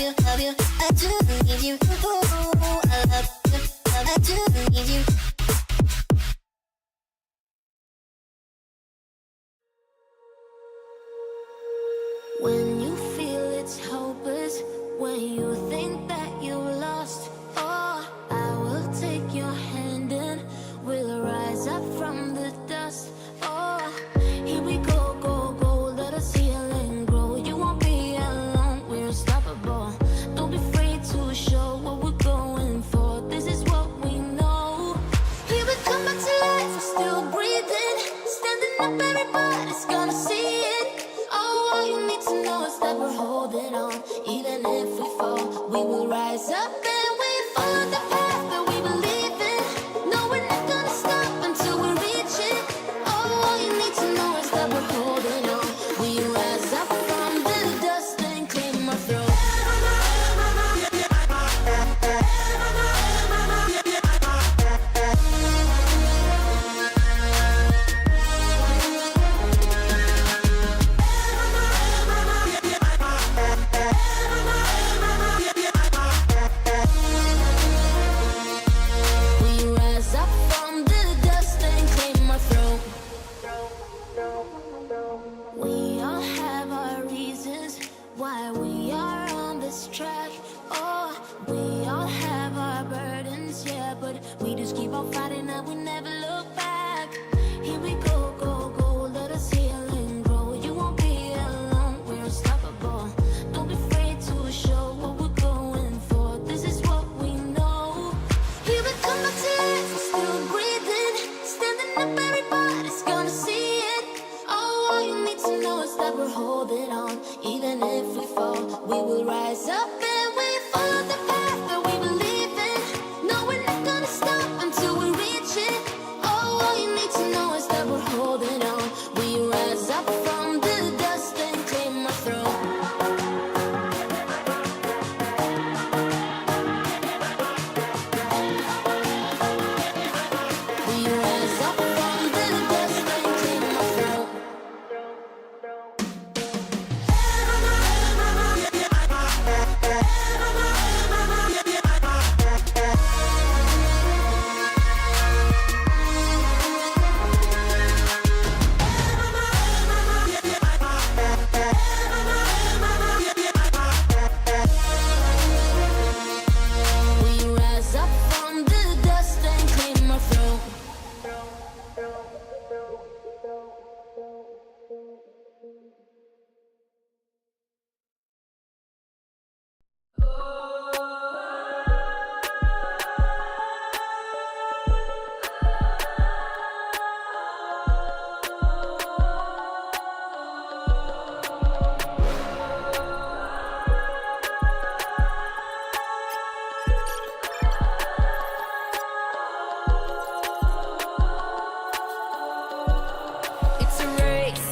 you, love you. I do need you. Ooh, I love you. I do need you. When you feel it's hopeless, when you think that you lost, oh, I will take your hand and we'll rise up from the dust. Oh, here we go, go, go, let us heal and grow. You won't be alone, we're unstoppable. Don't be afraid to show what we're going for. This is what we know. Here we come back to life, we're still breathing. Standing up, everybody's gonna see it. Oh, all you need to know is that we're holding on. Even if we fall, we will rise up and we follow the path that we believe in. No, we're not gonna stop until we reach it. Oh, all you need to know is that we're holding on. We rise up from the dust and claim our throne. We all have our reasons why we are on this track. Oh, we all have our burdens, yeah, but we just keep on fighting and we never look back. Here we go, go, go, let us heal and grow. You won't be alone, we're unstoppable. Don't be afraid to show what we're going for. This is what we know. Here we come back to life, we're still breathing. Standing up, everybody's gonna see it. Oh, all you need to know is that we're holding on. Even if we fall, we will rise up and we follow the path that we believe in. No, we're not gonna stop until we reach it. Oh, all you need to know is that we're holding on. We rise up from the dust and claim our throne. We rise up from the dust and claim our throne. We rise up from the dust and claim our throne. It's a race,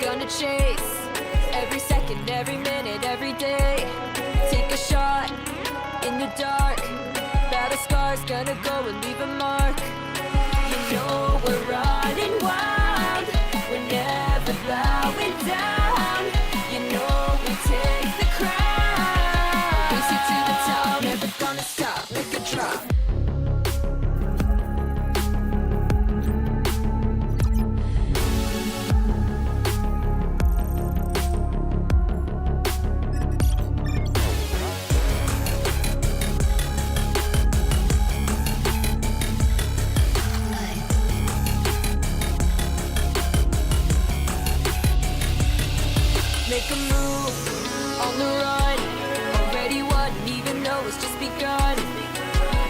gonna chase every second, every minute, every day. Take a shot in the dark. Battle scars gonna go and leave a mark. You know we're running wild. We're never bowing down. You know we take the crown. Race it to the top, never gonna stop. Make a drop. Make a move on the run. Already won, even though it's just begun.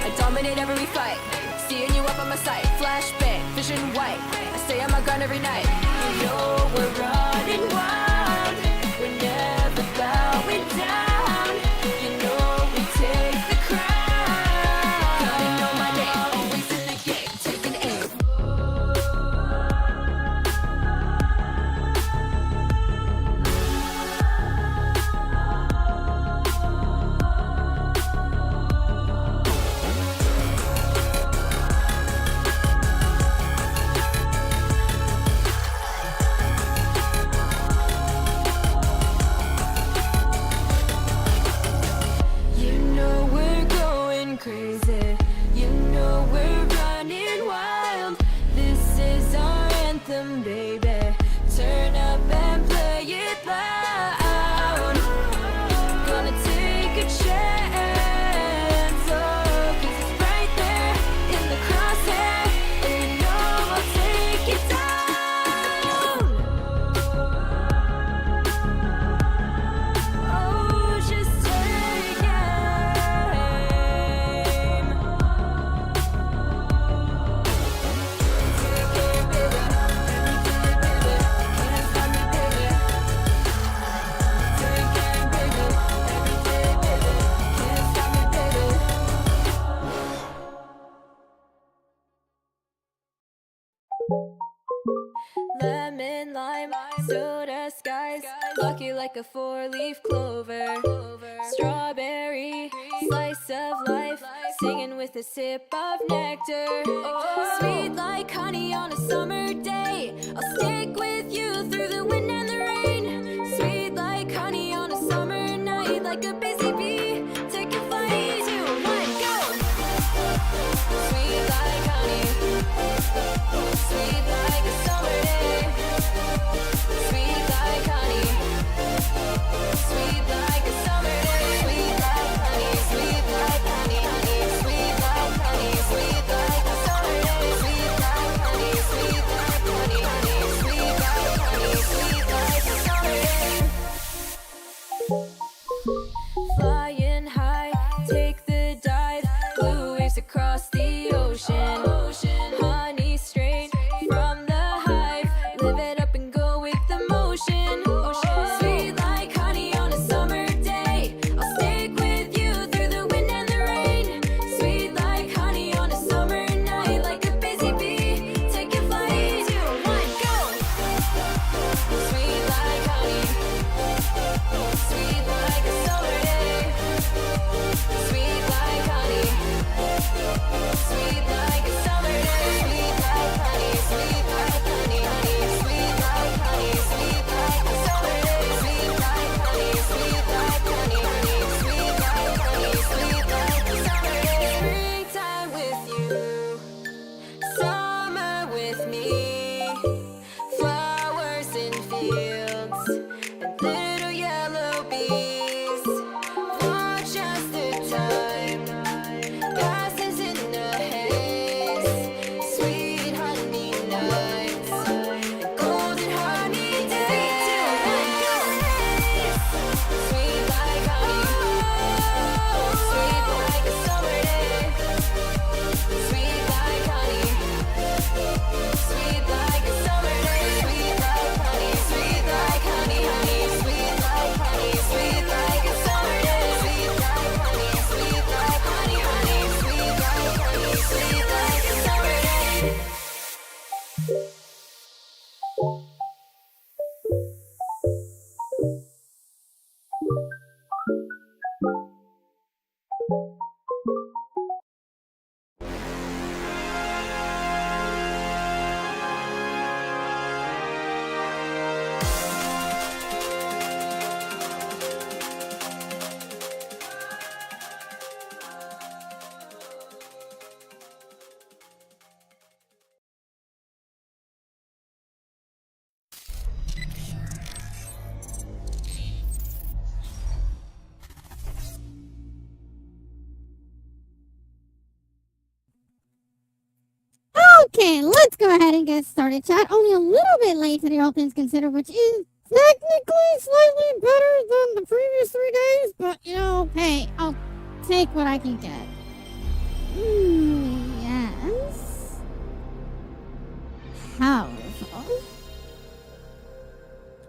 I dominate every fight. Seeing you up on my side. Flashbang, vision white. I stay on my grind every night. You know we're running wild. We're never bowing down. You know we take the crown. Gotta know my name. Always in the game, taking aim. soda skies, lucky like a 4-leaf clover. Strawberry, slice of life, singing with a sip of nectar. Sweet like honey on a summer day, I'll stick with you through the wind and the rain. Sweet like honey on a summer night, like a busy bee, take a flight. 2, 1, go! Sweet like honey, sweet like a summer day. Sweet like honey, sweet like a summer day. Sweet like honey, sweet like honey, honey. Sweet like honey, sweet like a summer day. Sweet like honey, sweet like honey, honey. Sweet like honey, sweet like a summer day. Flying high, take the dive, blue waves across the ocean. Honey straight from the hive, live it up and go with the motion. Sweet like honey on a summer day, I'll stick with you through the wind and the rain. Sweet like honey on a summer night, like a busy bee, take a flight. 2, 1, go! Sweet like honey, sweet like a summer day. Sweet like honey, sweet like a summer day. Sweet like honey, sweet like honey, honey. Sweet like honey, sweet like a summer day. Sweet like honey, sweet like honey, honey. Sweet like honey, sweet like a summer day. Springtime with you, summer with me. Flowers in fields and little yellow bees. Watch as the time passes in a haze. Sweet honey nights and golden honey days. Sweet like honey, sweet like a summer day. Sweet like honey, sweet like a summer day. Sweet like honey, sweet like honey, honey. Sweet like honey, sweet like a summer day. Sweet like honey, sweet like honey, honey. Sweet like honey, sweet like a summer day. Okay, let's go ahead and get started, chat. Only a little bit late today, all things considered, which is technically slightly better than the previous 3 days, but, you know, hey, I'll take what I can get. Yes. Powerful.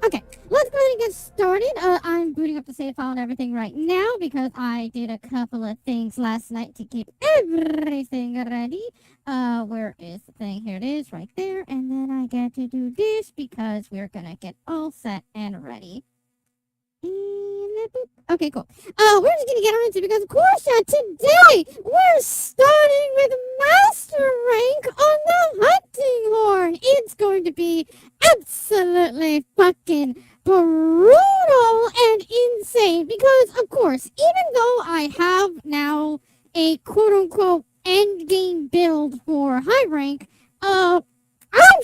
Okay, let's go ahead and get started. I'm booting up the save file and everything right now because I did a couple of things last night to keep everything ready. Where is the thing? Here it is, right there. And then I get to do this because we're gonna get all set and ready. Okay, cool. We're just gonna get on into it because, of course, today we're starting with Master Rank on the Hunting Horn. It's going to be absolutely fucking brutal and insane because, of course, even though I have now a quote-unquote endgame build for high rank, I've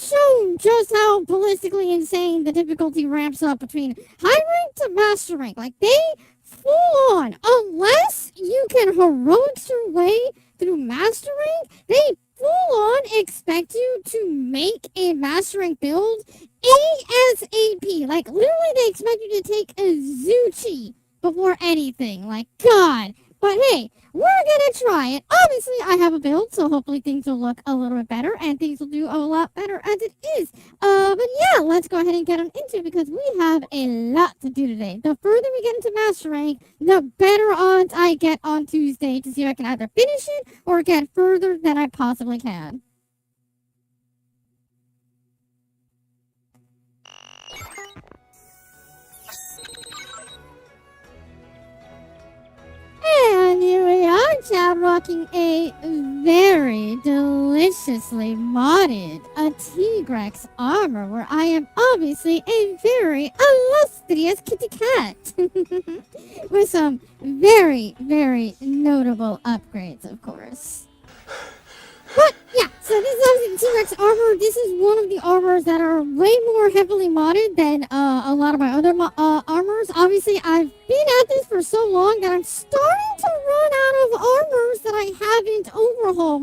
shown just how ballistically insane the difficulty ramps up between high rank to master rank. Like, they full on, unless you can heroics your way through master rank, they full on expect you to make a master rank build ASAP. Like, literally, they expect you to take a Zuchi before anything. Like, God. But hey, we're gonna try it. Obviously, I have a build, so hopefully things will look a little bit better, and things will do a lot better as it is. But yeah, let's go ahead and get on into it, because we have a lot to do today. The further we get into Master Rank, the better odds I get on Tuesday to see if I can either finish it, or get further than I possibly can. chat rocking a very deliciously modded Tigrex armor, where I am obviously a very illustrious kitty cat. With some very, very notable upgrades, of course. But yeah, so this is obviously T-Rex armor. This is one of the armors that are way more heavily modded than a lot of my other armors. Obviously, I've been at this for so long that I'm starting to run out of armors that I haven't overhaul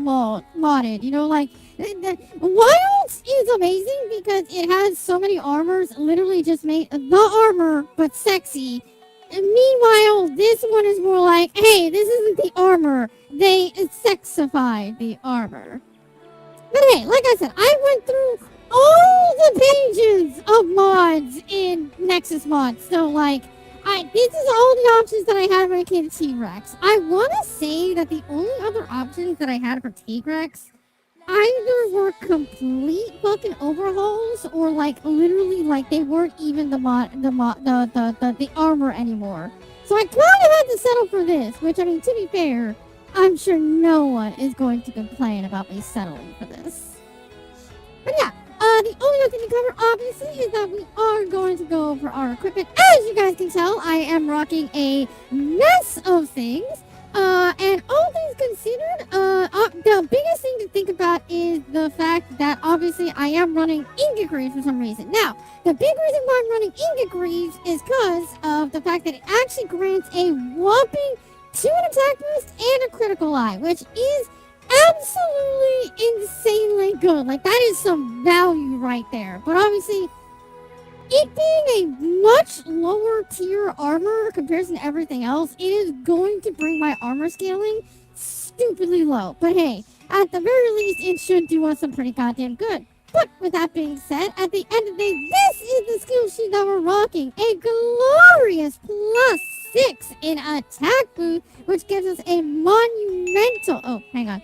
modded. You know, like the Wilds is amazing because it has so many armors. Literally, just made the armor but sexy. And meanwhile, this one is more like, hey, this isn't the armor. They sexified the armor. But hey, like I said, I went through all the pages of mods in Nexus Mods. So, like, this is all the options that I had when it came to T-Rex. I want to say that the only other options that I had for T-Rex either were complete fucking overhauls or like literally like they weren't even the armor anymore. So I kind of had to settle for this, which I mean, to be fair, I'm sure no one is going to complain about me settling for this. But yeah, the only other thing to cover obviously is that we are going to go over our equipment. As you guys can tell, I am rocking a mess of things. And all things considered, the biggest thing to think about is the fact that obviously I am running Ingot Greaves for some reason. Now, the big reason why I'm running Ingot Greaves is because of the fact that it actually grants a whopping 2 attack boost and a critical eye, which is absolutely insanely good. Like, that is some value right there. But obviously, it being a much lower tier armor compared to everything else, it is going to bring my armor scaling stupidly low. But hey, at the very least, it should do us some pretty goddamn good. But with that being said, at the end of the day, this is the skill sheet that we're rocking. A glorious +6 in attack boost, which gives us a monumental... Oh, hang on.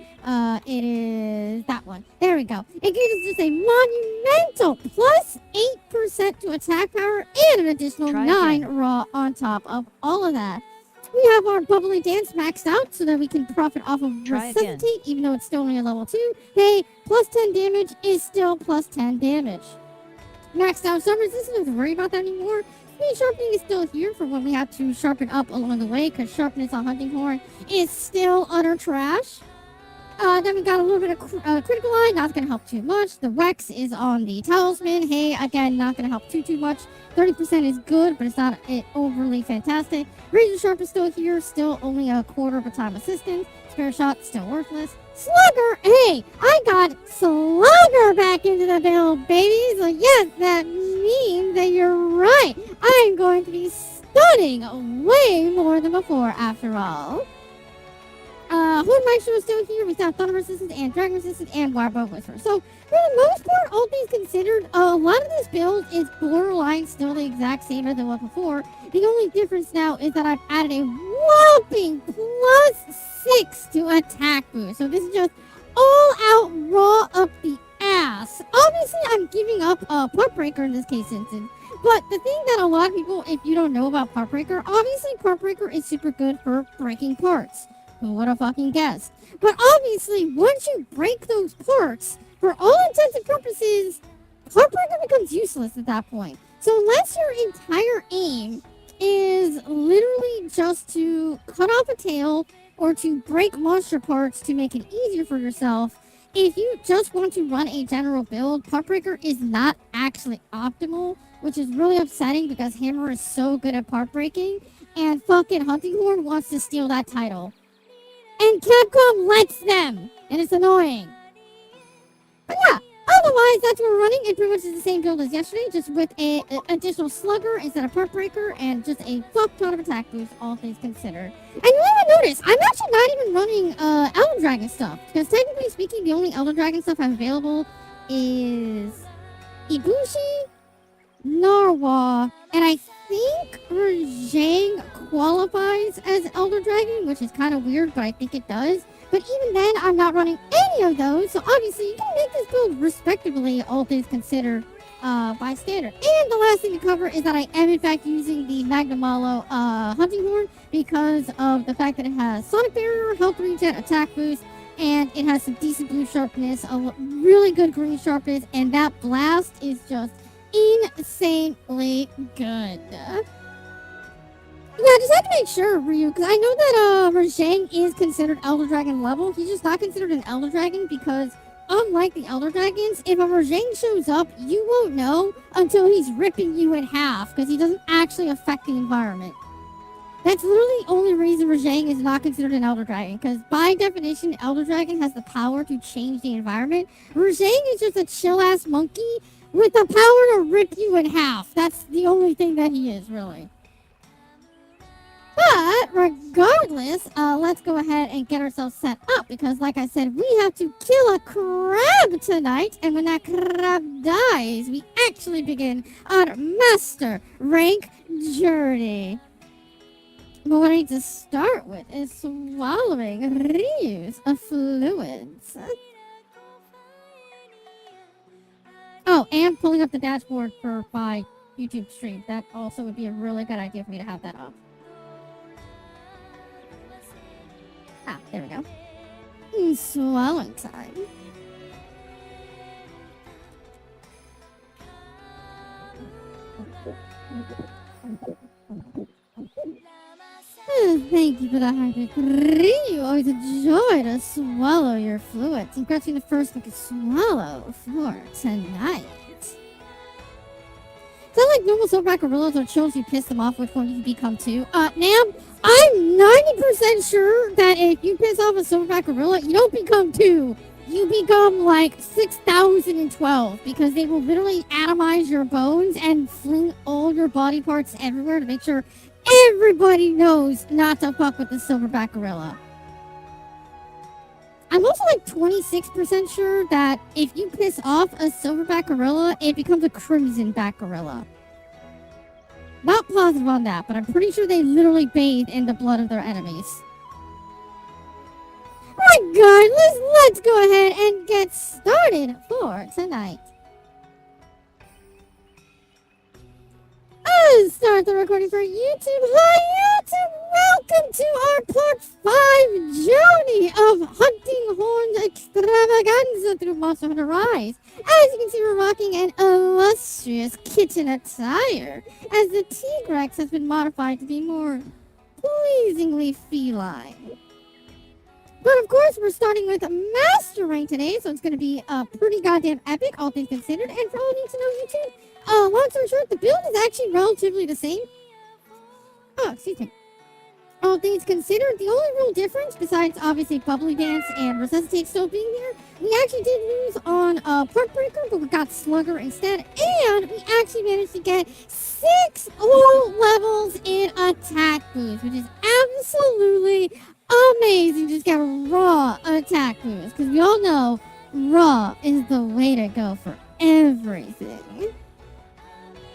It is that one. There we go. It gives us just a monumental +8% to attack power and an additional 9 raw on top of all of that. We have our bubbly dance maxed out so that we can profit off of resuscitate, even though it's still only a level 2. Hey, +10 damage is still +10 damage. Maxed out some resistance, don't have to worry about that anymore. Speed sharpening is still here for when we have to sharpen up along the way, because sharpness on Hunting Horn is still utter trash. Then we got a little bit of critical eye, not going to help too much. The Rex is on the Talisman. Hey, again, not going to help too much. 30% is good, but it's not overly fantastic. Razor Sharp is still here, still only a quarter of a time assistance. Spare Shot, still worthless. Slugger, hey, I got Slugger back into the build, baby. So yes, that means that you're right. I'm going to be stunning way more than before, after all. Horn Maestro is still here. We still have Thunder Resistance and Dragon Resistance and Wirebow Whisper. So, for the most part, all things considered, a lot of this build is borderline still the exact same as it was before. The only difference now is that I've added a whopping +6 to attack boost. So this is just all out raw up the ass. Obviously, I'm giving up Part Breaker in this case instance. But the thing that a lot of people, if you don't know about Part Breaker, obviously Part Breaker is super good for breaking parts. Who would have fucking guessed? But obviously, once you break those parts, for all intents and purposes, Heartbreaker becomes useless at that point. So unless your entire aim is literally just to cut off a tail or to break monster parts to make it easier for yourself, if you just want to run a general build, Heartbreaker is not actually optimal, which is really upsetting because Hammer is so good at part breaking, and fucking Hunting Horn wants to steal that title. And Capcom lets them, and it's annoying. But yeah, otherwise that's what we're running. It pretty much is the same build as yesterday, just with an additional Slugger instead of Part Breaker, and just a fuck ton of attack boost, all things considered. And you might notice, I'm actually not even running Elder Dragon stuff, because technically speaking, the only Elder Dragon stuff I have available is Ibushi, Narwa, and I think Rajang qualifies as Elder Dragon, which is kind of weird, but I think it does. But even then, I'm not running any of those, so obviously you can make this build respectably, all things considered, bystander. And the last thing to cover is that I am in fact using the Magnamalo hunting horn because of the fact that it has sonic barrier, health regen, attack boost, and it has some decent blue sharpness, a really good green sharpness, and that blast is just insanely good. Yeah, I just had to make sure, Ryu, because I know that Rajang is considered Elder Dragon level. He's just not considered an Elder Dragon because, unlike the Elder Dragons, if a Rajang shows up, you won't know until he's ripping you in half because he doesn't actually affect the environment. That's literally the only reason Rajang is not considered an Elder Dragon, because by definition, Elder Dragon has the power to change the environment. Rajang is just a chill-ass monkey with the power to rip you in half. That's the only thing that he is, really. But regardless, let's go ahead and get ourselves set up because, like I said, we have to kill a crab tonight. And when that crab dies, we actually begin our master rank journey. But what I need to start with is swallowing reuse of fluids. Oh, and pulling up the dashboard for my YouTube stream. That also would be a really good idea for me to have that up. Ah, there we go. Swallowing time. Thank you for the hydrate. Ryu, always a joy to swallow your fluids. And grabbing the first one to swallow for tonight. Is that like normal silverback gorillas or chills you piss them off with when you become two? Nam, I'm 90% sure that if you piss off a silverback gorilla, you don't become two. You become like 6,012 because they will literally atomize your bones and fling all your body parts everywhere to make sure everybody knows not to fuck with the silverback gorilla. I'm also like 26% sure that if you piss off a silverback gorilla, it becomes a crimsonback gorilla. Not positive on that, but I'm pretty sure they literally bathe in the blood of their enemies. Regardless, let's go ahead and get started for tonight. Start the recording for YouTube. Hi YouTube! Welcome to our part 5 journey of Hunting Horns Extravaganza through Monster Hunter Rise. As you can see, we're rocking an illustrious kitten attire, as the Tigrex has been modified to be more pleasingly feline. But of course, we're starting with Master Rank today, so it's going to be pretty goddamn epic, all things considered. And for all you need to know, YouTube, long story short, the build is actually relatively the same. Oh, excuse me. All things considered, the only real difference, besides obviously Bubbly Dance and Resuscitate still being here, we actually did lose on Park Breaker, but we got Slugger instead, and we actually managed to get 6 whole levels in attack boost, which is absolutely amazing. Just get raw attack boost, because we all know raw is the way to go for everything.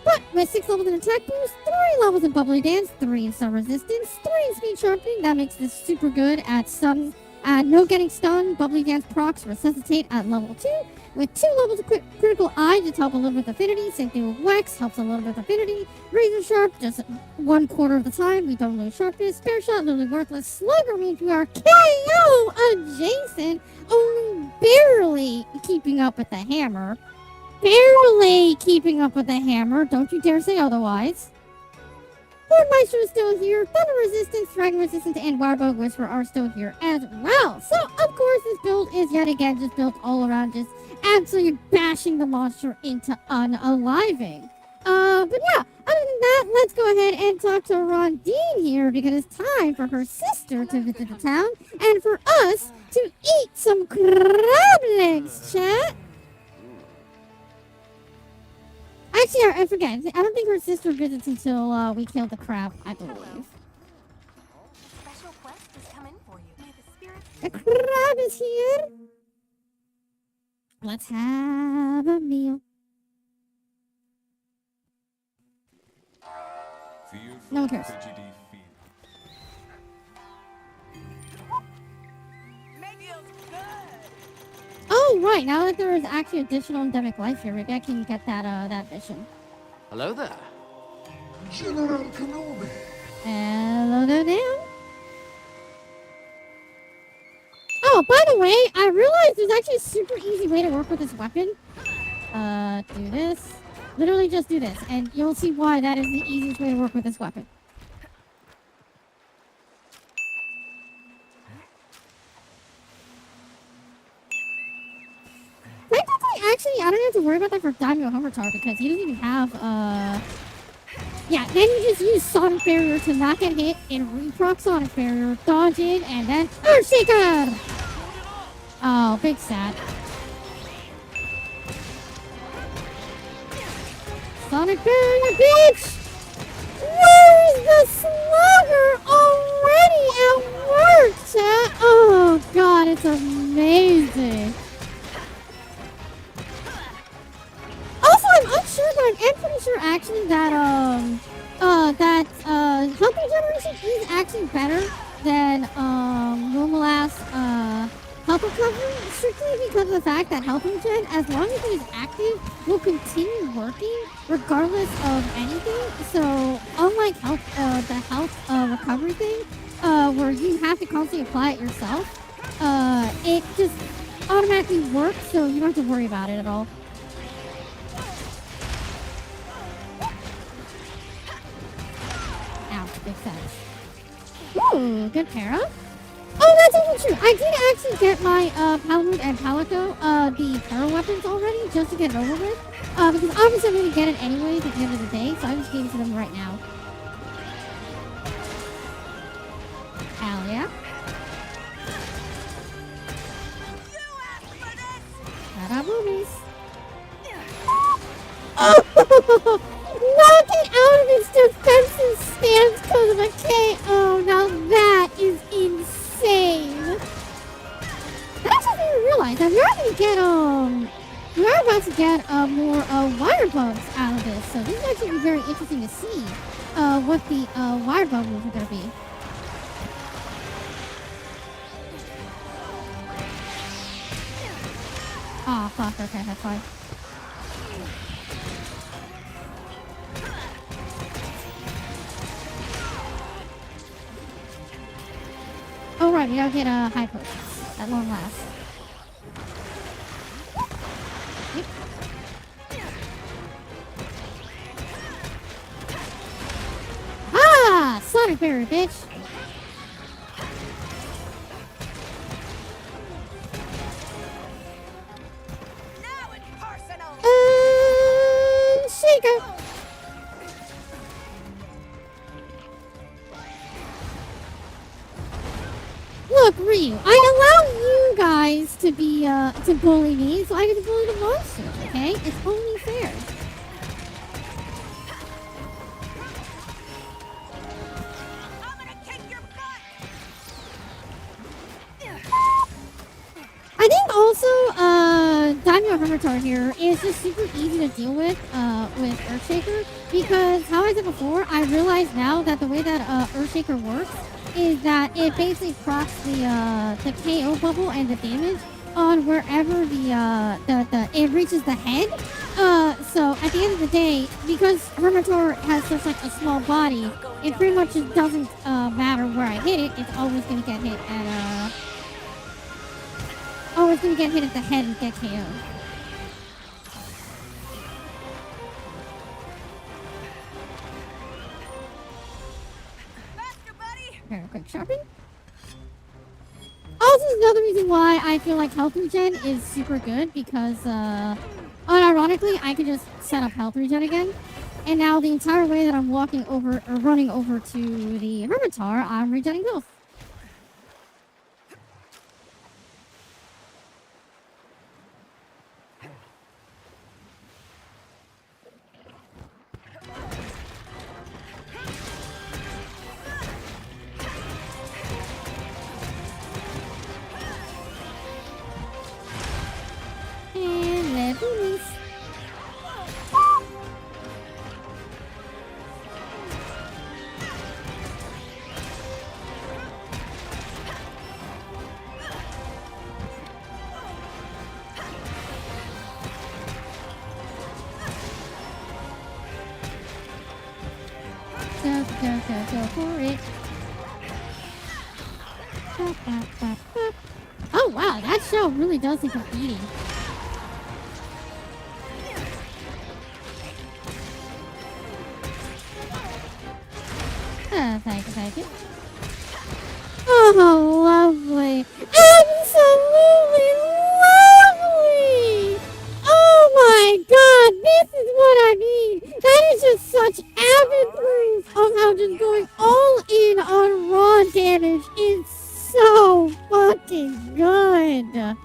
But with 6 levels in attack boost, 3 levels in Bubbly Dance, 3 in stun resistance, 3 in speed sharpening, that makes this super good at stun, no getting stunned, Bubbly Dance procs, Resuscitate at level 2, with 2 levels of critical eye, just help a little with affinity, same thing with Wax, helps a little bit with affinity, Razor Sharp, just 1/4 of the time, we don't lose sharpness, Spare Shot, literally worthless, Slugger means we are KO adjacent, only barely keeping up with the hammer. Barely keeping up with the hammer. Don't you dare say otherwise. Lordmeister is still here. Thunder Resistance, Dragon Resistance, and Warbog Whisper are still here as well. So, of course, this build is yet again just built all around just absolutely bashing the monster into unaliving. But yeah, other than that, let's go ahead and talk to Rondine here because it's time for her sister to visit the town and for us to eat some crab legs, chat. Actually, I forget. I don't think her sister visits until we kill the crab, I believe. Special quest has come in for you. May the spirit The crab is here. Let's have a meal. No one cares. Oh, Oh, right. Now that there is actually additional endemic life here, maybe I can get that mission. Hello there. General Kenobi. Hello there, now. Oh, by the way, I realized there's actually a super easy way to work with this weapon. Do this. Literally just do this, and you'll see why that is the easiest way to work with this weapon. Technically, actually, I don't have to worry about that for Daimyo Homertar because he doesn't even have, yeah, then you just use Sonic Barrier to not get hit, and reproc Sonic Barrier, dodge it, and then Earthshaker! Oh, big sad. Sonic Barrier, bitch! Where's the slugger already at work, chat? Oh, God, it's amazing. Also, I'm unsure, but I'm pretty sure actually that health regeneration is actually better than normal ass health recovery, strictly because of the fact that health regen, as long as it is active, will continue working regardless of anything. So unlike the health recovery thing, where you have to constantly apply it yourself, it just automatically works, so you don't have to worry about it at all. Big sense. Ooh, good para. Oh, that's even true. I did actually get my Palamute and Palico, the para weapons already, just to get it over with. Because obviously I'm going to get it anyways at the end of the day, so I just gave it to them right now. Hell yeah. Ta-da, boobies. Oh! Knock it out of its defensive stance because of a KO. Now that is insane. That actually made me realize that we are about to get more wire bugs out of this. So this is actually be very interesting to see what the wire bug moves are going to be. Oh fuck, okay, that's fine. Oh right, we gotta get high potions at long last. Yep. Ah! Sonic Barrier, bitch! Now it's personal. Shaker! Look, Ryu, I allow you guys to be, to bully me, so I get to bully the monsters, okay? It's only fair. I'm gonna kick your butt. I think also, Daimyo Hermitar here is just super easy to deal with Earthshaker, because, how I said before, I realize now that the way that, Earthshaker works is that it basically procs the KO bubble and the damage on wherever it reaches the head. So at the end of the day, because Hermitar has such like a small body, it pretty much just doesn't matter where I hit it. It's always gonna get hit at the head and get KO'd. Here, quick shopping. Also, another reason why I feel like health regen is super good because, unironically, I can just set up health regen again. And now the entire way that I'm walking over or running over to the Hermitar, I'm regenning health. And let boomies. Oh wow, that shell really does think of eating. Thank you. Oh, lovely. Absolutely lovely! Oh my god, this is what I mean! That is just such avid proof of how just going all in on raw damage is so fucking good.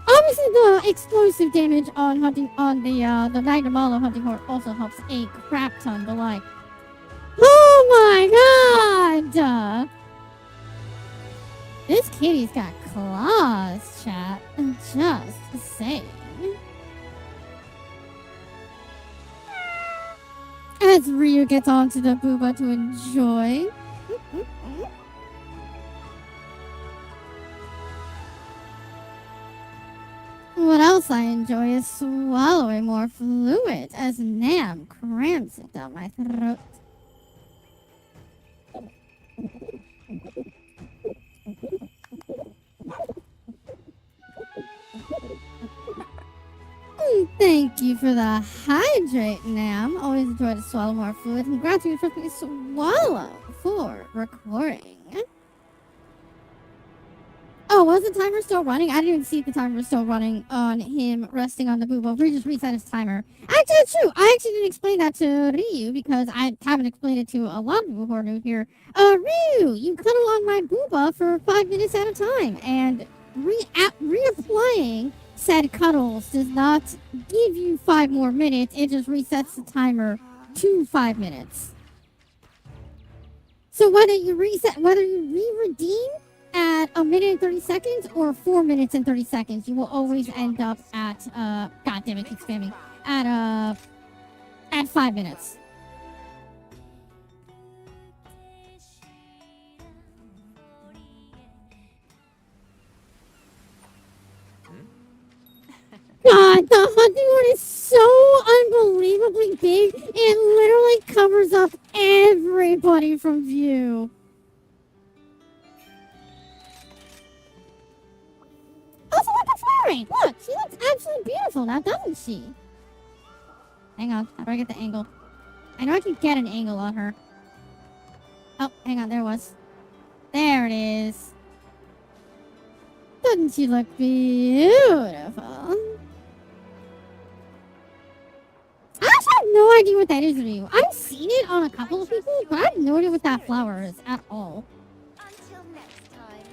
Obviously, the explosive damage on the Magnum hunting horse also helps a crap ton, but like, oh my god! This kitty's got claws, chat. Just saying. As Ryu gets onto the booba to enjoy. What else I enjoy is swallowing more fluid as Nam cramps it down my throat. Thank you for the hydrate, Nam. Always enjoy to swallow more fluid. And gratitude for me to swallow for recording. Oh, was the timer still running? I didn't even see the timer still running on him resting on the boobo. We just reset his timer. Actually, that's true. I actually didn't explain that to Ryu because I haven't explained it to a lot of people who are new here. Ryu, you cuddle on my booba for 5 minutes at a time, and reapplying said cuddles does not give you 5 more minutes. It just resets the timer to 5 minutes. So whether you re-redeem at 1 minute and 30 seconds or 4 minutes and 30 seconds, you will always end up at god damn it, keep spamming, at 5 minutes. God, the hunting horn is so unbelievably big. It literally covers up everybody from view. Also, look at Flurry. Look, she looks absolutely beautiful now, doesn't she? Hang on, how do I get the angle? I know I can get an angle on her. Oh, hang on, there it was. There it is. Doesn't she look beautiful? I actually have no idea what that is for you. I've seen it on a couple of people, but I have no idea what that flower is at all. Until next time.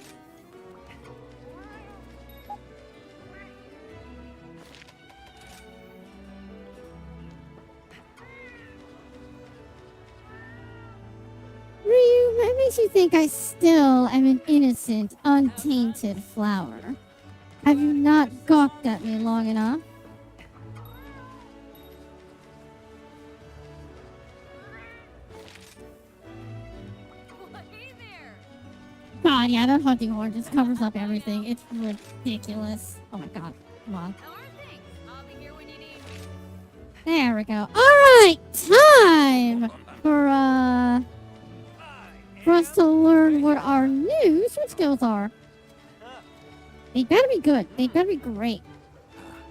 Ryu, what makes you think I still am an innocent, untainted flower? Have you not gawked at me long enough? God, yeah, that hunting horn just covers up everything. It's ridiculous. Oh my god, come on. How are things? I'll be here when you need me. There we go. Alright, time for us to learn what our new switch skills are. They better be good. They better be great.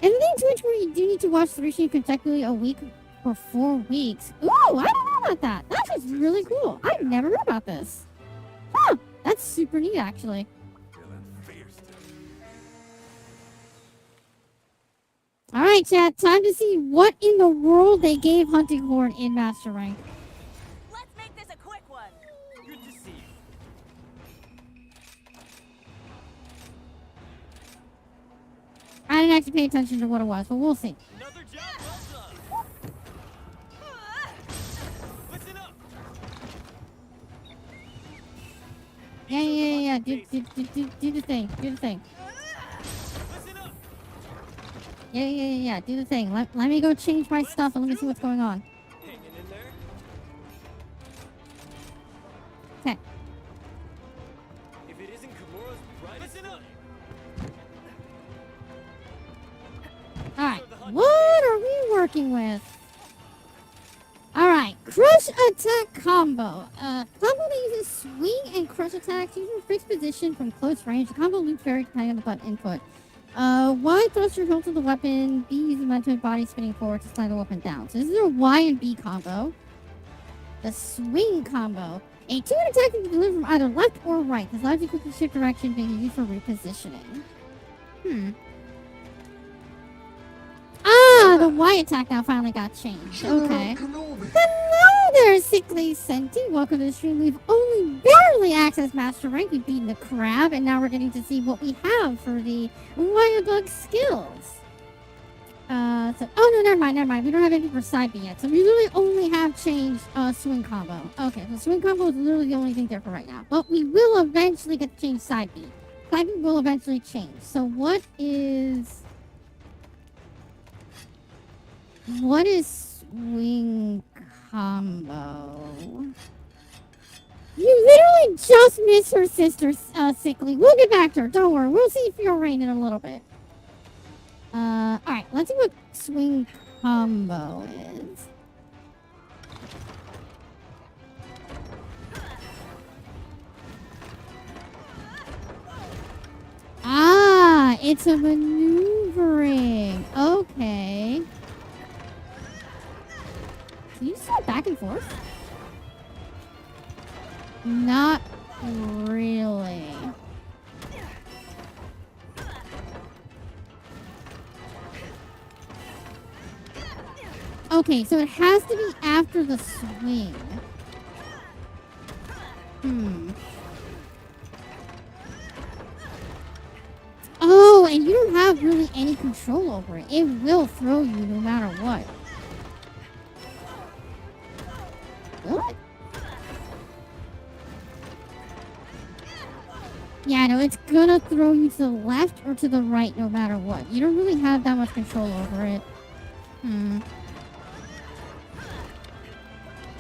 And the thing to which where you do need to watch 3 streams consecutively a week for 4 weeks. Ooh, I don't know about that. That's just really cool. I've never heard about this. Huh, that's super neat actually. Alright, chat, time to see what in the world they gave Hunting Horn in Master Rank. Let's make this a quick one. Good to see you. I didn't actually pay attention to what it was, but we'll see. Another job well done. Listen up. Yeah. Do the thing. Do the thing. Listen up. Yeah. Do the thing. Let me go change my stuff and let me see what's going on. Hanging in there. Okay. If it isn't Kimura's brightest Listen up. Alright. What are we working with? Alright. Crush attack combo. Combo that uses swing and crush dash attacks. Use your fixed position from close range. The combo loops vary depending on the button input. Y thrust your hilt to the weapon. B uses momentum body spinning forward to slide the weapon down. So this is a Y and B combo. The swing combo. A two-hit attack can be delivered from either left or right. This allows you to quickly shift direction, being used for repositioning. Ah, the Y attack now finally got changed. Okay. Hello there, sickly Senti. Welcome to the stream. We've only barely accessed Master Rank. We've beaten the crab, and now we're getting to see what we have for the Wirebug skills. Oh no, never mind. We don't have anything for side B yet. So we really only have changed swing combo. Okay, so swing combo is literally the only thing there for right now. But we will eventually get to change side B. Side B will eventually change. So what is swing combo? You literally just missed her sister, Sickly. We'll get back to her. Don't worry. We'll see your rain in a little bit. Alright, let's see what swing combo is. Ah, it's a maneuvering. Okay. Can you just go back and forth? Not really. Okay, so it has to be after the swing. Oh, and you don't have really any control over it. It will throw you no matter what. What? Yeah, no, it's gonna throw you to the left or to the right no matter what. You don't really have that much control over it.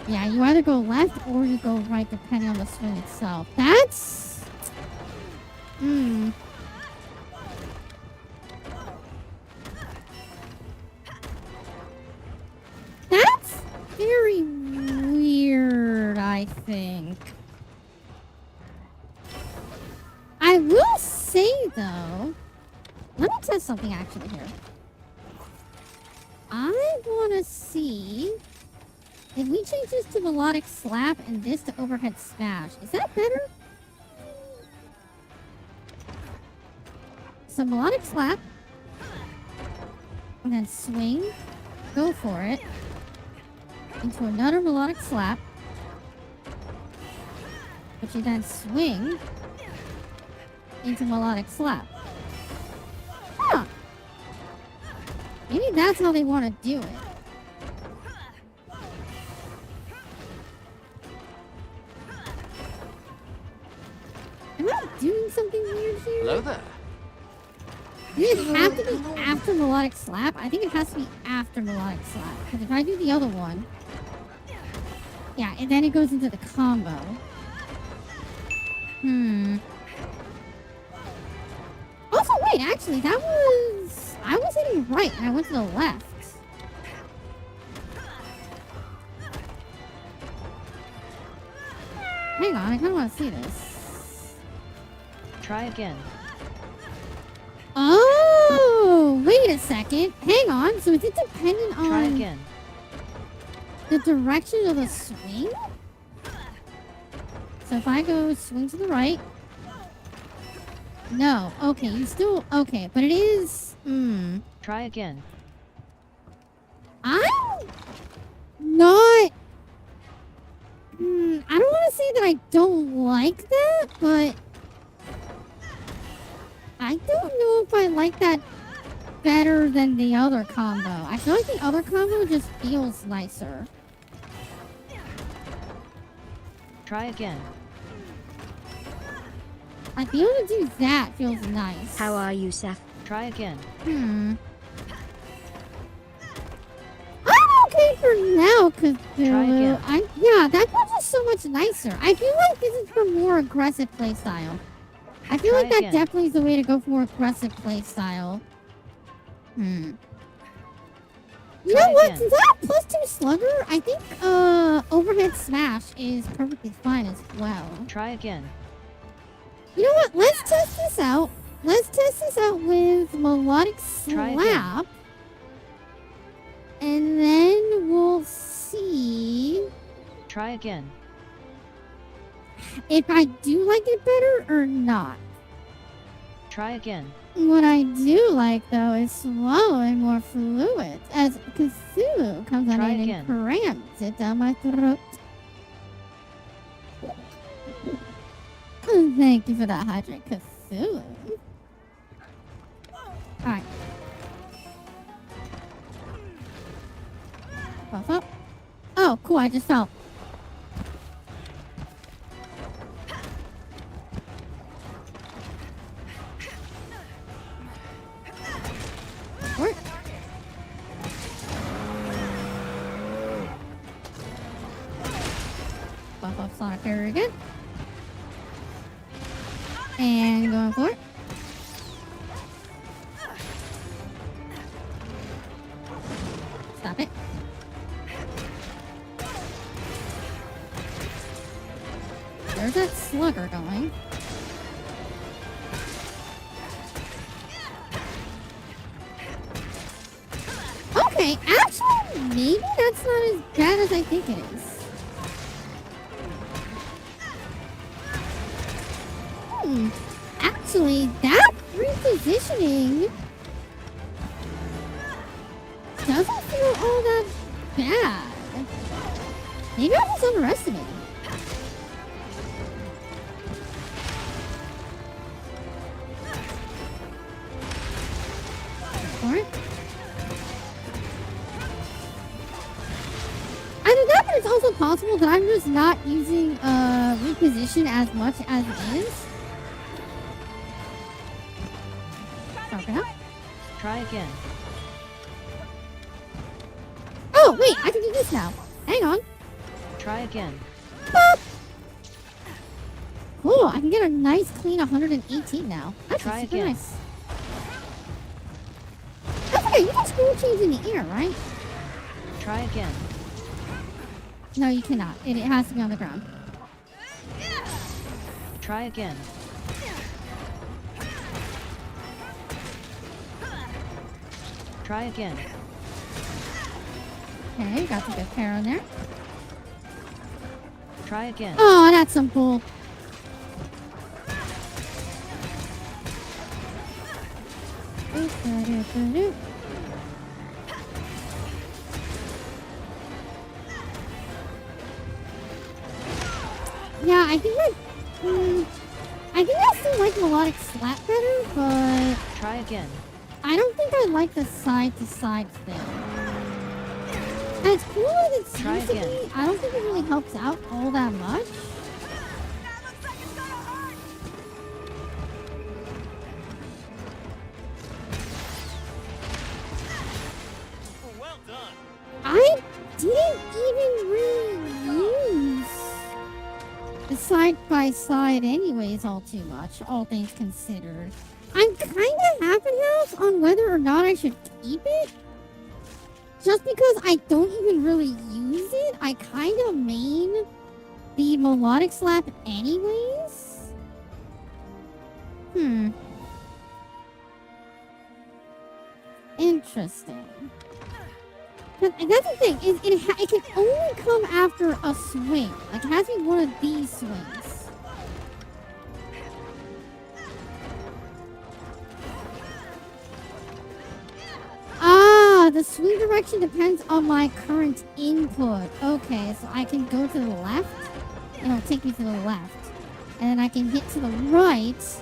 Yeah, you either go left or you go right depending on the swing itself. That's... That's very weird, I think. I will say, though... Let me test something actually here. I want to see... If we change this to melodic slap and this to overhead smash, is that better? So melodic slap, and then swing, go for it, into another melodic slap, which you then swing into melodic slap. Huh. Maybe that's how they want to do it. Am I doing something weird here? Hello there. Does it have to be after melodic slap? I think it has to be after melodic slap. Because if I do the other one... Yeah, and then it goes into the combo. Also, wait, actually, that was... I was hitting right, and I went to the left. Hang on, I kind of want to see this. Try again. Oh, wait a second. Hang on. So is it dependent on Try again. the direction of the swing? So if I go swing to the right. No. Okay, you still... Okay, but it is... Try again. I'm not... I don't want to say that I don't like that, but... I don't know if I like that better than the other combo. I feel like the other combo just feels nicer. Try again. Like, being able to do that feels nice. How are you, Saph? Try again. I'm okay for now, Try again. Yeah, that feels just so much nicer. I feel like this is for more aggressive playstyle. I feel Try like that again. definitely is the way to go for more aggressive playstyle. You Try know what? again. Since I have +2 slugger, I think overhead smash is perfectly fine as well. Try again. You know what? Let's test this out. Let's test this out with melodic Try again. slap. And then we'll see Try again. if I do like it better or not. Try again. What I do like, though, is swallowing more fluid as Cthulhu comes on Try in again. and crams it down my throat. Thank you for that hydrant, Cthulhu. Alright. Buff up. Oh, cool, I just fell. Work. Buff up Sonic Barrier again. And going for it. Stop it. There's that slugger going. Okay, actually, maybe that's not as bad as I think it is. Actually, that repositioning doesn't feel all that bad. Maybe I was underestimating. For it. Either that, but it's also possible that I'm just not using reposition as much as it is. Okay. Try again. Oh, wait, I can do this now. Hang on. Try again. Boop. Cool, I can get a nice clean 118 now. That's Try super again. nice. Okay, you can scroll change in the air, right? Try again. No, you cannot. It has to be on the ground. Try again. Try again. Okay, got the good pair on there. Try again. Oh, that's some bull. Yeah, I think I still like melodic slap better, but Try again. I don't think I like the side-to-side thing. As cool as it Try seems to again. be, I don't think it really helps out all that much. Well done. I didn't even really use the side-by-side anyways all too much, all things considered. I'm kind of half and half on whether or not I should keep it. Just because I don't even really use it, I kind of main the melodic slap anyways. Interesting. And that's the thing, is it can only come after a swing. Like, it has to be one of these swings. Ah, the swing direction depends on my current input. Okay, so I can go to the left, and it'll take me to the left. And then I can hit to the right,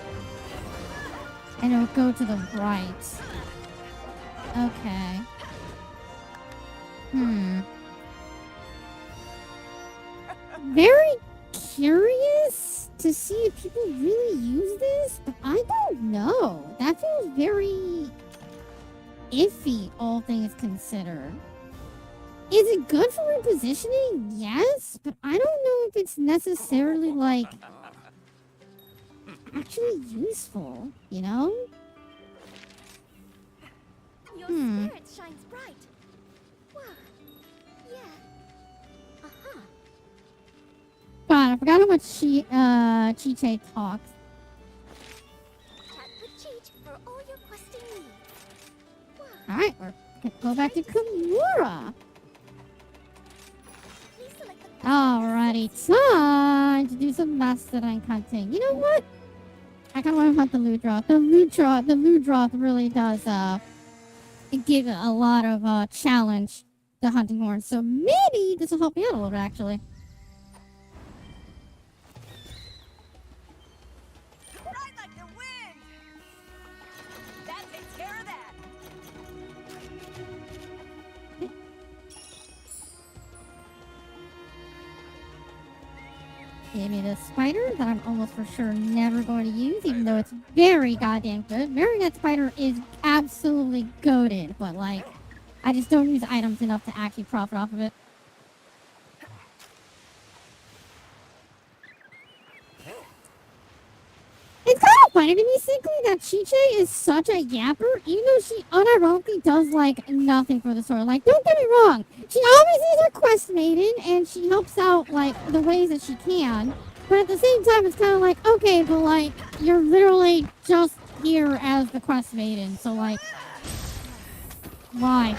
and it'll go to the right. Okay. Very curious to see if people really use this, but I don't know. That feels very iffy, all things considered. Is it good for repositioning? Yes, but I don't know if it's necessarily, like, actually useful, you know? Your spirit shines bright. Wow. Yeah. God, I forgot how much Chiche talks. Alright, we're gonna go back to Kimura. Alrighty, time to do some mastodon hunting. You know what? I kind of want to hunt the Ludroth. The Ludroth really does give it a lot of challenge to hunting horns. So maybe this will help me out a little bit, actually. Ride like the wind. That takes care of that. Give me this spider that I'm almost for sure never going to use, even though it's very goddamn good. Marionette spider is absolutely goated, but like, I just don't use items enough to actually profit off of it. It's kind of funny to me, Sickly, that Chiche is such a yapper, even though she unironically does, like, nothing for the story. Like, don't get me wrong, she obviously is a quest maiden, and she helps out, like, the ways that she can, but at the same time, it's kind of like, okay, but, like, you're literally just here as the quest maiden, so, like, why?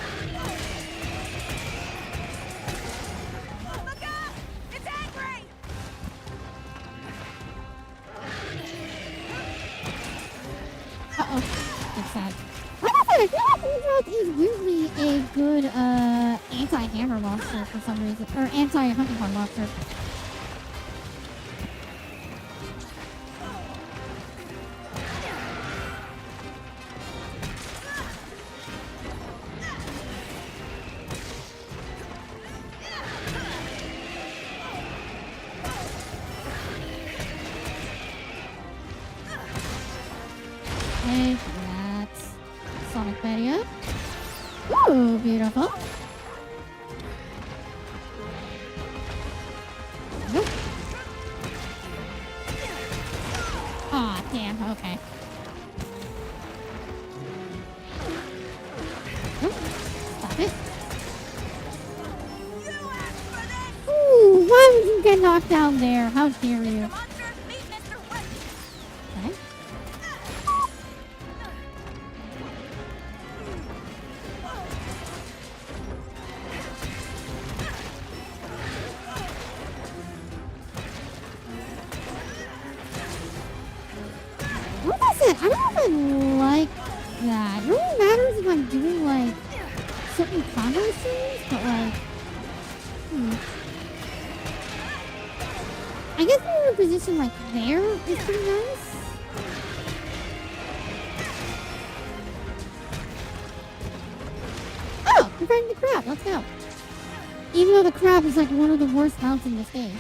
Look out! It's angry! Uh-oh. It's sad. Like I said, I feel like Ludroth is weirdly a good, anti-hammer monster for some reason. Or anti-hunting horn monster. Okay, that's Sonic Barrier. Ooh, beautiful. Nope. Aw, damn, okay. Nope. Stop it. Ooh, why would you get knocked down there? How dare you? Monsters meet Mr. White. Okay. Like I said, I don't know if I like that. It really matters if I'm doing, like, certain combo streams, but, like, I guess when you're in a position like there is pretty nice. Oh, we're fighting the crab. Let's go. Even though the crab is, like, one of the worst mounts in this game.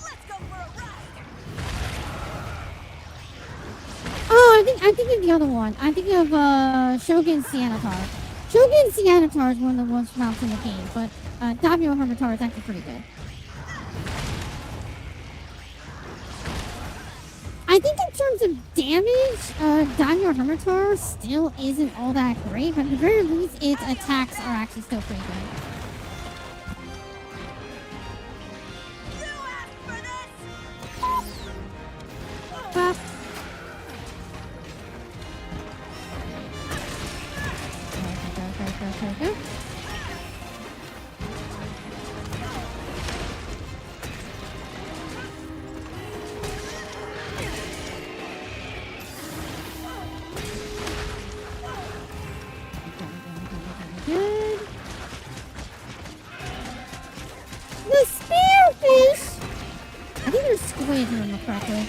Let's go for a ride. Oh, I'm thinking of the other one. I'm thinking of Shogun Sianatar. Shogun Sianatar is one of the worst mounts in the game, but Daimyo Hermitar is actually pretty good. I think in terms of damage, Daimyo Hermitar still isn't all that great, but at the very least, its attacks are actually still pretty good. You asked for this. But go. Good. The spearfish! I think there's squids, if I remember correctly.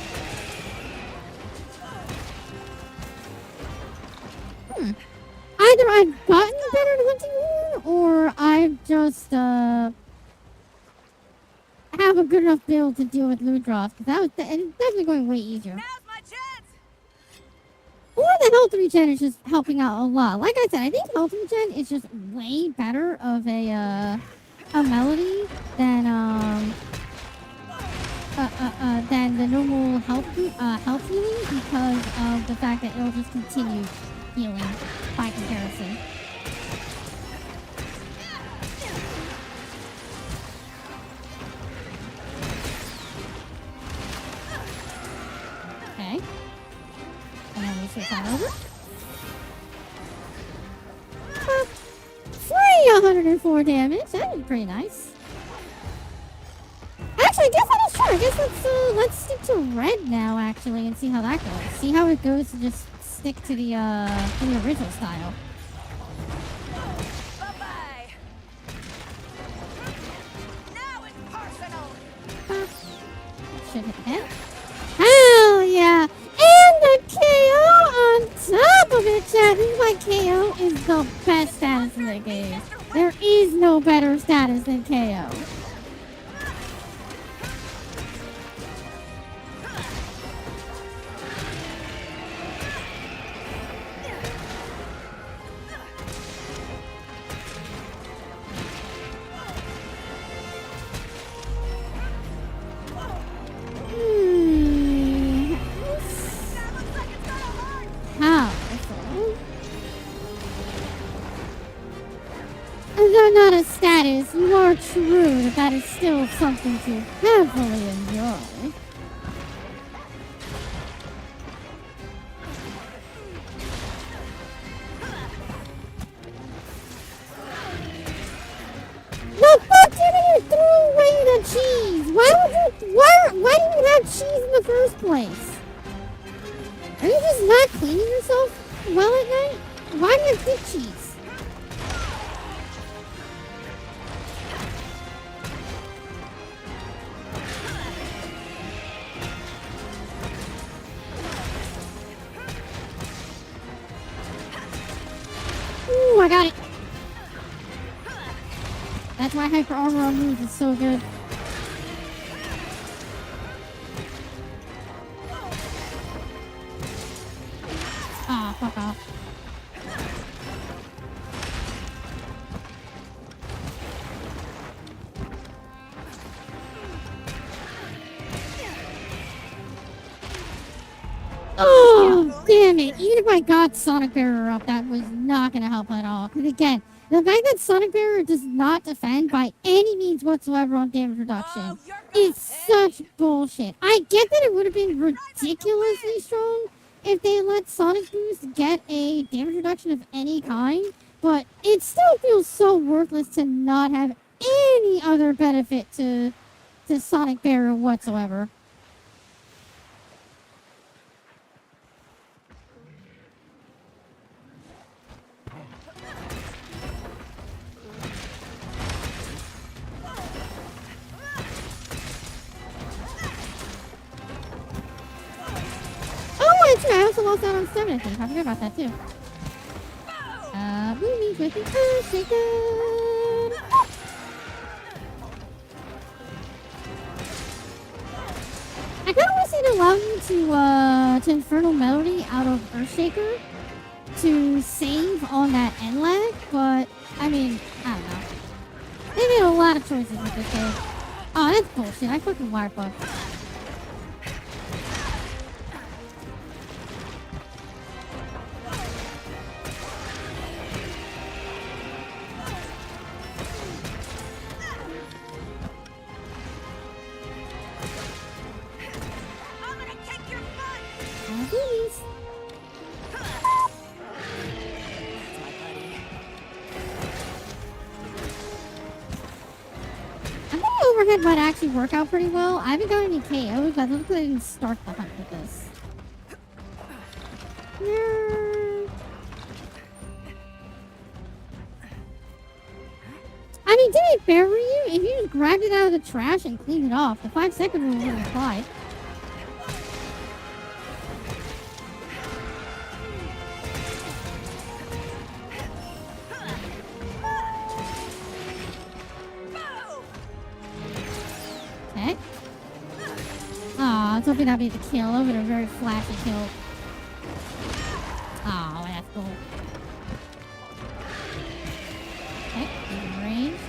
Either I've gotten better at hunting horn, or I've just, have a good enough build to deal with Ludroth, because that was definitely going way easier. Now's my chance. Or the health regen is just helping out a lot. Like I said, I think health regen is just way better of a melody than the normal health healing, because of the fact that it'll just continue healing by comparison. Okay. And then we switch that over. 104 damage. That was pretty nice. Actually, I guess that is true. I guess let's stick to red now, actually, and see how that goes. See how it goes to just stick to the original style. Bye-bye. Now it's personal. Should hit him. Hell yeah! And the KO on top of it, chat. This is why KO is the best status in the game. There is no better status than KO. Although not a status, you are true that is still something to heavily enjoy. The fuck did you throw away the cheese? Why do you have cheese in the first place? Are you just not cleaning yourself well at night? Why do you have cheese? Ooh, I got it. That's why hyper armor on moves is so good. Ah, fuck off. Oh, damn it. Even if I got Sonic Barrier up, that was not going to help at all. Because again, the fact that Sonic Barrier does not defend by any means whatsoever on damage reduction is such bullshit. I get that it would have been ridiculously strong if they let Sonic Boost get a damage reduction of any kind, but it still feels so worthless to not have any other benefit to Sonic Barrier whatsoever. I also lost out on stamina, I think. I forgot about that, too. Boomy with the Earthshaker! I kinda wish they'd allow you to Infernal Melody out of Earthshaker to save on that end lag, but, I mean, I don't know. They made a lot of choices with this game. Oh, that's bullshit. I fucking wire fucked. Overhead might actually work out pretty well. I haven't got any KOs, but it looks like I didn't start the hunt with this. I mean, to be fair for you, if you just grabbed it out of the trash and cleaned it off, the 5-second rule wouldn't apply. Okay. Aw, I was hoping that'd be the kill. That would have been a very flashy kill. Aw, that's cool. Okay, in range.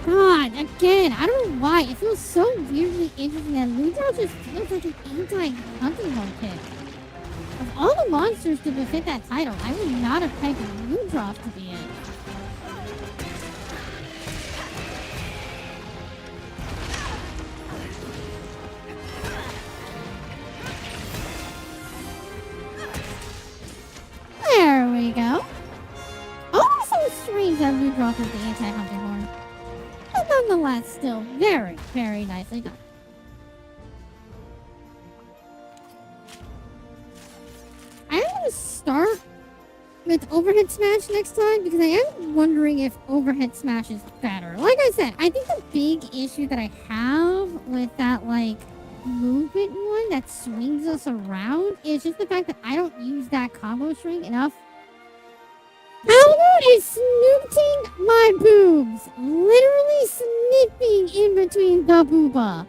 God, again, I don't know why. It feels so weirdly interesting that Ludrow just feels like an anti-hunting horn pick. Of all the monsters to befit that title, I would not have pegged Ludrow to be it. There we go. off of the anti-hunting horn. But nonetheless, still very, very nicely done. I'm gonna start with overhead smash next time because I am wondering if overhead smash is better. Like I said, I think the big issue that I have with that like movement one that swings us around is just the fact that I don't use that combo string enough. Paladin is snooping my boobs. Literally snipping in between the booba.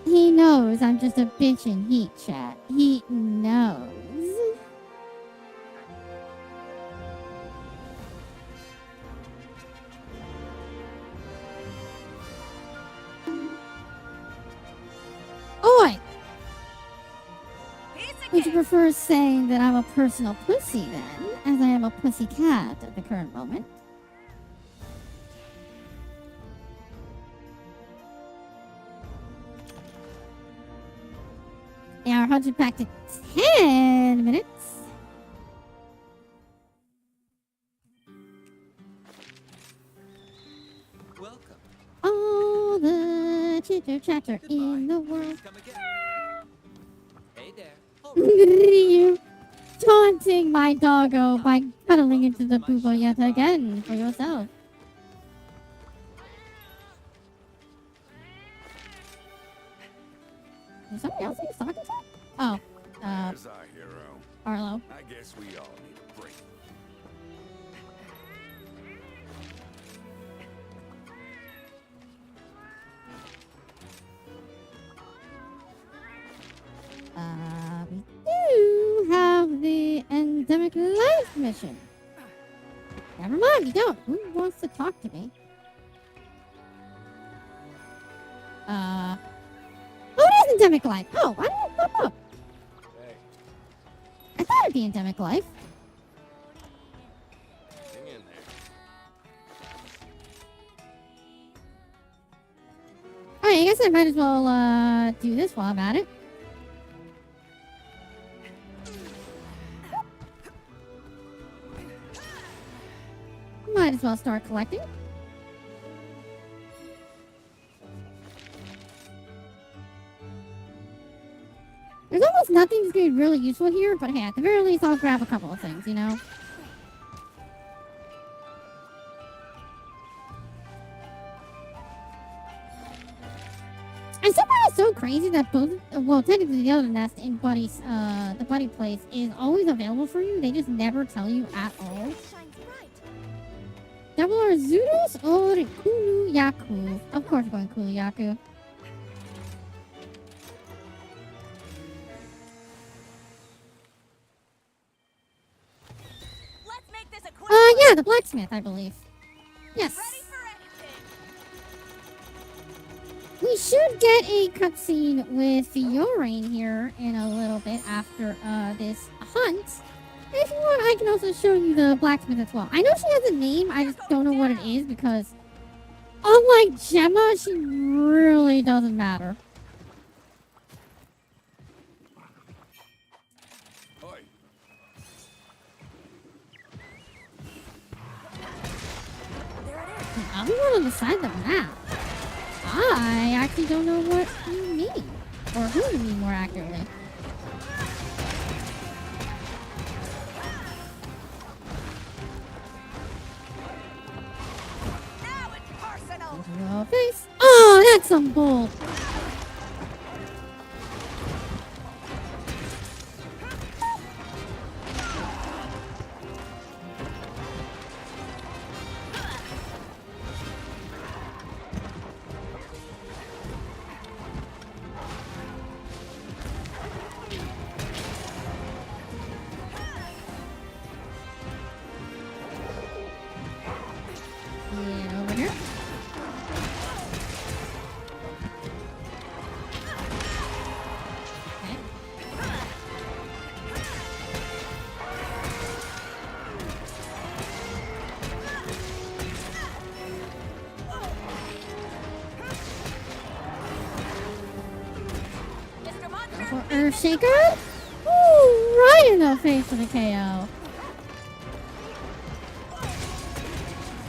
He knows I'm just a bitch in heat, chat. He knows. Oi! Would you prefer saying that I'm a personal pussy then, as I am a pussy cat at the current moment? Yeah, 100 back to 10 minutes. Welcome. All the chitter chatter in the world. Come again. Hey there. You taunting my doggo by cuddling into the boobo yet again for yourself. Is somebody else he's talking to? Oh, As our hero, Arlo. I guess we all need a break. We do have the endemic life mission. Never mind, we don't. Who wants to talk to me? Oh, it is endemic life. Oh, why did it pop up? Hey, I thought it'd be endemic life. hang in there. Alright, I guess I might as well, do this while I'm at it. Might as well start collecting. There's almost nothing that's going to be really useful here, but hey, at the very least, I'll grab a couple of things, you know? And somehow it's so crazy that both, well, technically the other nest in Buddy's, the Buddy place is always available for you. They just never tell you at all. Double R Zudos or Kulu Yaku? Of course, we're going Kulu Yaku. Let's make this a quick Yeah, the blacksmith, I believe. Yes. ready for anything. We should get a cutscene with Fioraine here in a little bit after this hunt. If you want, I can also show you the blacksmith as well. I know she has a name, I just don't know what it is because, unlike Gemma, she really doesn't matter. Oi, I'll be one on the side of the map. I actually don't know what you mean. Or who you mean more accurately. Now it's personal. Your face. Oh, that's some bull. Yeah, over here. Okay. Mr. Monster, For Earthshaker? Ooh, right in the face of the KO.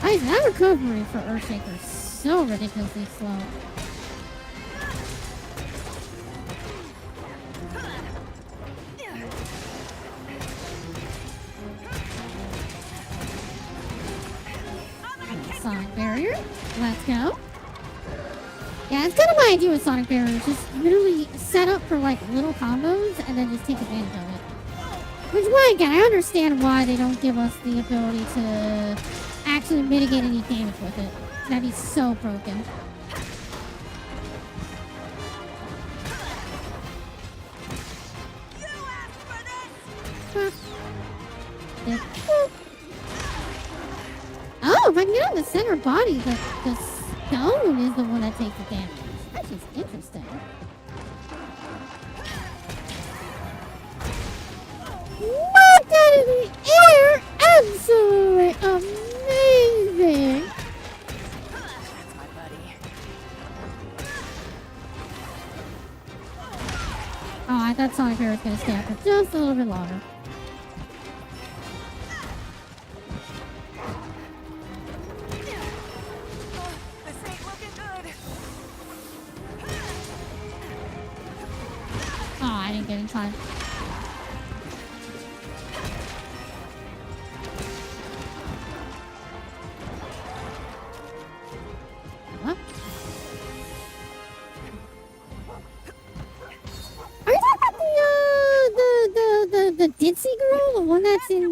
Guys, that recovery for Earthshaker is so ridiculously slow. Sonic Barrier. Let's go. Yeah, it's kind of my idea with Sonic Barrier. Just literally set up for like little combos and then just take advantage of it. Which, why, again, I understand why they don't give us the ability to actually mitigate any damage with it. That'd be so broken. Huh. Yeah. Oh, if I can get on the center body, the stone is the one that takes the damage. That's just interesting. Knocked out of the air! Absolutely amazing! That's my buddy. Oh, I thought Sonic Barrier was going to stay up for just a little bit longer. This ain't looking good. Oh, I didn't get in time. What? Are you talking about the ditzy girl? The one that's in the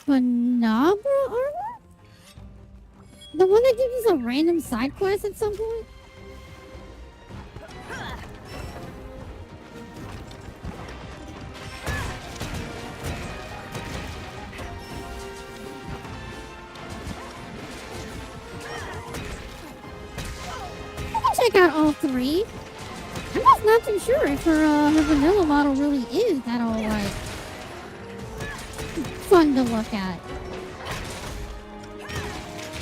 Banabra armor? The one that gives you some random side quest at some point? Check out all three. I'm just not too sure if her vanilla model really is that all like fun to look at.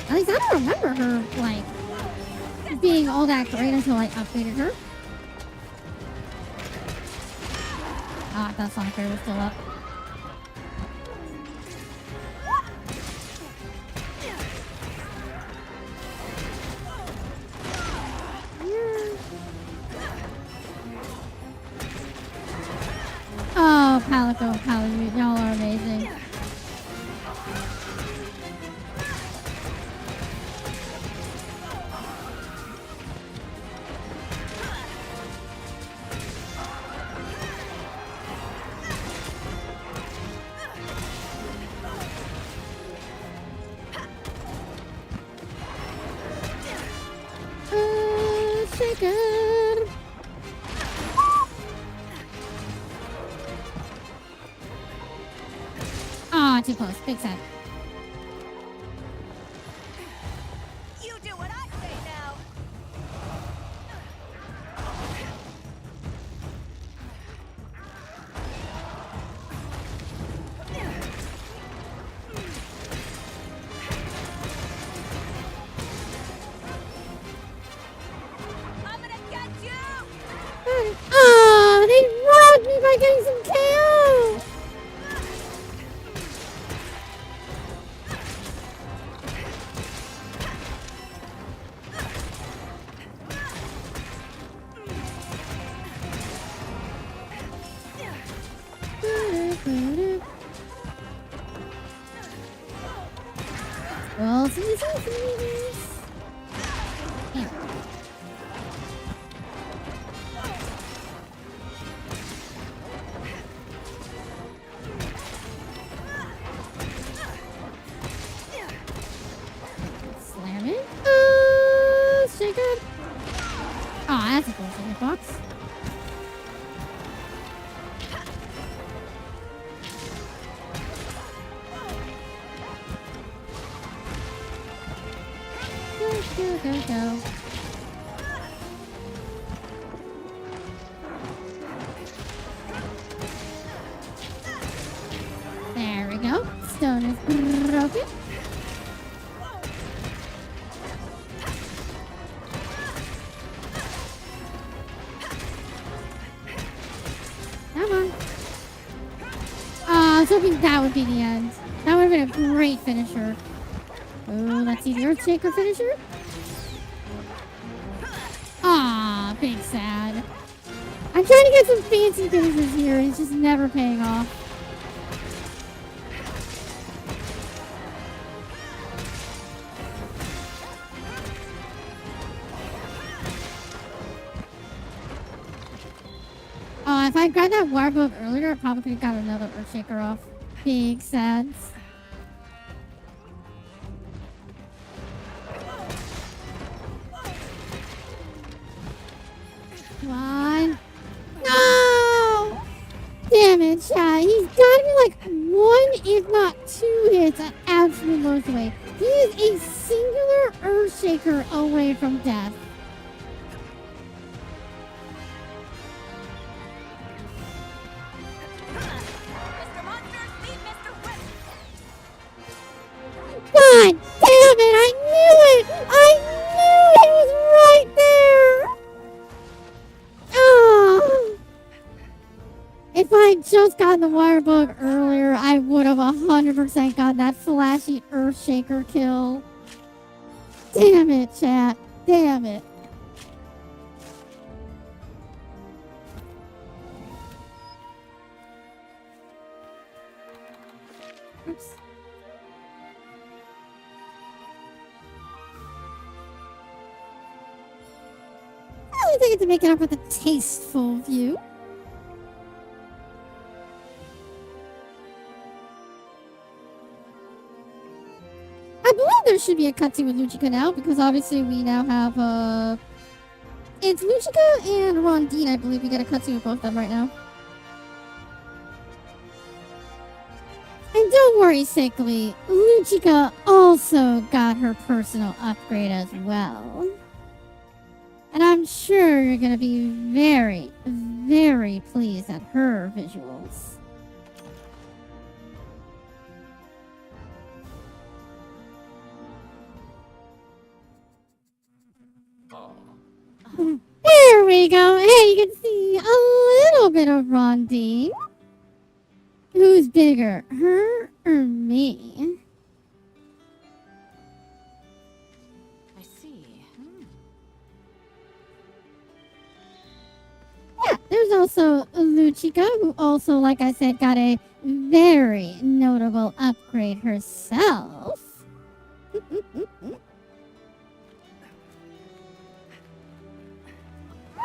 At least I don't remember her like being all that great until I updated her. Ah, that Sonic Barrier was still up. Oh, Palico, Palamute, y'all are amazing. Shaker. Ah, too close. Big sad. You do what I say now. I'm gonna get you. Oh, they robbed me by getting some KO. Well, see. Yeah. Slam it. Shake it. Oh, that's a cool shake box. Go. There we go. Stone is broken. Come on. I was hoping that would be the end. That would have been a great finisher. Oh, let's see the Earthshaker finisher. Ah, big sad. I'm trying to get some fancy finishers here, and it's just never paying off. If I grabbed that wire book earlier, I probably could have got another Earthshaker off. Big sads. Come on. No! Damn it, chat. He's gotta be like one, if not two hits at absolute most away. He is a singular Earthshaker away from death. God damn it! I knew it! I knew it was right there! Oh. If I just got the wire bug earlier, I would have 100% got that flashy Earthshaker kill. Damn it, chat. Damn it. Oops. I think to make it up with a tasteful view. I believe there should be a cutscene with Luchika now, because obviously we now have, it's Luchika and Rondine, I believe we got a cutscene with both of them right now. And don't worry, Sickly, Luchika also got her personal upgrade as well. And I'm sure you're gonna be very, very pleased at her visuals. There we go. Hey, you can see a little bit of Rondine. Who's bigger, her or me? I see. Yeah, there's also Luchika, who also, like I said, got a very notable upgrade herself.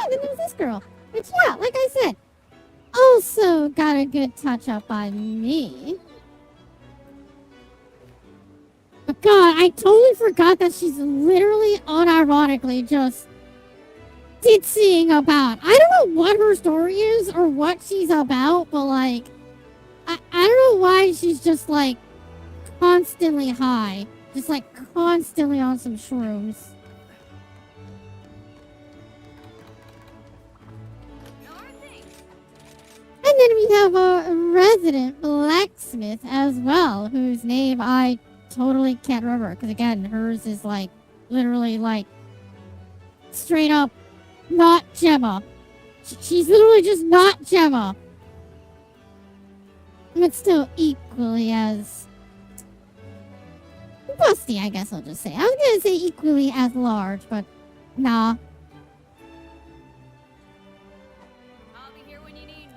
Oh, then there's this girl. Which, yeah, like I said, also got a good touch up on me. But God, I totally forgot that she's literally unironically just ditzying about. I don't know what her story is or what she's about, but like, I don't know why she's just like constantly high. Just like constantly on some shrooms. And then we have a resident blacksmith as well, whose name I totally can't remember. Because again, hers is like, literally like, straight up not Gemma. She's literally just not Gemma. But still equally as busty, I guess I'll just say. I was going to say equally as large, but nah.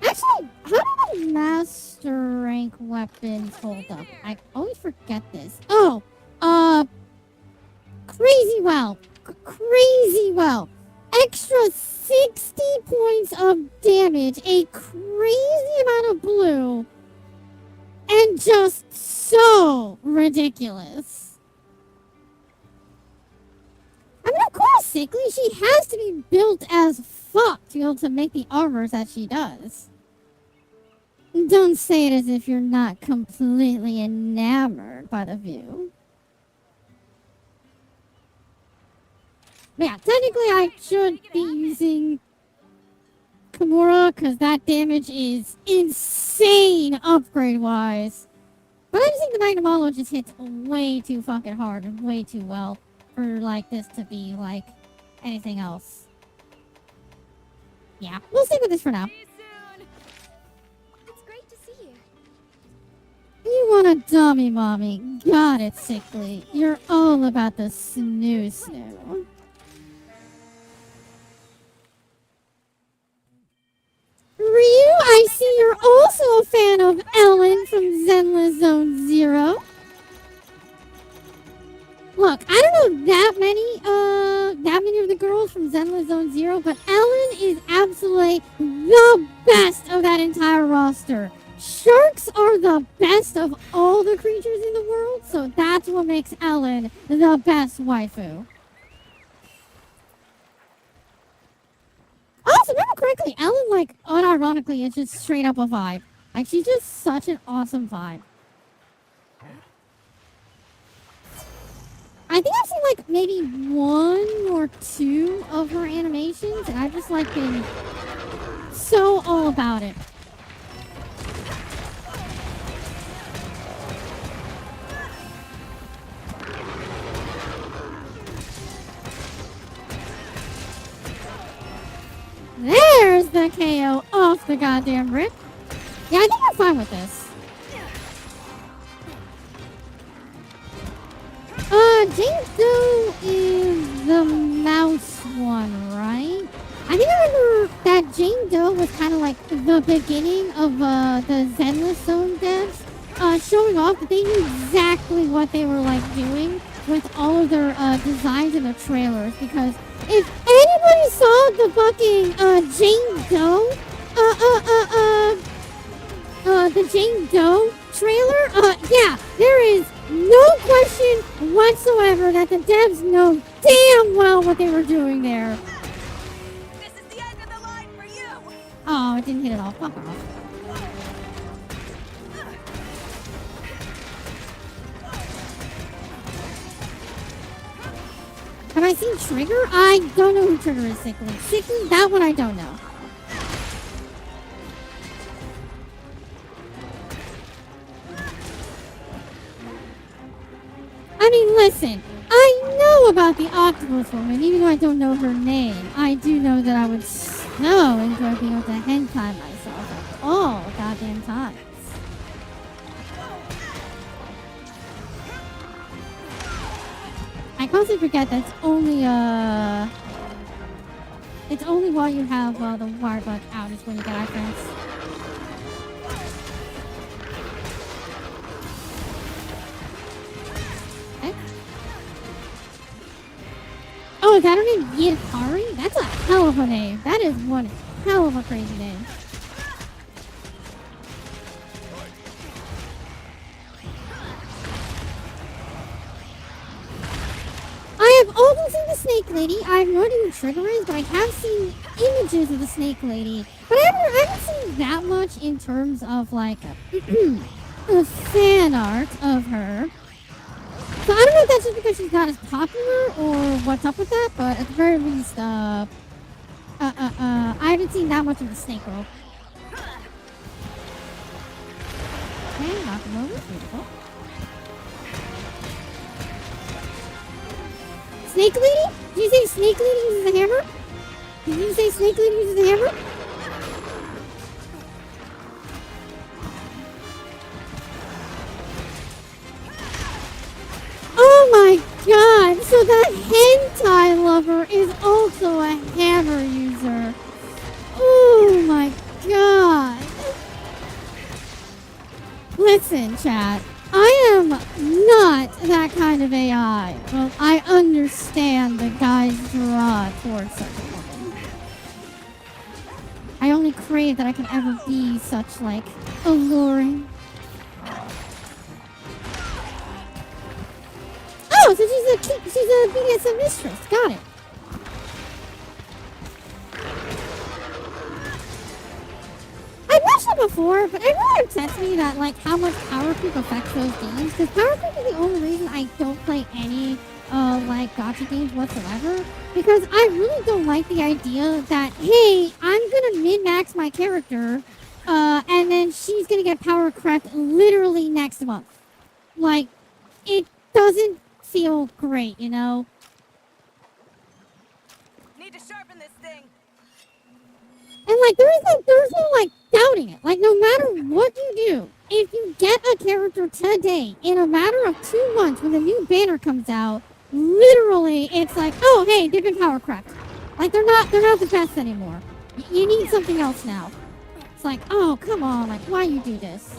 Actually, how do the master rank weapons hold up? I always forget this. Oh, crazy well. Crazy well. Extra 60 points of damage, a crazy amount of blue, and just so ridiculous. I mean, of course, Sickly, she has to be built as fuck to be able to make the armors that she does. Don't say it as if you're not completely enamored by the view. But yeah, technically I should be using Kimura because that damage is insane upgrade-wise. But I just think the Magnamalo just hits way too fucking hard and way too well for like this to be like anything else. Yeah, we'll stick with this for now. It's great to see you. You want a dummy, mommy. Got it, sickly. You're all about the snoo. Ryu, I see you're also a fan of Ellen from Zenless Zone Zero. Look, I don't know that many of the girls from Zenless Zone Zero, but Ellen is absolutely the best of that entire roster. Sharks are the best of all the creatures in the world, so that's what makes Ellen the best waifu. Also, remember correctly, Ellen, like, unironically, is just straight up a vibe. Like, she's just such an awesome vibe. I think I've seen, like, maybe 1 or 2 of her animations, and I've just, like, been so all about it. There's the KO off the goddamn rip. Yeah, I think we're fine with this. Jane Doe is the mouse one, right? I think I remember that Jane Doe was kind of like the beginning of the Zenless Zone devs, showing off that they knew exactly what they were like doing with all of their designs in their trailers. Because if anybody saw the fucking Jane Doe, the Jane Doe trailer, yeah, there is no question whatsoever that the devs know damn well what they were doing there. This is the end of the line for you. Oh, it didn't hit it all. Fuck off. Have I seen Trigger? I don't know who Trigger is, Sickly. Sickly, that one I don't know. I mean, listen, I know about the Octopus Woman, even though I don't know her name. I do know that I would so enjoy being able to hentai myself at all goddamn times. I constantly forget that it's only while you have the wire bug out is when you get iframes. Oh, is that her name Yidkari? That's a hell of a name. That is one hell of a crazy name. I have also seen the Snake Lady. I have no idea who Trigger is, but I have seen images of the Snake Lady. But I haven't seen that much in terms of, like, the fan art of her. So I don't know if that's just because she's not as popular or what's up with that, but at the very least, I haven't seen that much of the Snake Girl. Okay, knock him over. Beautiful. Snake Lady? Did you say Snake Lady uses a hammer? Did you say Snake Lady uses a hammer? Oh my god! So the hentai lover is also a hammer user. Oh my god. Listen, chat. I am not that kind of AI. Well, I understand the guy's draw towards such a woman. I only crave that I can ever be such, like, alluring. Oh, so she's a BDSM mistress. Got it. I've watched it before, but it really upsets me that, like, how much power creep affects those games. Because power creep is the only reason I don't play any, like, gacha games whatsoever. Because I really don't like the idea that, hey, I'm gonna min-max my character, and then she's gonna get power crept literally next month. Like, it doesn't feel great, you know? Need to sharpen this thing. And, like, there's no, like, doubting it. Like, no matter what you do, if you get a character today, in a matter of 2 months, when the new banner comes out, literally, it's like, oh, hey, they've been power crept. Like, they're not the best anymore. You need something else now. It's like, oh, come on, like, why you do this?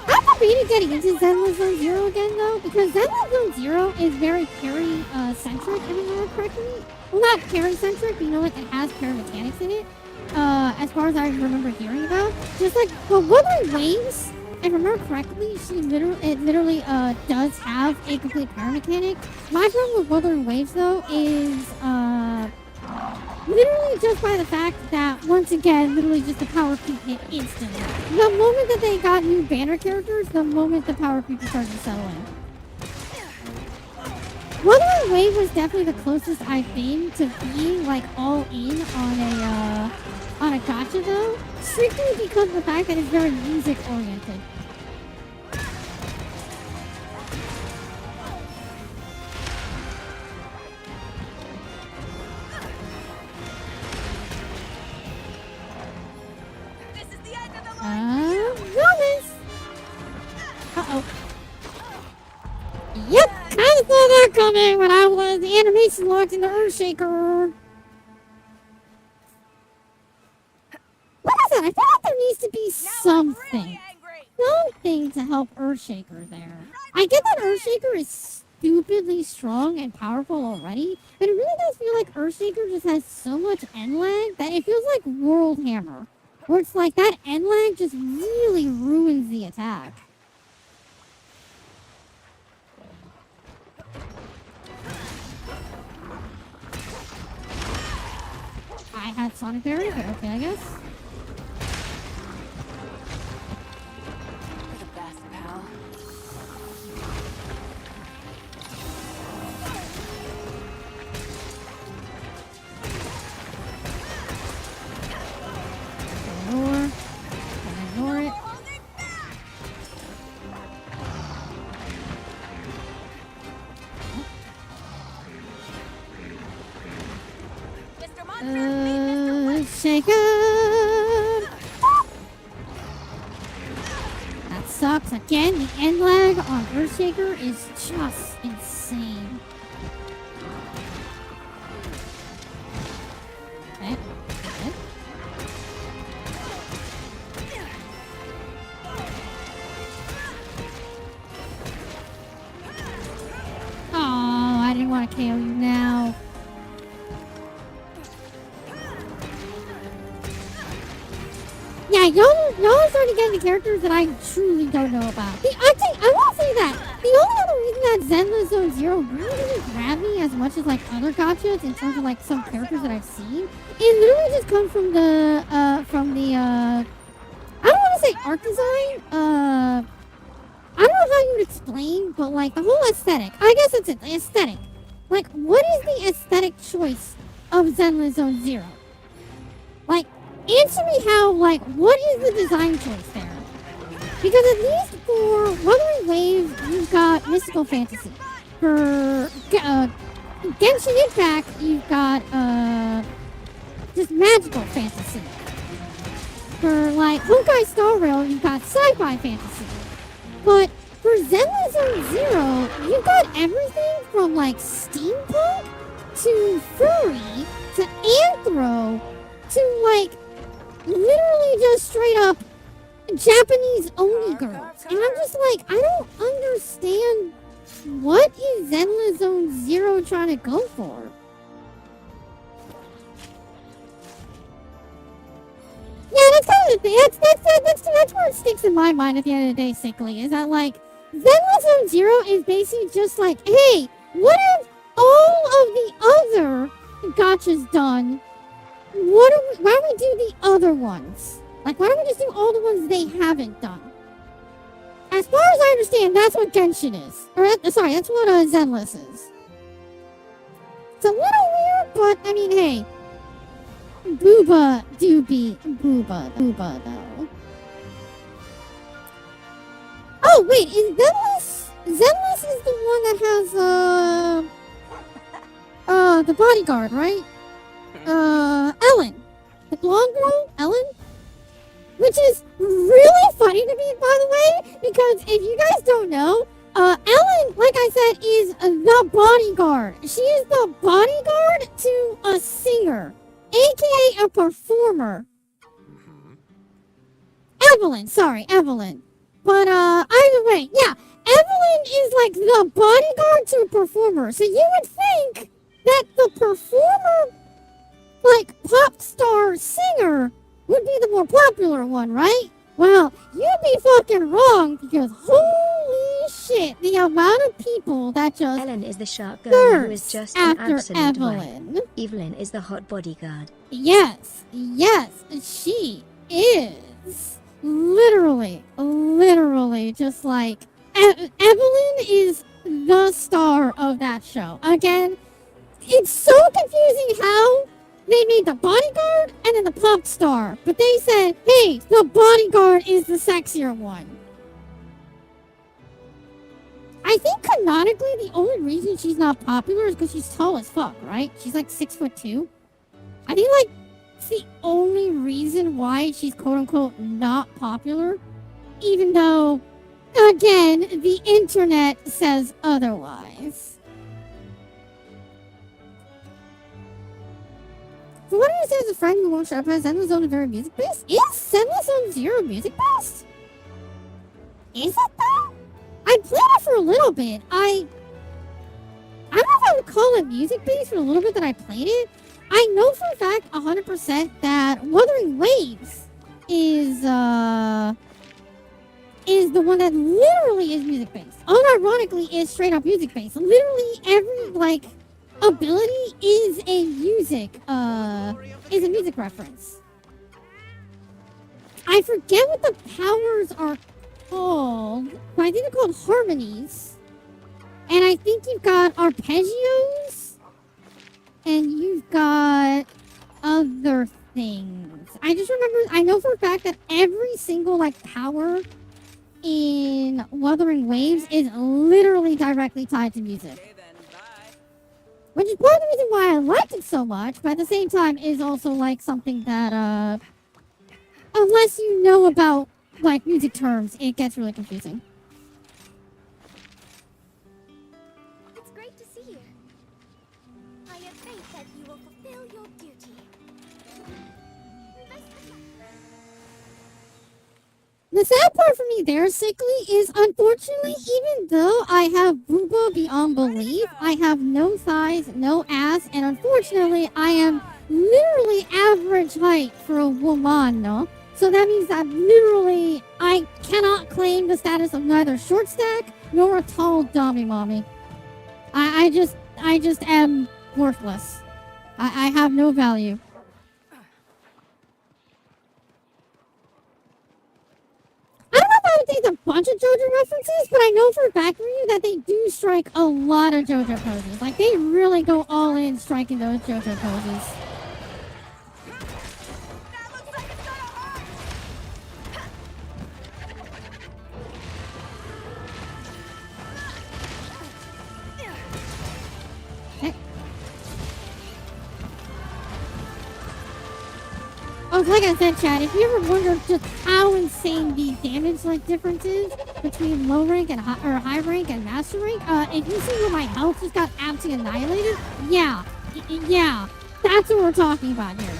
I'm debating getting into Zenless Zone Zero again, though, because Zenless Zone Zero is very parry-centric, if I remember correctly. Well, not parry-centric, but you know what? It has parry mechanics in it. As far as I remember hearing about. Just like, well, Wuthering Waves, if I remember correctly, it literally does have a complete parry mechanic. My problem with Wuthering Waves, though, is, literally just by the fact that, once again, literally just the power creep hit instantly. The moment that they got new banner characters, the moment the power creep started to settle in. Wuthering Wave was definitely the closest I've been to being, like, all in on a gacha, though. Strictly because of the fact that it's very music-oriented. Romans! Uh-oh. Yep, kind of saw that coming when I was the animation locked in the Earthshaker. Like I said, I feel like there needs to be something to help Earthshaker there. I get that Earthshaker is stupidly strong and powerful already, but it really does feel like Earthshaker just has so much end lag that it feels like World Hammer. Where it's like that end lag just really ruins the attack. I had Sonic Barrier, but okay, I guess. You're the best, pal. Ignore it. Shake up. That sucks. Again, the end lag on Earthshaker is just insane. Okay. Good. Oh, I didn't want to KO you now. Yeah, y'all are starting to get into characters that I truly don't know about. I will say that the only other reason that Zenless Zone Zero really didn't grab me as much as like other gachas in terms of like some characters that I've seen, it literally just comes from the I don't want to say art design. I don't know how you would explain, but like the whole aesthetic. I guess it's the aesthetic. Like, what is the aesthetic choice of Zenless Zone Zero? Like, answer me how, like, what is the design choice there? Because at least for Wuthering Waves, you've got mystical fantasy. For Genshin Impact, you've got just magical fantasy. For like Honkai Star Rail, you've got sci-fi fantasy. But for Zenless Zone Zero, you've got everything from like steampunk to furry to anthro to like literally just straight up Japanese only girls. And I'm just like, I don't understand what is Zenless Zone Zero trying to go for. Yeah, that's kind of the thing. That's where it sticks in my mind at the end of the day, sickly, is that like Zenless Zone Zero is basically just like, hey, what if all of the other gachas done? Why don't we do the other ones? Like, why don't we just do all the ones they haven't done? As far as I understand, that's what Genshin is. Or, sorry, that's what Zenless is. It's a little weird, but, I mean, hey. Booba do be Booba, though. Oh, wait, is Zenless is the one that has, the bodyguard, right? Ellen. The blonde girl, Ellen. Which is really funny to me, by the way, because if you guys don't know, Ellen, like I said, is the bodyguard. She is the bodyguard to a singer, aka a performer. Evelyn, sorry, Evelyn. But, either way, yeah, Evelyn is like the bodyguard to a performer. So you would think that the performer, like, pop star singer would be the more popular one, right? Well, you'd be fucking wrong, because holy shit, the amount of people that just Ellen is the sharp girl who is thirst just an after absolute wife. Evelyn. Evelyn is the hot bodyguard. Yes, she is. Literally, just like, Evelyn is the star of that show. Again, it's so confusing how they made the bodyguard and then the pop star. But they said, hey, the bodyguard is the sexier one. I think canonically the only reason she's not popular is because she's tall as fuck, right? She's like 6'2". I think like it's the only reason why she's quote unquote not popular. Even though, again, the internet says otherwise. From what I understand, a friend who won't shut up has Zenless Zone very music based. Is Zenless Zone Zero music based? Is it though? I played it for a little bit. I don't know if I would call it music based for a little bit that I played it. I know for a fact 100% that Wuthering Waves is the one that literally is music based. Unironically is straight up music based. Literally every like ability is a music reference. I forget what the powers are called, but I think they're called harmonies. And I think you've got arpeggios, and you've got other things. I just remember, I know for a fact that every single like power in Wuthering Waves is literally directly tied to music. Which is part of the reason why I liked it so much, but at the same time is also like something that, unless you know about like music terms, it gets really confusing. It's great to see you. I have faith that you will fulfill your duty. The sad part for me there, Sickly, is unfortunately, even though I have booba beyond belief, I have no thighs, no ass, and unfortunately, I am literally average height for a woman, no? So that means that literally, I cannot claim the status of neither short stack nor a tall dummy mommy. I just am worthless. I have no value. I don't know if I would take a bunch of JoJo references, but I know for a fact for you that they do strike a lot of JoJo poses. Like, they really go all in striking those JoJo poses. Oh, like I said, Chad, if you ever wondered just how insane the damage like difference is between low rank and high rank and master rank, if you see where my health just got absolutely annihilated, yeah, that's what we're talking about here.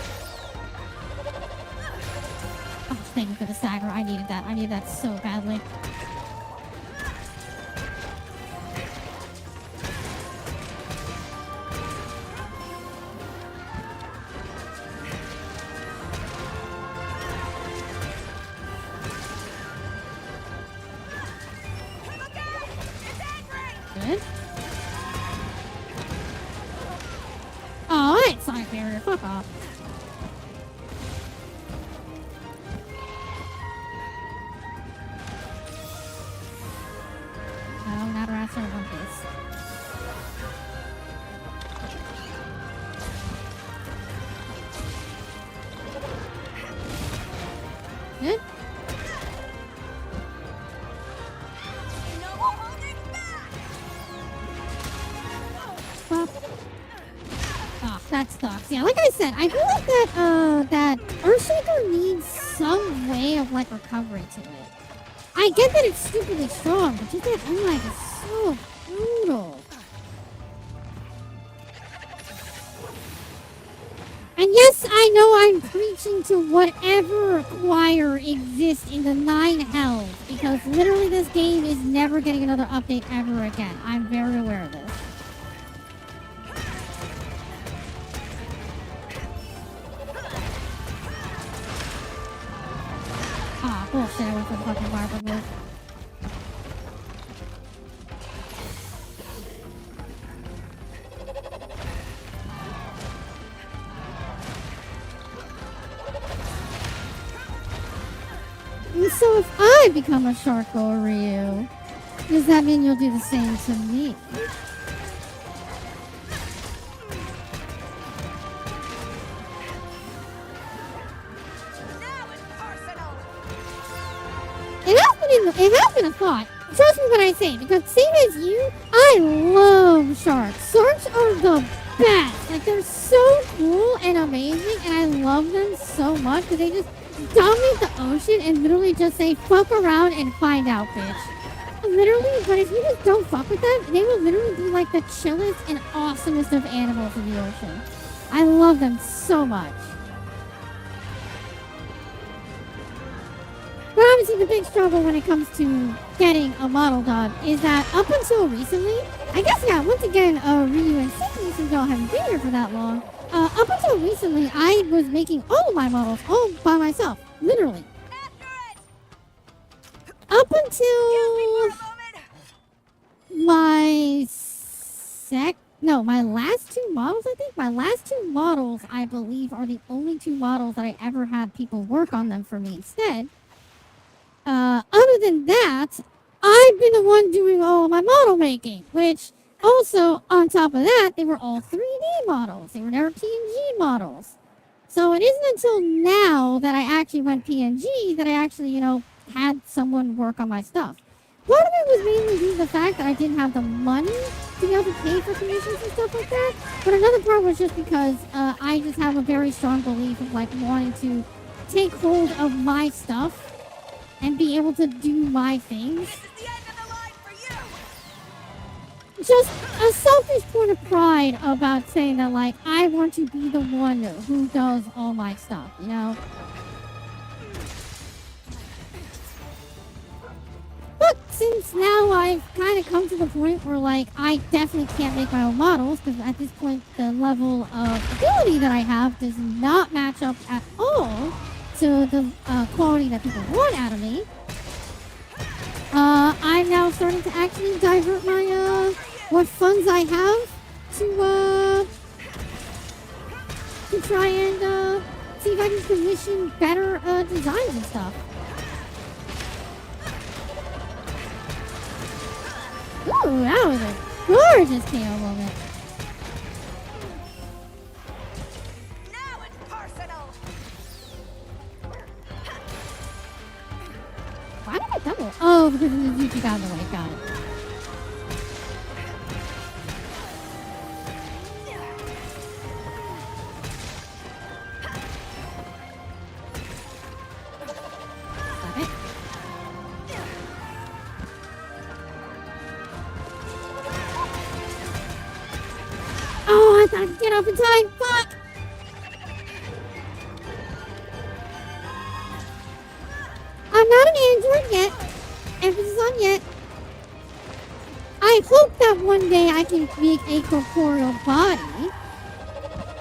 Oh, thank you for the stagger. I needed that so badly. Good. Oh, it's side barrier. Fuck off. No, not a wrestler in One Piece. Good. Well, that sucks. Yeah, like I said, I feel like that Earthshaker needs some way of, like, recovery to it. I get that it's stupidly strong, but just that unlike is so brutal. And yes, I know I'm preaching to whatever choir exists in the 9 hells, because literally this game is never getting another update ever again. I'm very aware of this. Ah, bullshit, I went for the fucking barbara move. So if I become a shark or Ryu, does that mean you'll do the same to me? It has been a thought. Trust me when I say it, because same as you, I love sharks. Sharks are the best. Like, they're so cool and amazing, and I love them so much because they just dominate the ocean and literally just say, fuck around and find out, bitch. Literally, but if you just don't fuck with them, they will literally be like the chillest and awesomest of animals in the ocean. I love them so much. But obviously the big struggle when it comes to getting a model done is that up until recently, I guess, yeah, once again, Ryu and Sydney, since y'all haven't been here for that long, up until recently, I was making all of my models all by myself, literally. Up until my last 2 models, I think. My last 2 models, I believe, are the only 2 models that I ever had people work on them for me instead. Other than that, I've been the one doing all of my model making, which also, on top of that, they were all 3D models. They were never PNG models. So it isn't until now that I actually went PNG that I actually, had someone work on my stuff. Part of it was mainly due to the fact that I didn't have the money to be able to pay for commissions and stuff like that. But another part was just because I just have a very strong belief of, like, wanting to take hold of my stuff and be able to do my things. Just a selfish point of pride about saying that, like, I want to be the one who does all my stuff, But since now I've kind of come to the point where, like, I definitely can't make my own models, because at this point the level of ability that I have does not match up at all to the quality that people want out of me. I'm now starting to actually divert my what funds I have to try and see if I can commission better designs and stuff. Ooh, that was a gorgeous KO moment. Why did I double? Oh, because of the Doot-Doot got in the way. Got it. Stop it. Oh, I thought I could get up in time. Fuck! I'm not an android yet. Emphasis on yet. I hope that one day I can make a corporeal body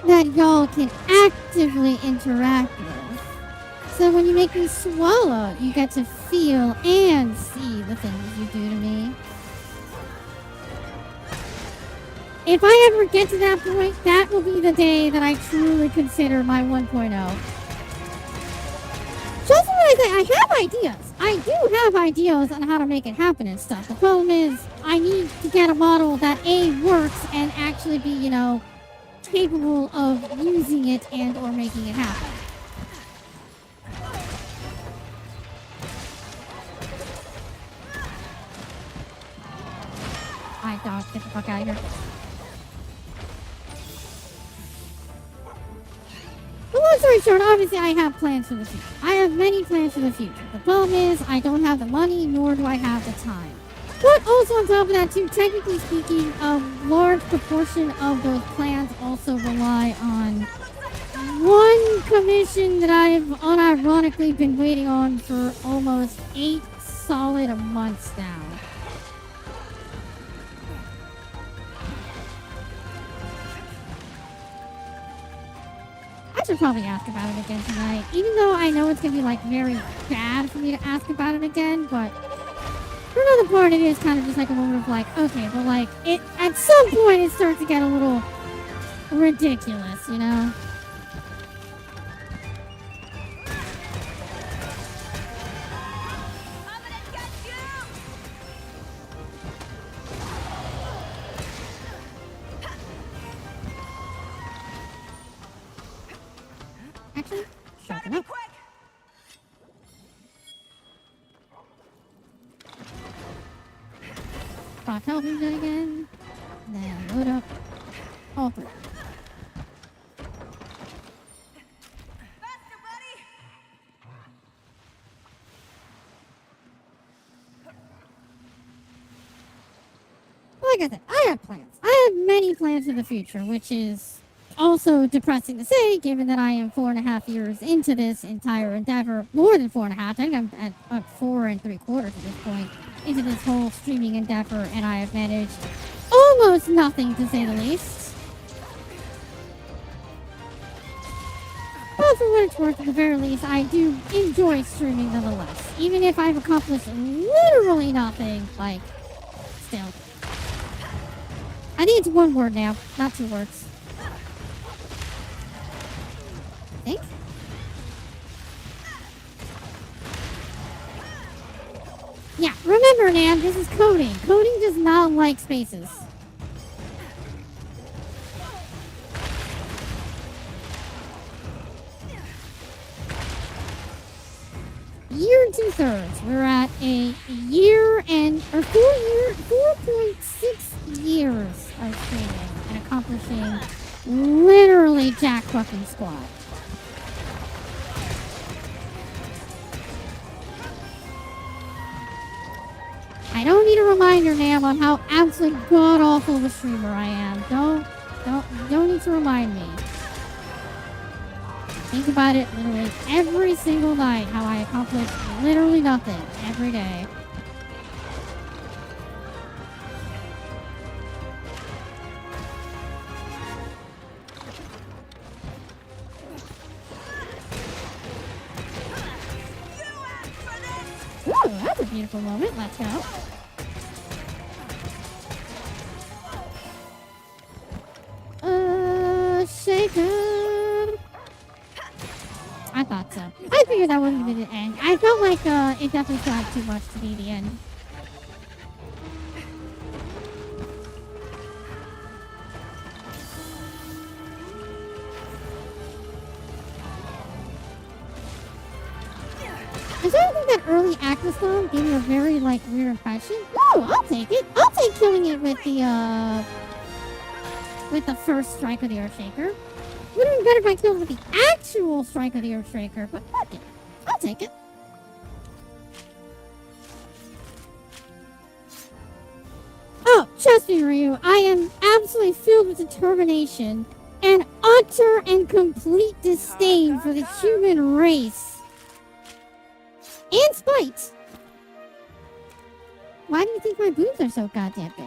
that y'all can actively interact with. So when you make me swallow, you get to feel and see the things you do to me. If I ever get to that point, that will be the day that I truly consider my 1.0. Just when I say I have ideas. I do have ideas on how to make it happen and stuff. The problem is I need to get a model that A, works and actually be, capable of using it and or making it happen. Alright, dog, get the fuck out of here. story short, obviously I have plans for the future. I have many plans for the future. The problem is I don't have the money, nor do I have the time. But also on top of that too, technically speaking, a large proportion of those plans also rely on one commission that I've unironically been waiting on for almost 8 solid months now. I should probably ask about it again tonight, even though I know it's gonna be like very bad for me to ask about it again, but for another part it is kind of just like a moment of like, okay, but like it at some point it starts to get a little ridiculous, you know? Actually, sharpen up. Cross health engine again. Then load up all three. Like I said, I have plans. I have many plans for the future, which is also depressing to say, given that I am 4.5 years into this entire endeavor. More than 4.5. I think I'm at 4 3/4 at this point into this whole streaming endeavor, and I have managed almost nothing, to say the least. But for what it's worth, at the very least, I do enjoy streaming nonetheless. Even if I've accomplished literally nothing, like, still. I think it's one word now, not 2 words. Think? Yeah, remember, Nan, this is coding. Coding does not like spaces. Year and 2/3. We're at a year and 4.6 years of streaming and accomplishing literally jack fucking squat. I don't need a reminder, Nam, on how absolutely god-awful of a streamer I am. Don't need to remind me. Think about it literally every single night, how I accomplish literally nothing every day. Ooh, that's a beautiful moment. Let's go. Shaker. I thought so. I figured that wasn't going to be the end. I felt like it definitely still had too much to be the end. I sort of think that early Aquastorm gave me a very, like, weird impression. Oh, I'll take it. I'll take killing it with the first strike of the Earthshaker. Would have been better if I killed with the actual strike of the Earthshaker, but fuck it. I'll take it. Oh, trust me, Ryu, I am absolutely filled with determination and utter and complete disdain for the human race. And spite. Why do you think my boobs are so goddamn big?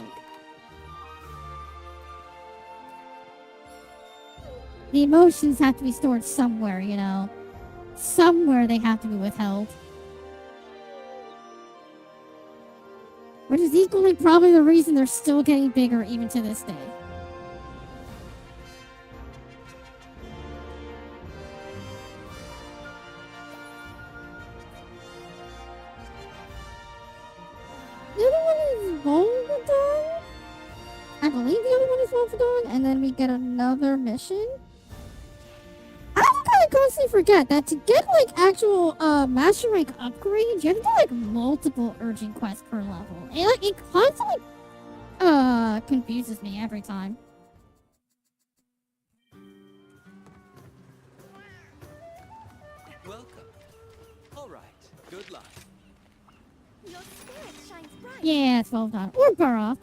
The emotions have to be stored somewhere, you know. Somewhere they have to be withheld. Which is equally probably the reason they're still getting bigger even to this day. The other one is Volvodon? I believe the other one is Volvodon, and then we get another mission. I kind of constantly forget that to get like actual master rank upgrades, you have to do like multiple urgent quests per level. And like it constantly confuses me every time. Yeah, it's Volvodon. Or Burrow.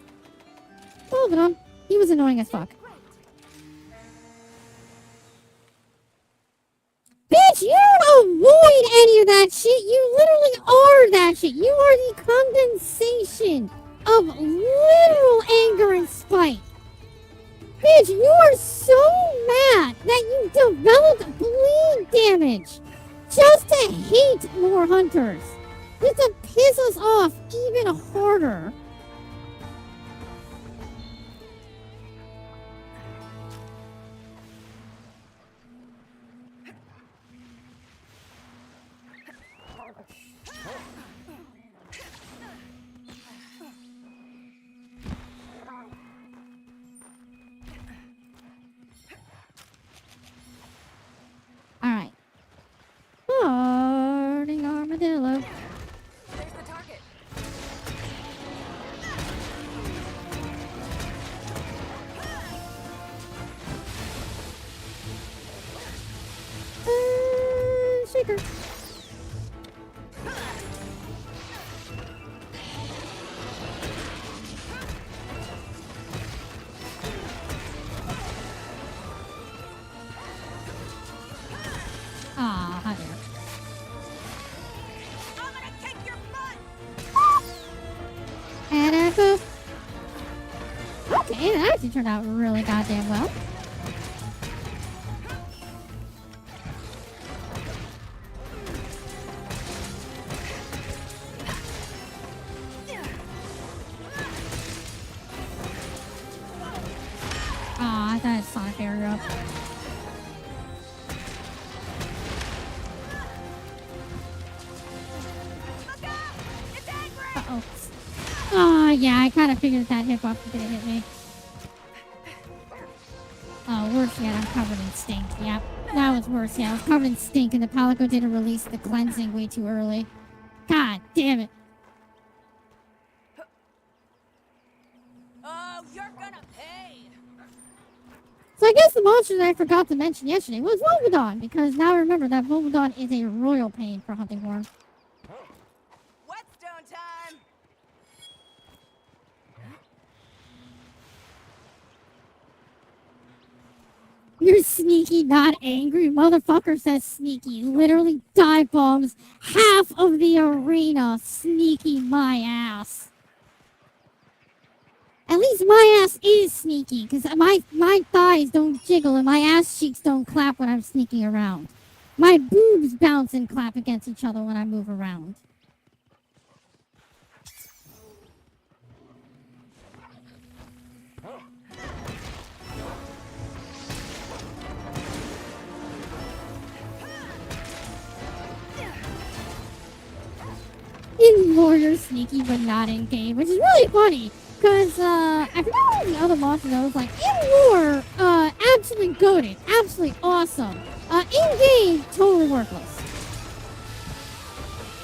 Volvodon. He was annoying as fuck. Bitch, you don't avoid any of that shit. You literally are that shit. You are the condensation of literal anger and spite. Bitch, you are so mad that you developed bleed damage just to hate more hunters. Just to piss us off even harder. Alright. Farting armadillo. There's the target. Shaker. Ah, hi there. I'm gonna kick your butt. And a boop. Okay, that actually turned out really goddamn well. Ah, I thought it's Sonic area up. Look out! It's angry. Uh-oh. Oh, yeah, I kind of figured that hitbox was going to hit me. Oh, worse yet, I'm covered in stink. Yep, that was worse yet. I was covered in stink and the Palico didn't release the cleansing way too early. God damn it. Oh, you're gonna pay. So I guess the monster that I forgot to mention yesterday was Volvodon, because now I remember that Volvodon is a royal pain for hunting horn. Whetstone time. You're sneaky, not angry. Motherfucker says sneaky. Literally dive bombs half of the arena. Sneaky my ass. At least my ass is sneaky, because my thighs don't jiggle and my ass cheeks don't clap when I'm sneaking around. My boobs bounce and clap against each other when I move around. In lore, you're sneaky, but not in game, which is really funny. Because, I forgot what the other monster that was like, in lore, absolutely goated, absolutely awesome. In game, totally worthless.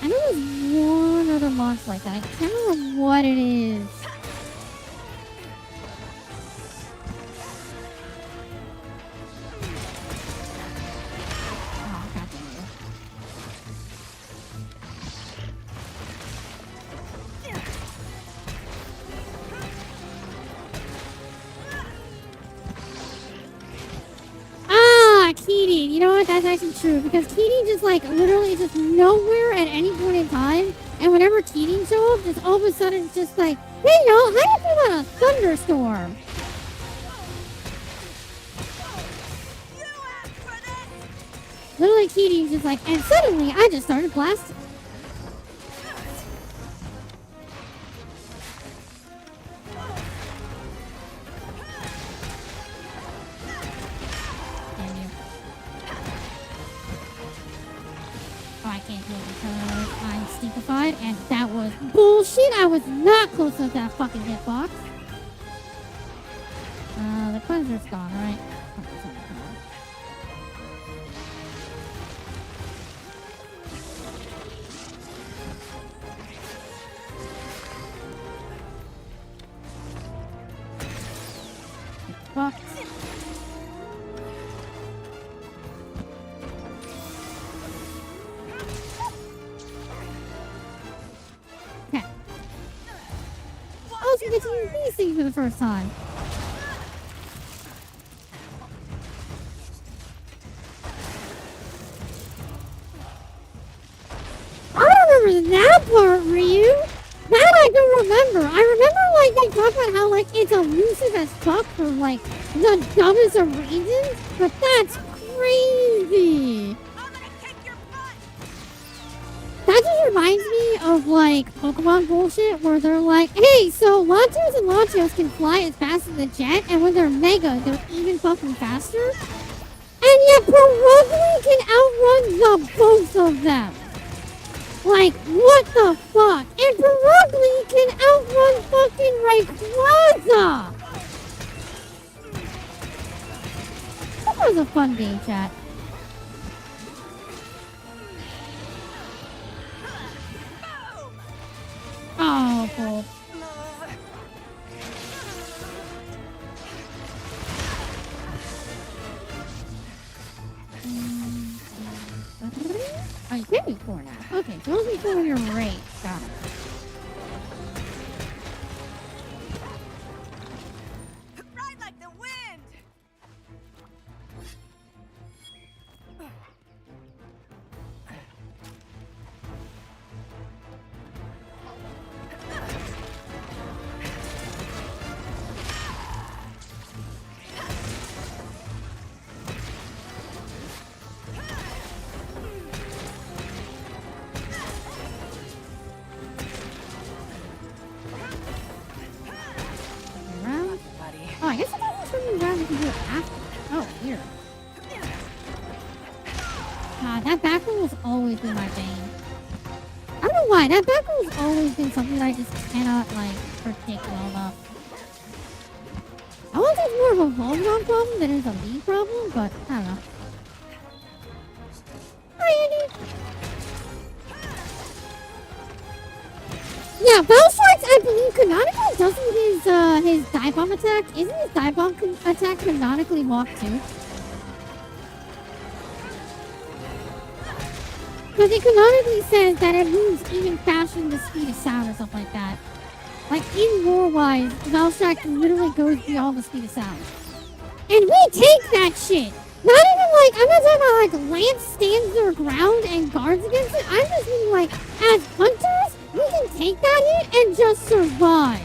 I know there's one other monster like that. I can't remember what it is. Oh, God damn it. Ah, Keating. You know what? That's actually true. Because Keating just, like, literally just nowhere at any point in time. And whenever Keating show up, just all of a sudden it's just like, hey, y'all, how do you feel about a thunderstorm? You asked for this. Literally Keating's just like, and suddenly I just started blasting. Damn you. Oh, I can't do it because I'm stinkified, and that was bullshit. I was not close enough to that fucking hitbox. The cleanser's gone, right? Fuck. Okay. else we get to use these things for the first time. I don't remember that part, Ryu. That I don't remember. I remember, like, they talk about how, like, it's elusive as fuck for, like, the dumbest of reasons, but that's crazy. That just reminds me of, like, Pokemon bullshit, where they're like, hey, so Latios and Latios can fly as fast as a jet, and when they're Mega, they're even fucking faster. And yet Pierogi can outrun the both of them. Like, what the fuck? And Pierogi can outrun fucking Rayquaza! That was a fun game, chat. Oh, cool. Oh, you can be 4 now. Okay, so only 4 in your rate. Got it. Ride like the wind. Around. Oh, I guess I thought it was turning around if you do it after. Oh, weird. God, that back roll has always been my bane. I don't know why. That back roll has always been something that I just cannot, like, predict well enough. I want it's more of a Voltron problem than it is a Lee problem, but I don't know. Hi, Andy. Yeah, Bellstrike's, I believe, canonically doesn't his dive bomb attack, isn't his dive bomb attack canonically walk too? Because it canonically says that it moves even faster than the speed of sound or something like that. Like, in lore-wise, Bellstrike literally goes beyond the speed of sound. And we take that shit! Not even like, I'm not talking about like Lance stands their ground and guards against it. I'm just meaning like, as hunters, we can take that hit and just survive.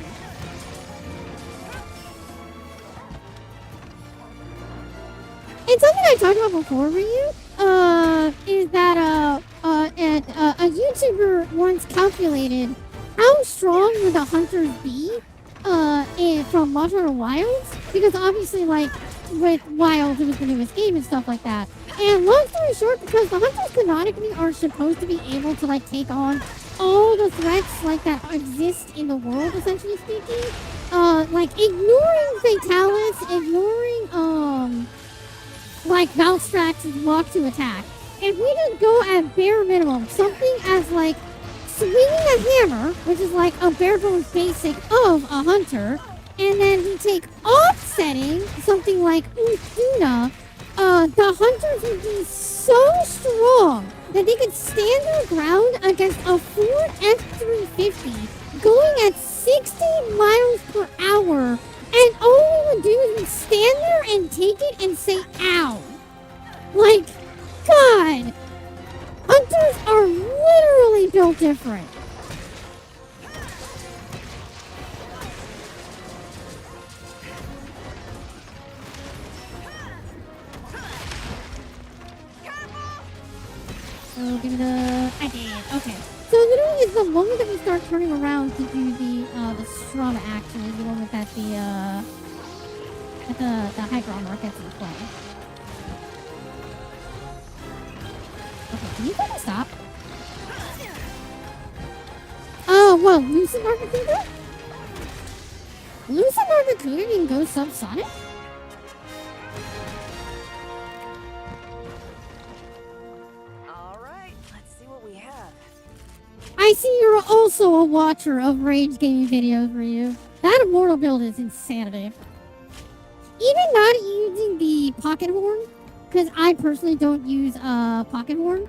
And something I talked about before, Ryu, is that a YouTuber once calculated how strong would the hunters be from Monster Hunter Wilds, because obviously, like, with Wilds it was the newest game and stuff like that. And long story short, because the hunters canonically are supposed to be able to, like, take on all the threats, like, that exist in the world, essentially speaking, like, ignoring Fatalis, ignoring, like, Valstrax's walk to attack. If we just go at bare minimum, something as, like, swinging a hammer, which is like a bare bones basic of a hunter, and then we take offsetting something like Utuna, the hunters would be so strong that they could stand their ground against a Ford F-350 going at 60 miles per hour, and all we would do is we'd stand there and take it and say, ow. Like, God. Hunters are literally built different. So give it a... I did. Okay. So literally it's the moment that we start turning around to do the strum action is the moment that the Hydra armor gets in play. Okay, can you fucking stop? Oh, well, Lucid Armacuda? Lucid Armacuda can go subsonic? Alright, let's see what we have. I see you're also a watcher of Rage Gaming videos, Ryu. That Immortal build is insanity. Even not using the Pocket Horn, because I personally don't use Pocket Horn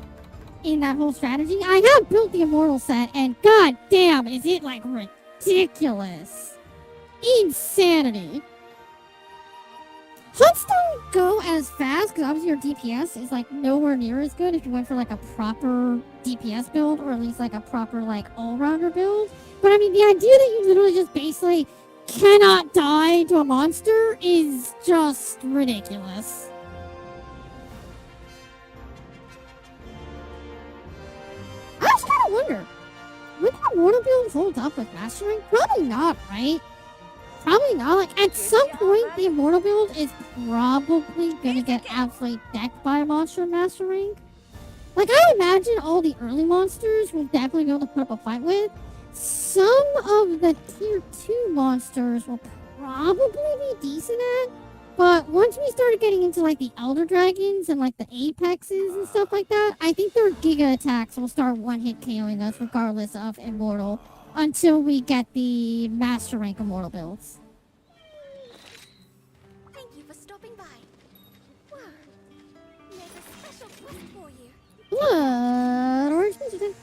in that whole strategy. I have built the Immortal set, and god damn, is it, like, ridiculous. insanity. Hunts don't go as fast because obviously your DPS is like nowhere near as good if you went for like a proper DPS build or at least like a proper like all-rounder build. But I mean, the idea that you literally just basically cannot die to a monster is just ridiculous. I just kind of wonder, would the immortal build hold up with mastering? Probably not, right? Probably not. Like, at some point, the immortal build is probably gonna get absolutely decked by a monster in master rank. Like, I imagine all the early monsters will definitely be able to put up a fight with. Some of the tier 2 monsters will probably be decent at. But once we started getting into, like, the Elder Dragons and, like, the Apexes and stuff like that, I think their Giga attacks will start one-hit KOing us regardless of Immortal until we get the Master Rank Immortal builds. Thank you for stopping by. Wow. There's a special quest for you. Blood Orange Magician.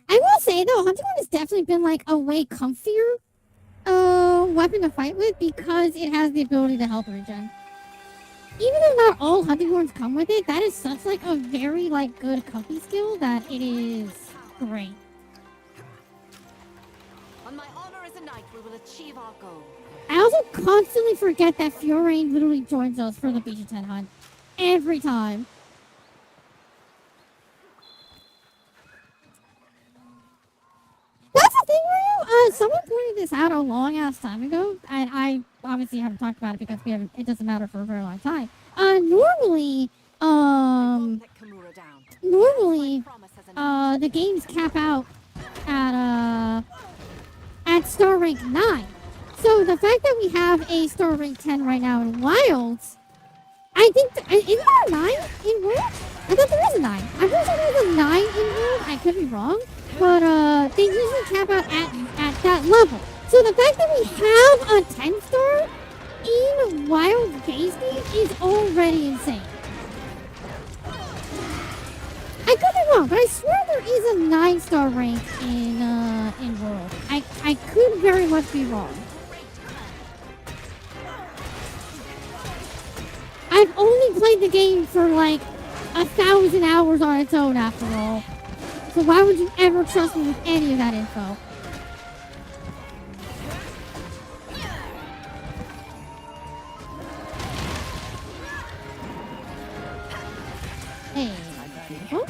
I will say, though, Hunting Horn has definitely been, like, a way comfier weapon to fight with because it has the ability to health regen. Even though not all hunting horns come with it, that is such like a very like good comfy skill that it is great. On my honor as a knight, we will achieve our goal. I also constantly forget that Fiorane literally joins us for the Beach 10 hunt. Every time. That's the thing, Ryu. Someone pointed this out a long ass time ago, and I obviously haven't talked about it because we haven't. It doesn't matter for a very long time. Normally, the games cap out at star rank 9. So the fact that we have a star rank 10 right now in Wilds, I think isn't there a 9 in World? I thought there is a 9. I'm pretty sure there's a 9 in World. I could be wrong. But they usually cap out at that level. So the fact that we have a 10 star in Wild base game is already insane. I could be wrong, but I swear there is a 9 star rank in World. I could very much be wrong. I've only played the game for like 1,000 hours on its own after all. So why would you ever trust me with any of that info? Hey, beautiful.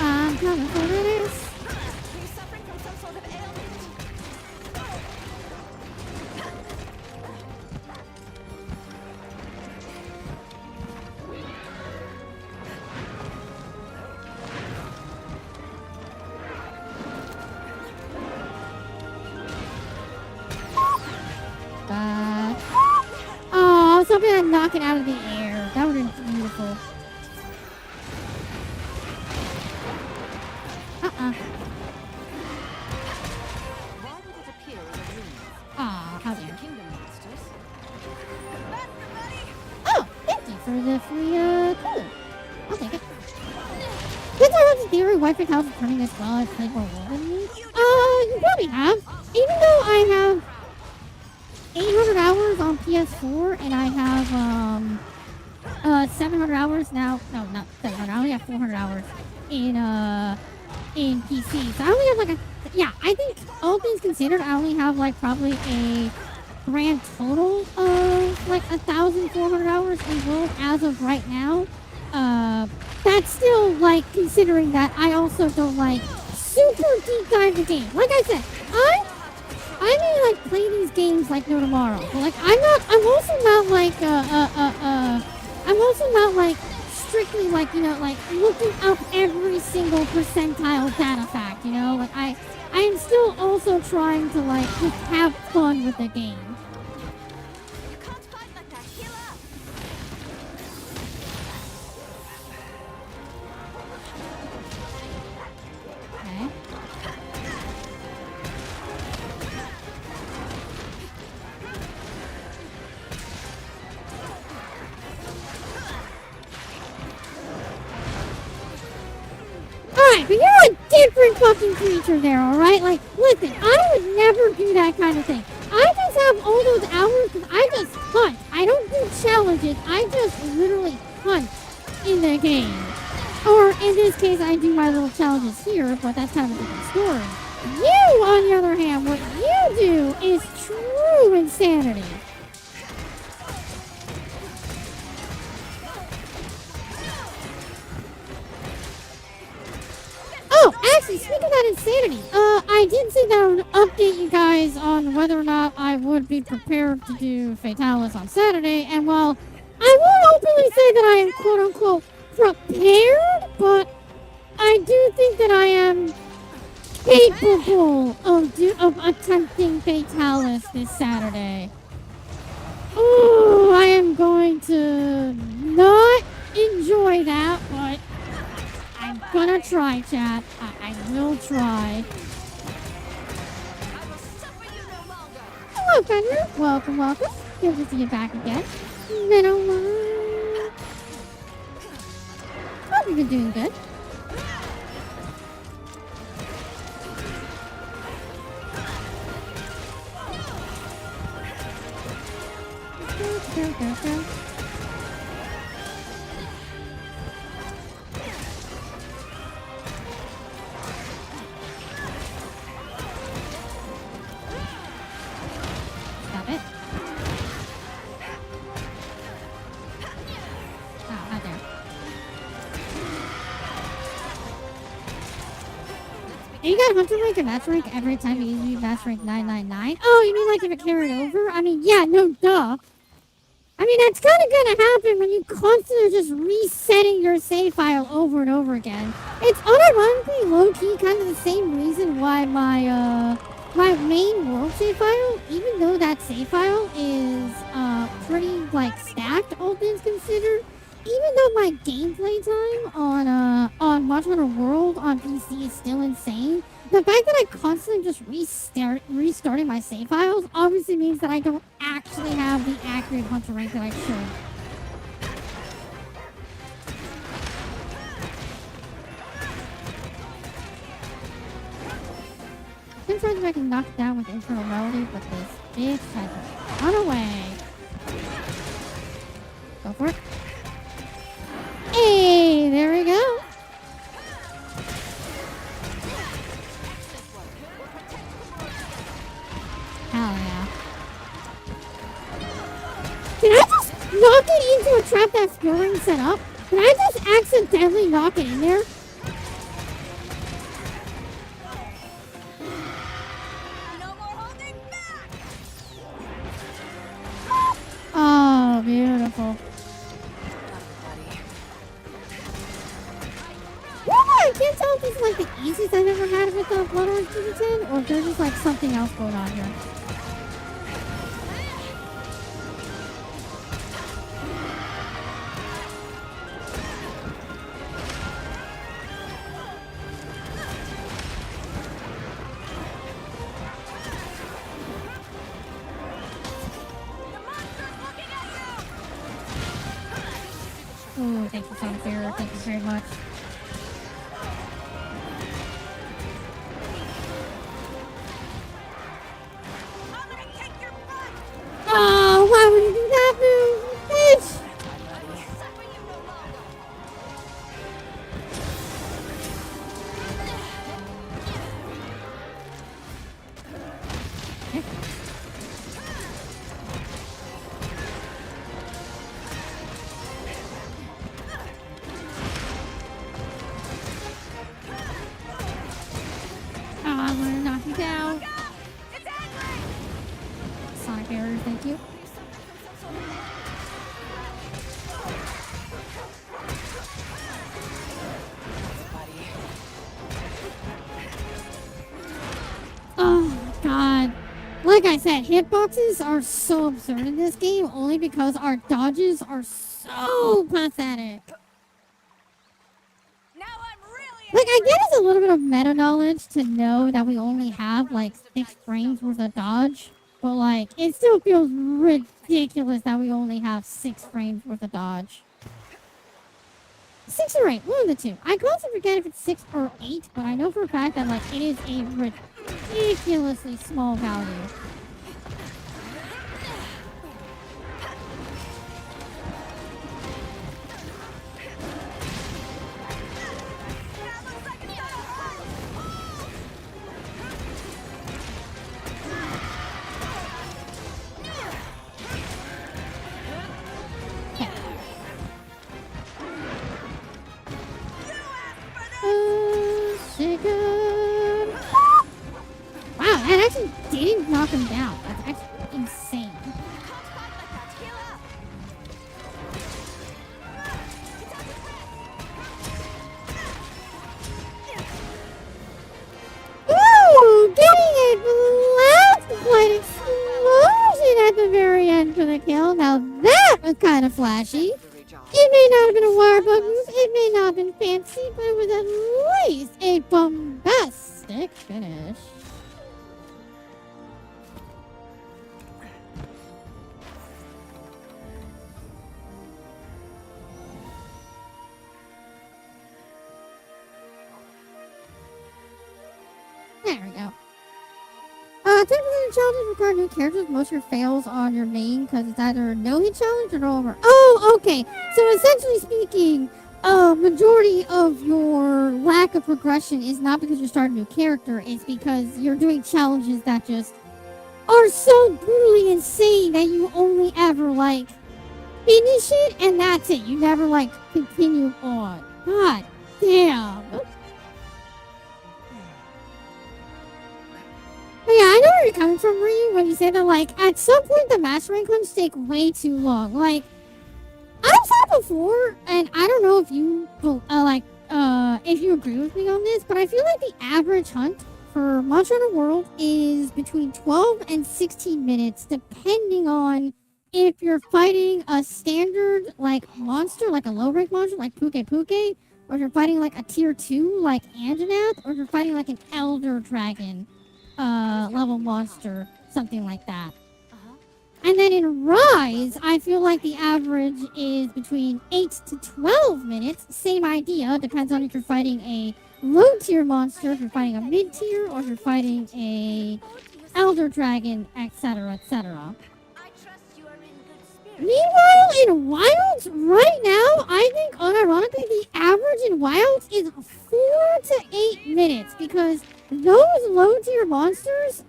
I'm coming for this. Are you suffering from some sort of ailment? Oh, something I'd knock it out of the air. That would have been beautiful. Why did it appear in the ruins? Aw, how dare. Kingdom monsters. Oh, thank you for the free, cool. I'll take it. Since I have the theory Wi-Fi House is turning as well, I've played more World than me. You probably have. Even though I have 800 hours on PS4 and I have, 700 hours now. No, not 700. I only have 400 hours in PC. So I only have like I think all things considered, I only have like probably a grand total of like 1,400 hours in World as of right now. That's still like considering that I also don't like super deep dive the game. Like I said, I may like play these games like no tomorrow, but like I'm also not like strictly like, you know, like looking up every single percentile data fact, you know, like I am still also trying to like just have fun with the game. You can't fight like that. Heal up. Okay. different fucking creature there, alright? Like, listen, I would never do that kind of thing. I just have all those hours because I just hunt. I don't do challenges. I just literally hunt in the game. Or in this case, I do my little challenges here, but that's kind of a different story. You, on the other hand, what you do is true insanity. Oh, actually, speaking of that insanity, I did say that I would update you guys on whether or not I would be prepared to do Fatalis on Saturday, and while I won't openly say that I am quote-unquote prepared, but I do think that I am capable of attempting Fatalis this Saturday. Oh, I am going to not enjoy that, but I'm gonna try, chat. I will try. Hello, Fenrir. Welcome, welcome. Good to see you back again. Minnow. Hope you've been doing good. Go. Stop it. Oh, not there. You got Hunter rank and Match rank every time you use Match rank 999? Oh, you mean like if it carried over? I mean, yeah, no duh. I mean, that's kind of going to happen when you constantly just resetting your save file over and over again. It's unironically low-key kind of the same reason why my main world save file, even though that save file is pretty, like, stacked, all things considered, even though my gameplay time on Monster Hunter World on PC is still insane, the fact that I constantly just restarting my save files obviously means that I don't actually have the accurate Hunter rank that I should. I'm trying to can knock it down with internal melody, but this bitch has run away. Go for it. Hey, there we go. Hell yeah. Did I just knock it into a trap that's Spillring set up? Did I just accidentally knock it in there? Oh, beautiful. I can't tell if this is like the easiest I've ever had with the Blood Orange Digitin, or if there's just like something else going on here. Oh, thank you, Sapphire. Thank you very much. Oh, why would you do that, move? Bitch! Oh, I'm gonna knock you down. Sonic error, thank you. Oh, God. Like I said, hitboxes are so absurd in this game only because our dodges are so pathetic. Like, I get it's a little bit of meta knowledge to know that we only have, like, 6 frames worth of dodge. But, like, it still feels ridiculous that we only have 6 frames worth of dodge. 6 or 8, one of the two. I constantly forget if it's 6 or 8, but I know for a fact that like it is a ridiculously small value. Second. Wow, that actually didn't knock him down. That's actually insane. Ooh, getting a blast blade explosion at the very end for the kill. Now that was kind of flashy. It may not have been a wire bug move, it may not have been fancy, but it was at least a bombastic finish. There we go. Typically the challenges require new characters. Most of your fails on your main because it's either a no-hit challenge or over. Oh, okay. So essentially speaking, majority of your lack of progression is not because you're starting a new character. It's because you're doing challenges that just are so brutally insane that you only ever, like, finish it and that's it. You never, like, continue on. God damn. But yeah, I know where you're coming from, Ryu, when you say that, like, at some point the Master Rank clips take way too long. Like, I've said before, and I don't know if you, if you agree with me on this, but I feel like the average hunt for Monster Hunter World is between 12 and 16 minutes, depending on if you're fighting a standard, like, monster, like a low-rank monster, like Puke, or if you're fighting, like, a tier 2, like Anjanath, or if you're fighting, like, an Elder Dragon level monster, something like that. And then in Rise, I feel like the average is between 8 to 12 minutes. Same idea, depends on if you're fighting a low tier monster, if you're fighting a mid tier, or if you're fighting a Elder Dragon, etc., etc. Meanwhile, in Wilds, right now, I think, unironically, the average in Wilds is 4 to 8 minutes, because those low-tier monsters,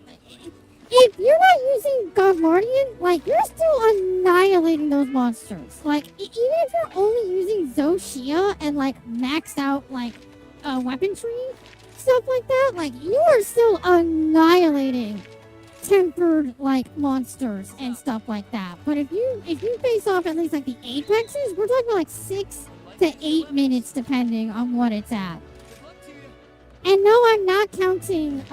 if you're not using Guardian, like, you're still annihilating those monsters. Like, even if you're only using Zoshia and, like, maxed out, like, weaponry, stuff like that, like, you are still annihilating tempered, like, monsters and stuff like that. But if you face off at least, like, the apexes, we're talking about, like, 6 to 8 minutes, depending on what it's at. And no, I'm not counting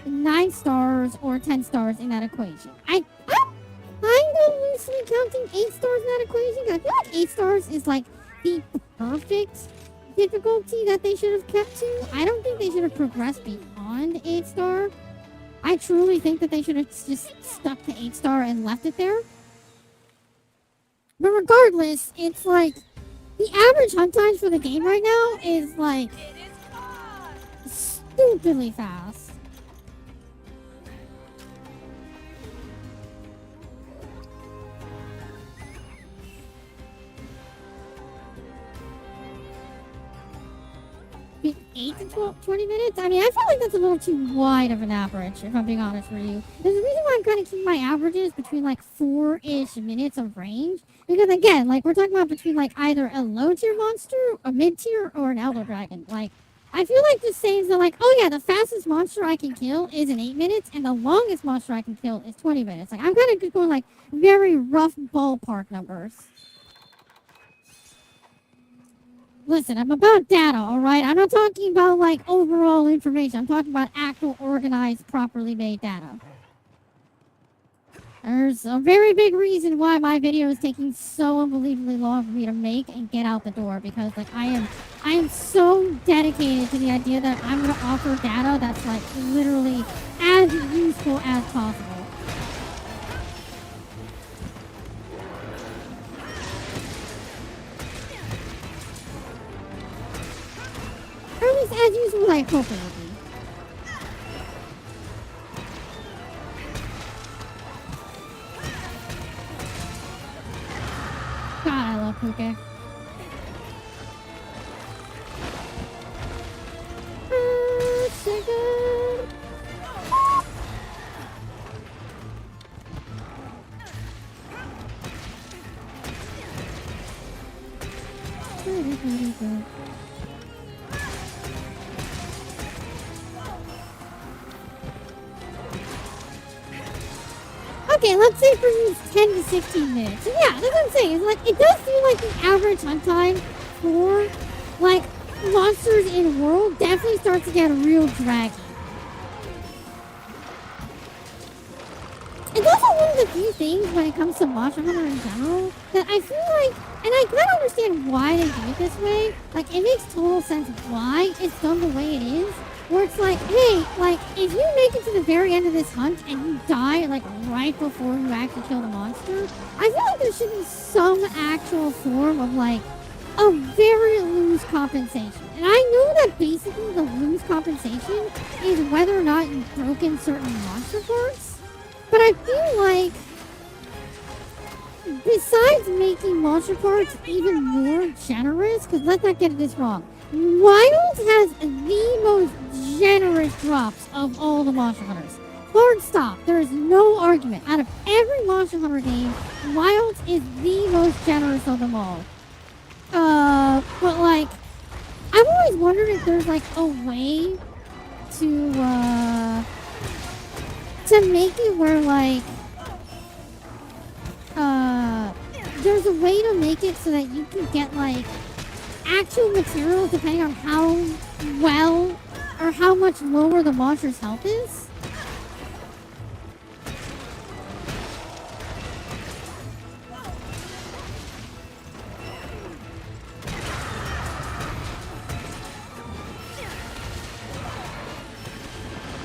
9 stars or 10 stars in that equation. I'm kind of loosely counting 8 stars in that equation. I feel like 8 stars is like the perfect difficulty that they should have kept to. I don't think they should have progressed beyond 8 star. I truly think that they should have just stuck to 8 star and left it there. But regardless, it's like the average hunt times for the game right now is like stupidly fast. Be 8 to 20 minutes? I mean, I feel like that's a little too wide of an average, if I'm being honest with you. There's a reason why I'm kind of keeping my averages between like 4-ish minutes of range. Because again, like we're talking about between like either a low tier monster, a mid tier, or an Elder Dragon. Like, I feel like just saying that, like, oh yeah, the fastest monster I can kill is in 8 minutes, and the longest monster I can kill is 20 minutes. Like, I'm kind of just going, like, very rough ballpark numbers. Listen, I'm about data, alright? I'm not talking about, like, overall information. I'm talking about actual, organized, properly made data. There's a very big reason why my video is taking so unbelievably long for me to make and get out the door, because like I am so dedicated to the idea that I'm gonna offer data that's like literally as useful as possible. as useful as I hope it will be. God, I love Puke. Second. Okay, let's say for me it's 10 to 16 minutes. So yeah, that's what I'm saying. It's like, it does feel like the average hunt time for, like, monsters in world definitely starts to get real draggy. It's also one of the few things when it comes to Monster Hunter in general that I feel like, and I kind of understand why they do it this way. Like, it makes total sense why it's done the way it is. Where it's like, hey, like, if you make it to the very end of this hunt and you die, like, right before you actually kill the monster, I feel like there should be some actual form of, like, a very loose compensation. And I know that basically the loose compensation is whether or not you've broken certain monster parts. But I feel like, besides making monster parts even more generous, because let's not get this wrong, Wilds has the most generous drops of all the Monster Hunters. Hard stop. There is no argument. Out of every Monster Hunter game, Wilds is the most generous of them all. But like, I've always wondered if there's like a way to make it where like, there's a way to make it so that you can get like actual materials depending on how well or how much lower the monster's health is.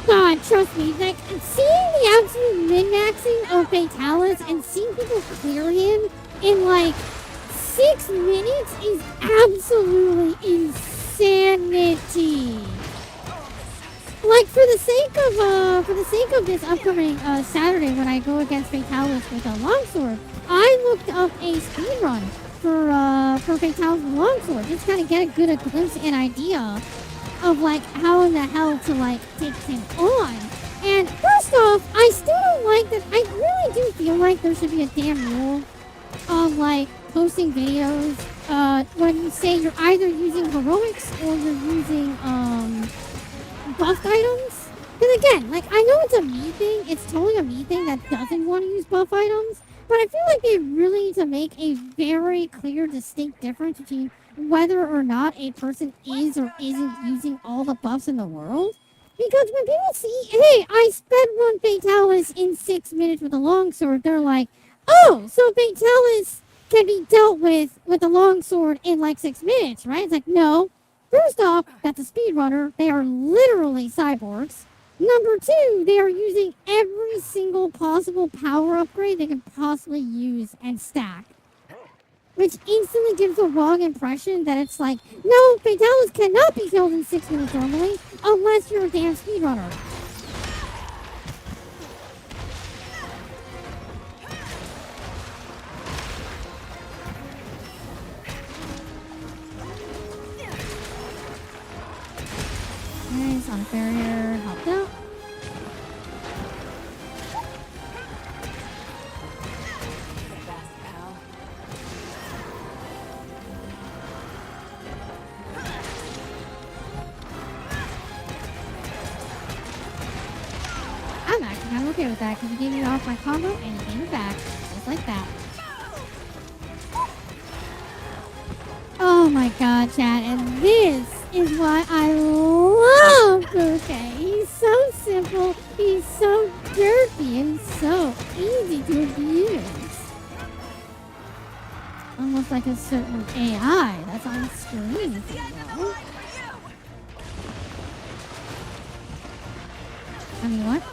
God, trust me, like, seeing the absolute min-maxing of Fatalis and seeing people clear him in, like, 6 minutes is absolutely insanity. Like, for the sake of this upcoming Saturday when I go against Fatalis with a longsword, I looked up a speedrun for Fatalis with longsword, just kind of get a good glimpse and idea of like how in the hell to like take him on. And first off, I still don't like that. I really do feel like there should be a damn rule of like posting videos when you say you're either using heroics or you're using buffed items. Because again, like I know it's a me thing. It's totally a me thing that doesn't want to use buff items. But I feel like they really need to make a very clear, distinct difference between whether or not a person is or isn't using all the buffs in the world. Because when people see, hey, I sped one Fatalis in 6 minutes with a longsword, they're like, oh, so Fatalis can be dealt with a longsword in like 6 minutes, right? It's like, no. First off, that's a speedrunner. They are literally cyborgs. Number two, they are using every single possible power upgrade they can possibly use and stack. Which instantly gives a wrong impression that it's like, no, Fatalis cannot be killed in 6 minutes normally, unless you're a damn speedrunner. Nice, on a barrier, helped out. I'm okay with that because you gave me off my combo and you gave me back. Just like that. Oh my god, chat. And this is why I love Bouquet. He's so simple, he's so derpy, and he's so easy to abuse. Almost like a certain AI that's on screen, if you will. I mean, what?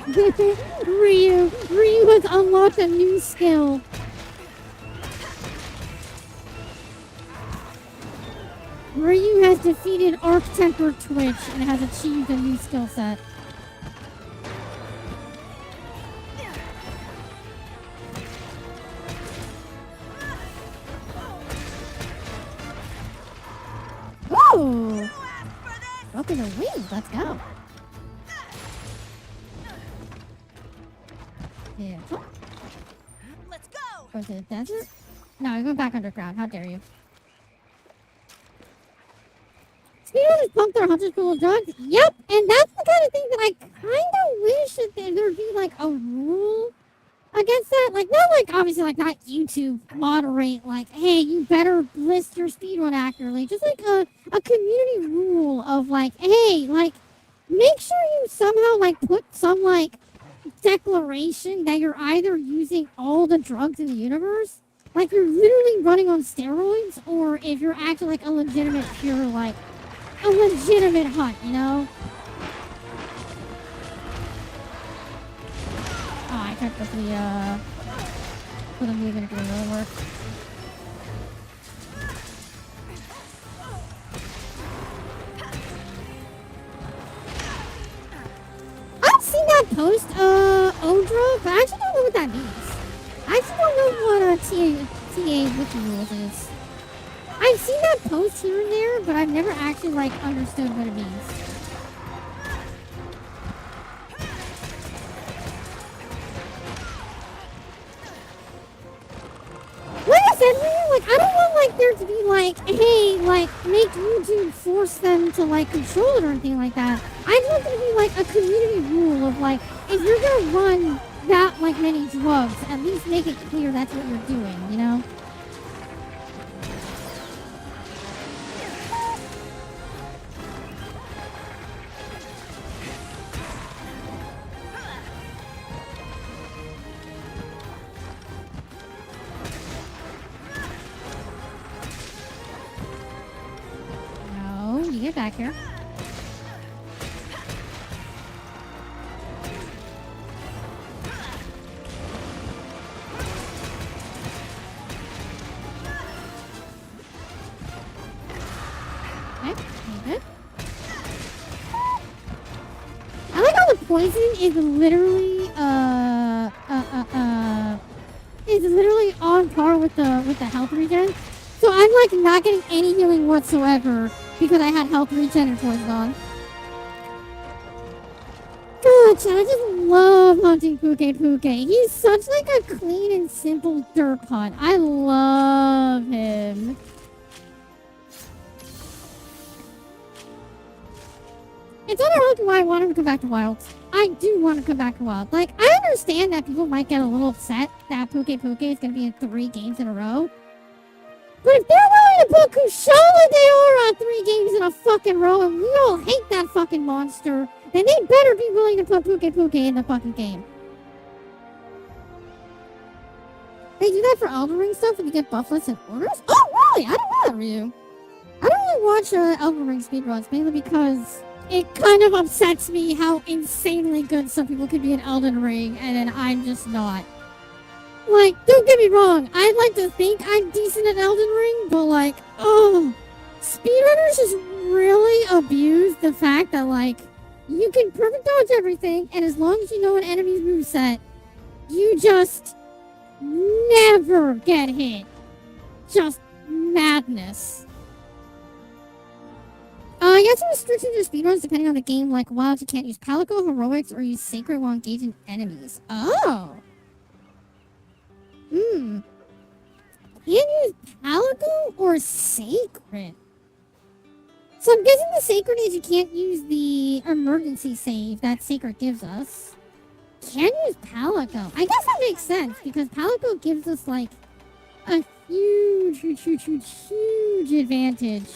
Ryu has unlocked a new skill. Ryu has defeated Arc Temper Twitch and has achieved a new skill set. Ooh! Broken the wings, let's go. Yeah. Let's go. Go to the desert? No, go back underground. How dare you? Speedrunners pump their 100 cool drugs? Yep, and that's the kind of thing that I kind of wish that there'd be like a rule against that. Like, not like, obviously, like, not YouTube moderate, like, hey, you better list your speedrun accurately. Just like a community rule of like, hey, like, make sure you somehow like put some like declaration that you're either using all the drugs in the universe, like you're literally running on steroids, or if you're actually like a legitimate pure, like, a legitimate hunt, you know? Oh, I tried to put a move in it didn't really work. I've seen that post, Odra, but I actually don't know what that means. I actually don't know what TA Wiki rules is. I've seen that post here and there, but I've never actually, like, understood what it means. Like I said, man, like, I don't want, like, there to be, like, hey, like, make YouTube force them to, like, control it or anything like that. I just want there to be, like, a community rule of, like, if you're gonna run that, like, many drugs, at least make it clear that's what you're doing, you know? You get back here. Okay, good. I like how the poison is literally on par with the health regen. So I'm like not getting any healing whatsoever because I had health regen and poison on. God, Chad, I just love hunting Puke. He's such like a clean and simple dirt hunt. I love him. It's unironic why I want him to come back to Wilds. I do want to come back to Wild. Like, I understand that people might get a little upset that Puke is going to be in 3 games in a row. But if they're willing to put Kushala Deora 3 games in a fucking row, and we all hate that fucking monster, then they better be willing to put Puke in the fucking game. They do that for Elden Ring stuff when you get buff lists and orders? Oh, really? I don't know that, Ryu. I don't really watch Elden Ring speedruns, mainly because it kind of upsets me how insanely good some people could be in Elden Ring, and then I'm just not. Like, don't get me wrong, I'd like to think I'm decent at Elden Ring, but like, oh, speedrunners just really abuse the fact that, like, you can perfect dodge everything, and as long as you know an enemy's moveset, you just never get hit. Just madness. I guess some restrictions to speedruns depending on the game, like Wild, you can't use Palico, Heroics, or use Sacred while engaging enemies. Oh! Can't use Palico or Sacred. So I'm guessing the Sacred is you can't use the emergency save that Sacred gives us. Can't use Palico. I guess that makes sense, because Palico gives us, like, a huge advantage.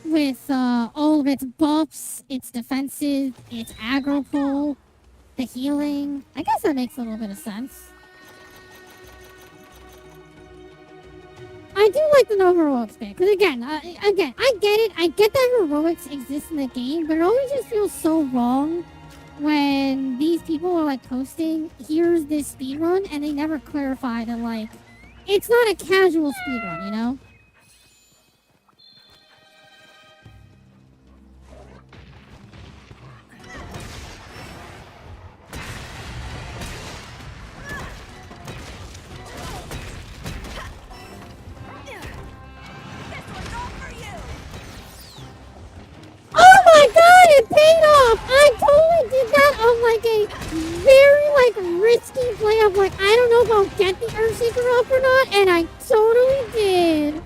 With all of its buffs, its defenses, its aggro pull, the healing. I guess that makes a little bit of sense. I I do like the no heroics bit, because again, I get it. I get that heroics exist in the game, but it always just feels so wrong when these people are like posting, here's this speedrun, and they never clarify that, like, it's not a casual speedrun, you know? Oh my god, it paid off! I totally did that on like a very like risky play of like, I don't know if I'll get the Earthshaker up or not, and I totally did.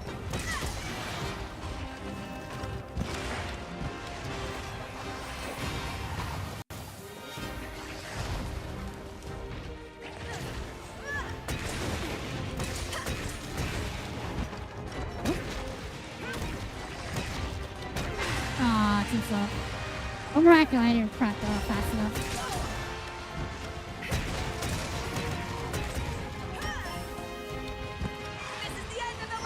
Ah, too slow. Oh, miracle, I didn't prep fast enough.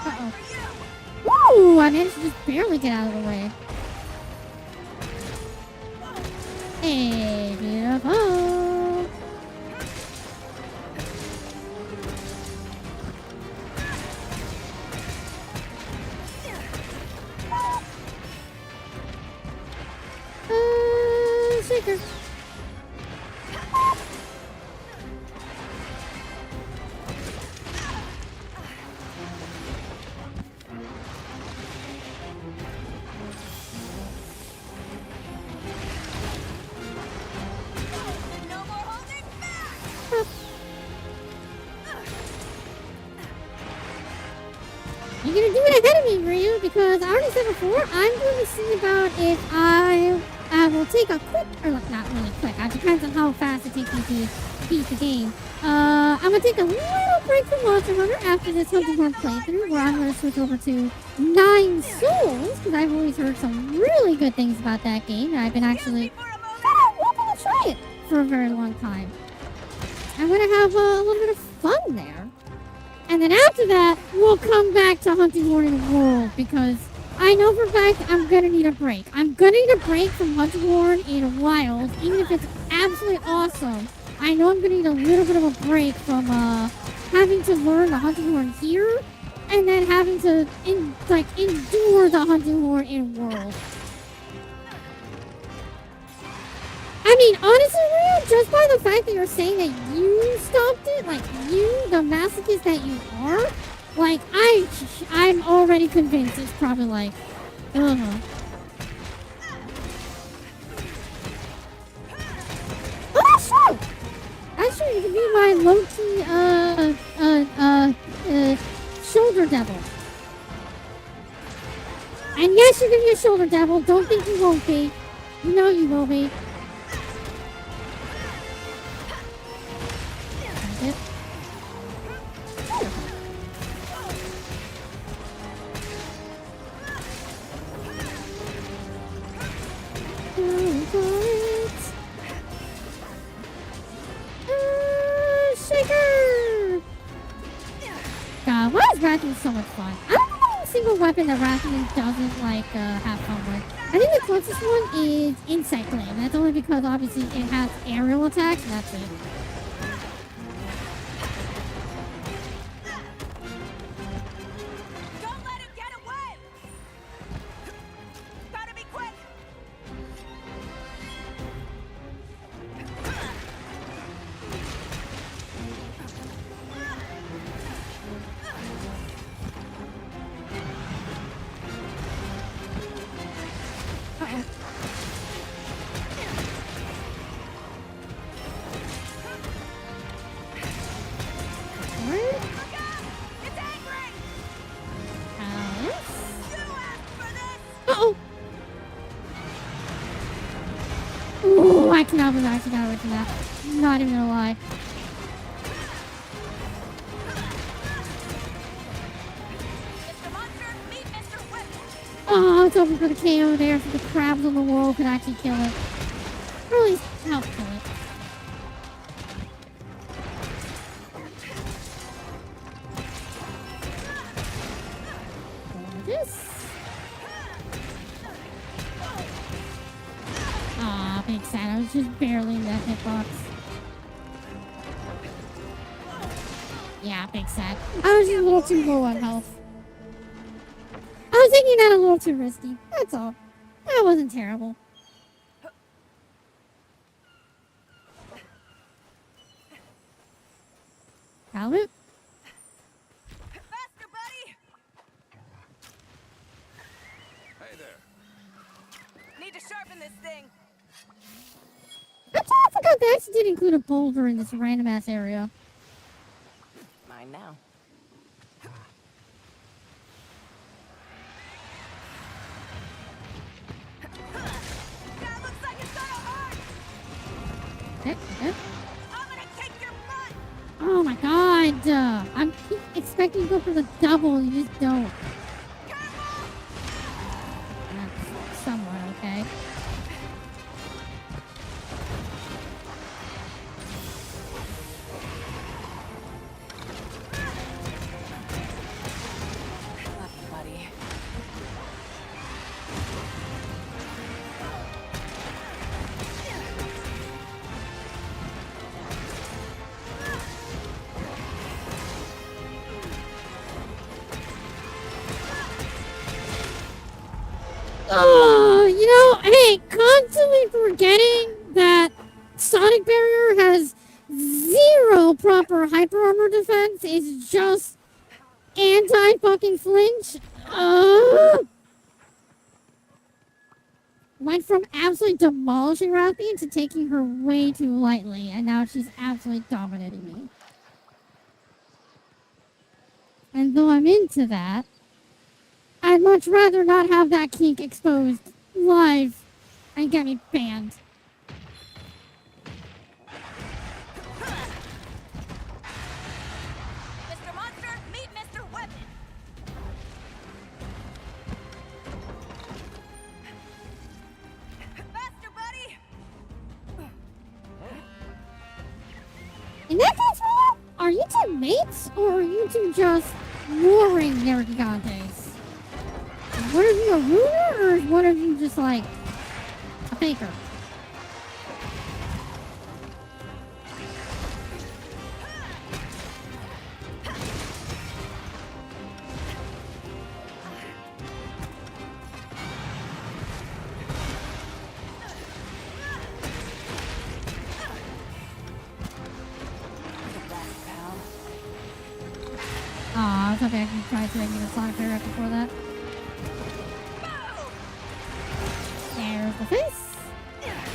Uh-oh. Woo! I managed to just barely get out of the way. Hey, beautiful. Shaker. You're gonna do it ahead of me, Ryu, because I already said before, I'm going to see about if I will take a quick, or not really quick, it depends on how fast it takes me to beat the game. I'm gonna take a little break from Monster Hunter after this Hunting Horn playthrough, where I'm gonna switch over to 9 Souls, because I've always heard some really good things about that game, and I've been actually wanting to try it for a very long time. I'm gonna have a little bit of fun there. And then after that, we'll come back to Hunting Horn in the World, because I know for a fact I'm gonna need a break. I'm gonna need a break from Hunting Horn in Wild, even if it's absolutely awesome. I know I'm gonna need a little bit of a break from having to learn the Hunting Horn here, and then having to endure the Hunting Horn in World. I mean, honestly, Ryu, just by the fact that you're saying that you stopped it, like, you, the masochist that you are, like, I'm already convinced it's probably like, oh, sure! Actually, you can be my low-key, shoulder devil. And yes, you're gonna be a shoulder devil. Don't think you won't be. You know you will be. Shaker! God, why is Rathian so much fun? I don't know a single weapon that Rathian doesn't, like, have fun with. I think the closest one is SaphireGleam. That's only because, obviously, it has aerial attacks, and that's it. Ooh, I cannot believe I actually got away from that. Not even gonna lie. Oh, I was hoping for the KO there so the crabs on the wall could actually kill it. Or at least help kill it. Aw, big sad. I was just barely in that hitbox. Yeah, big sad. I was just a little too low on health. I was thinking that a little too risky. That's all. That wasn't terrible. Albert? Faster, buddy! Hey there. Need to sharpen this thing. I forgot they actually did include a boulder in this random ass area. Mine now. That looks like it's gonna hurt! Eh, eh. I'm gonna kick your butt! Oh my god! I'm keep expecting to go for the double, you just don't. That's somewhat okay. Love you, buddy. Oh, you know, hey, constantly forgetting that Sonic Barrier has 0 proper hyper armor defense is just anti-fucking flinch. Went from absolutely demolishing Ralphie to taking her way too lightly, and now she's absolutely dominating me. And though I'm into that, I'd much rather not have that kink exposed live and get me banned. Mr. Monster, meet Mr. Weapon! Faster, buddy! In that case, are you two mates, or are you two just warring their gigantes? Is one of you a ruler, or is one of you just like a faker? Aw, it's okay, I can try to make me the Sonic Barrier before that. There's the face. Damn it.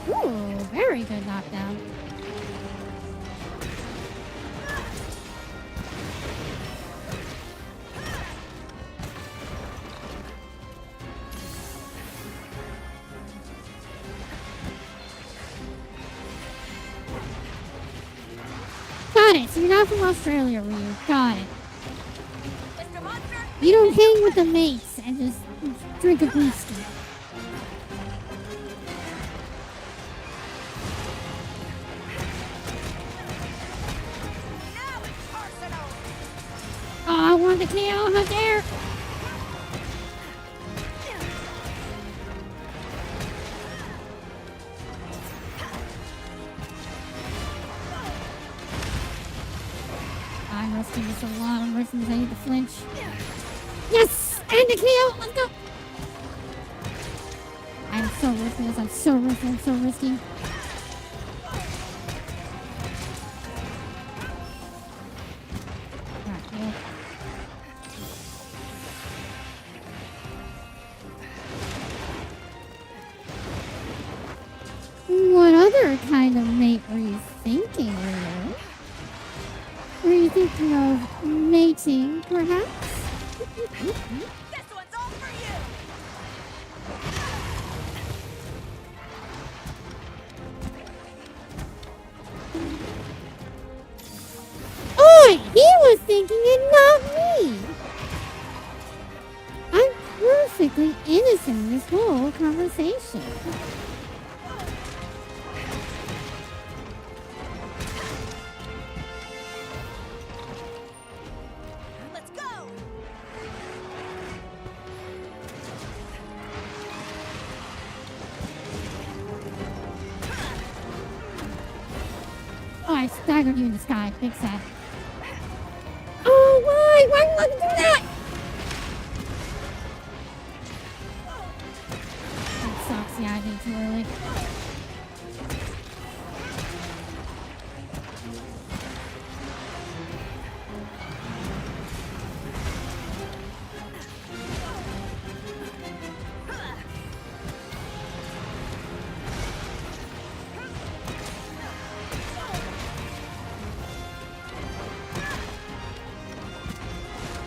Ooh, very good knockdown. Got it. So you're not from Australia, Ryu. Got it. Mr. Monster, You don't hang with the mates and just drink a whiskey. now it's personal! Oh, I want the KO. How dare! I'm risking this a lot. I'm risking this. I need to flinch. Yes! And the KO! Let's go! I'm so risking this. I'm so risky. I'm so risky. Alright, yeah. What other kind of mate were you thinking, Ryu? Were you thinking of mating, perhaps? This one's all for you! Oi! He was thinking it, not me! I'm perfect. perfectly innocent in this whole conversation. Let's go! Oh, I staggered you in the sky. Big sad. Oh, why? Why are you letting me do that? That sucks. Yeah, I did too early.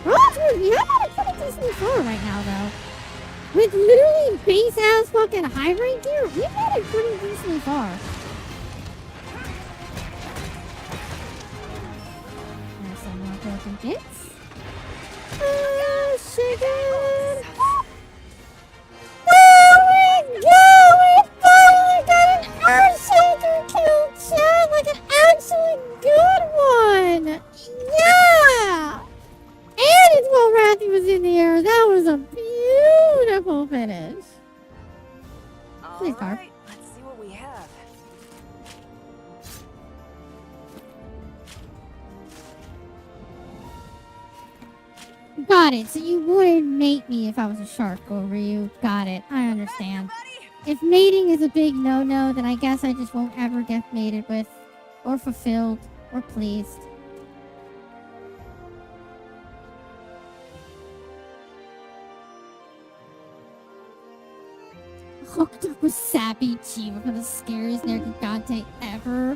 Roger, you have it pretty decently far right now, though. With literally base-ass fucking high rank gear, we've made it pretty decently far. There's some more broken bits. Oh, sugar! There we go! We finally got an Earthshaker kill, Chad! Like an actually good one! Yeah! And it's while Rathy was in the air. That was a beautiful finish. Please, Carp. Alright, let's see what we have. Got it. So you wouldn't mate me if I was a shark over you. Got it. I understand. If mating is a big no-no, then I guess I just won't ever get mated with, or fulfilled, or pleased. Hooked up with Sappy Chiva for the scariest Nergigante ever.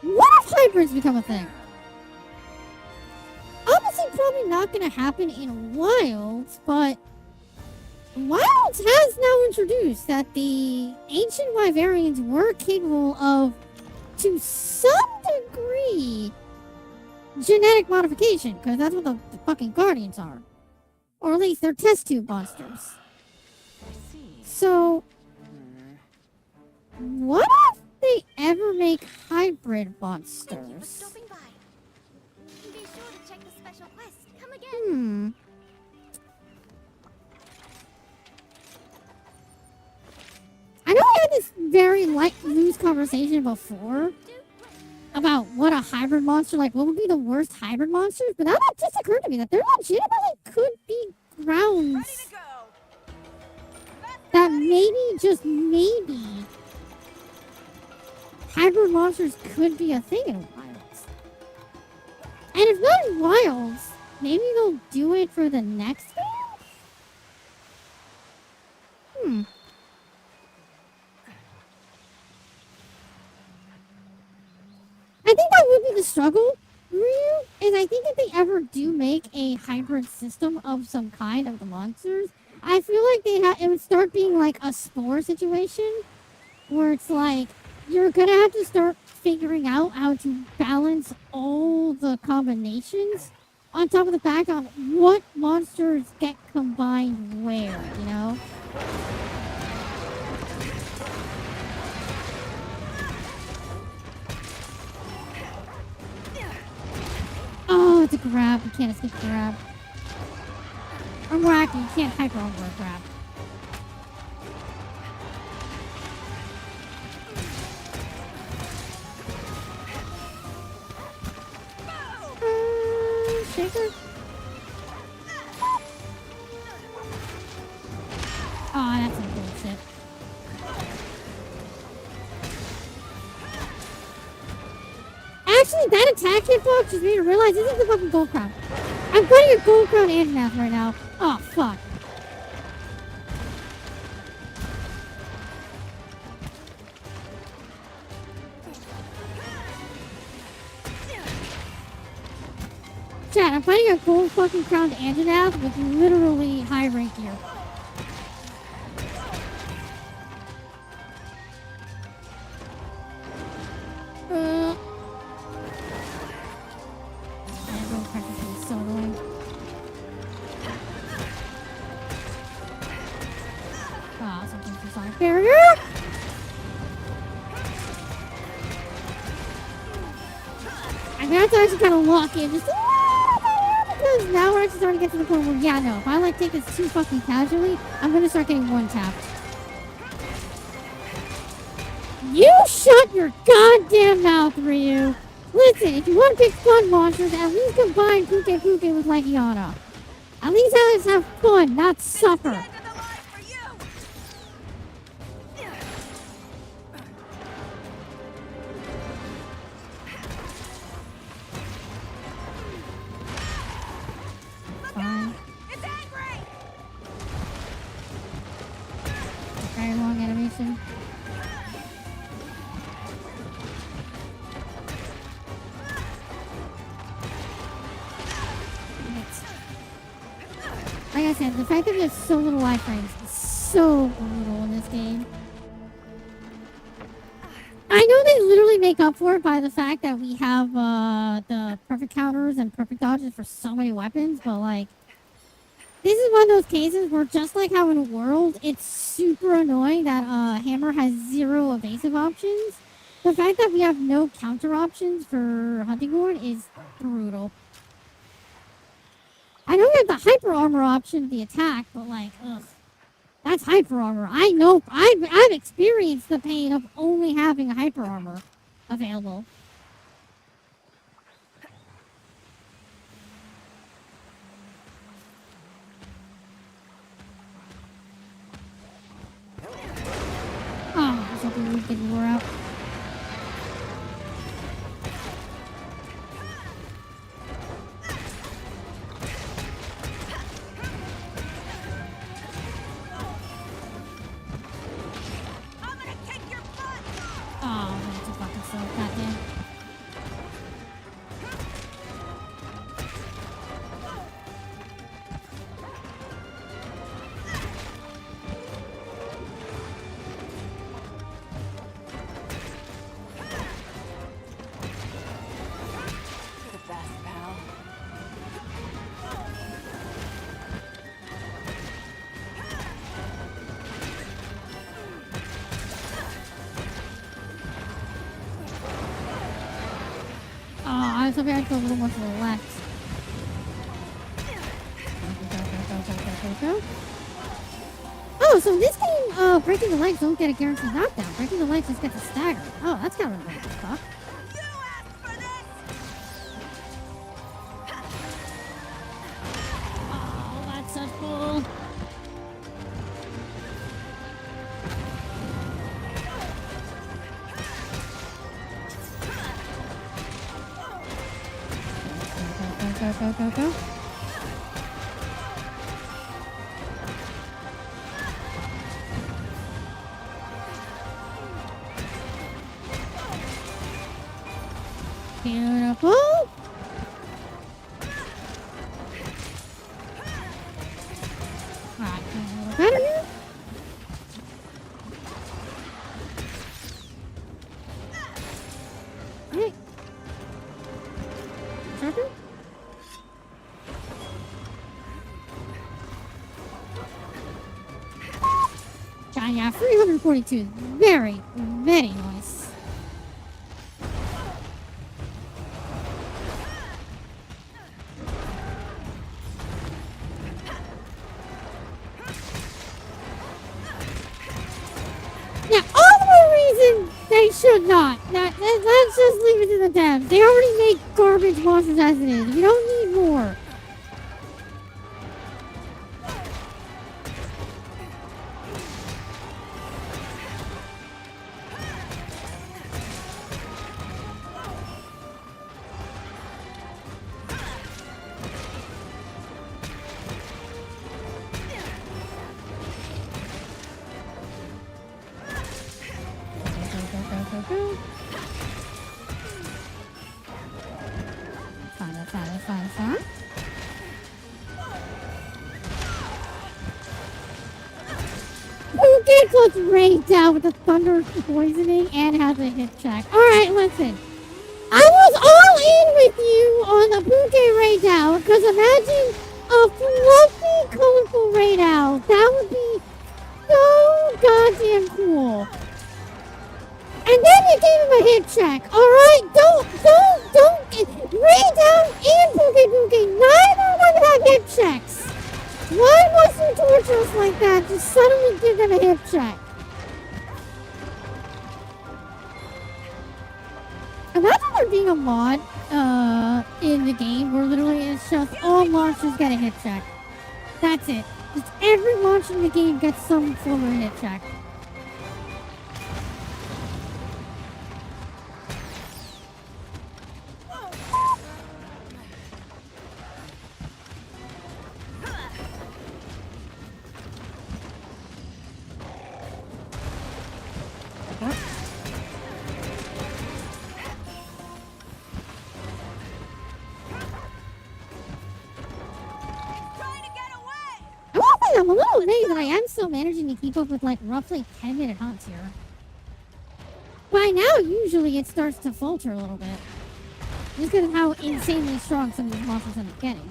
What if hybrids become a thing? Obviously, probably not going to happen in Wilds, but Wilds has now introduced that the ancient Wyverians were capable of, to some degree, genetic modification, because that's what the fucking Guardians are. Or at least they're test tube monsters. So, what if they ever make hybrid monsters? Stopping by. Be sure to check the special quest. Come again. I know we had this very loose conversation before about what a hybrid monster, like what would be the worst hybrid monsters, but now that just occurred to me that there legitimately could be grounds that maybe, just maybe, hybrid monsters could be a thing in Wilds. And if not in Wilds, maybe they'll do it for the next game? I think that would be the struggle, Ryu, is I think if they ever do make a hybrid system of some kind of the monsters, I feel like it would start being like a spore situation, where it's like, you're gonna have to start figuring out how to balance all the combinations on top of the fact of what monsters get combined where, you know? Oh, it's a grab. You can't escape the grab. Or more active, you can't hyper over a grab. Shaker? Oh, that's some bullshit. Actually, that attack hitbox just made me realize this is the fucking gold crown. I'm putting a gold crown Anjanath right now. Oh, fuck. Chat, I'm fighting a gold fucking crowned Anjanath with literally high rank gear. barrier. I'm gonna have to actually kind of lock in just a little bit because now we're actually starting to get to the point where, yeah, no, if I like take this too fucking casually, I'm gonna start getting one tapped. You shut your goddamn mouth, Ryu. Listen, if you want to pick fun monsters, at least combine Puke Puke with Legiana. At least let's have fun, not suffer. Fine. Very long animation. Like I said, the fact that there's so little iframes is so brutal in this game. I know they literally make up for it by the fact that we have the perfect counters and perfect dodges for so many weapons, but like, this is one of those cases where just like how in World, it's super annoying that Hammer has 0 evasive options. The fact that we have no counter options for Hunting Horn is brutal. I know we have the hyper armor option of the attack, but like, ugh. That's hyper armor. I know, I've experienced the pain of only having a hyper armor available. Oh, I was hoping we could roar out. Oh, that's a fucking slow. Goddamn. The best, pal. Oh, I was hoping I'd go a little more to the left. Go. Oh, so in this game, breaking the legs don't get a guaranteed knockdown. Breaking the legs just gets a stagger. Oh, that's kind of annoying as fuck. Oh, that's such bull. Go. Beautiful. Alright, a little better here. Hey. Sharper? Yeah, 342 is very, very nice. Yeah, all the more reason they should not. Let's just leave it to the devs. They already make garbage monsters as it is. We don't need more. Go. Fine. Who gets rained down with the thunder poisoning and has a hit check? Alright, listen. I was all in with you on the Puke raid out, because imagine a fluffy, colorful raid out. That would be so goddamn cool. And then you gave him a hit check. Alright? Don't. Redown and Pookie. Neither of them have hit checks. Why must you torture us like that? Just suddenly give them a hit check. Imagine there being a mod in the game where literally it's just all monsters get a hit check. That's it. Just every monster in the game gets some form of a hit check. I'm a little amazed that I am still managing to keep up with like roughly 10-minute hunts here. By now, usually it starts to falter a little bit. Just because of how insanely strong some of these monsters end up getting.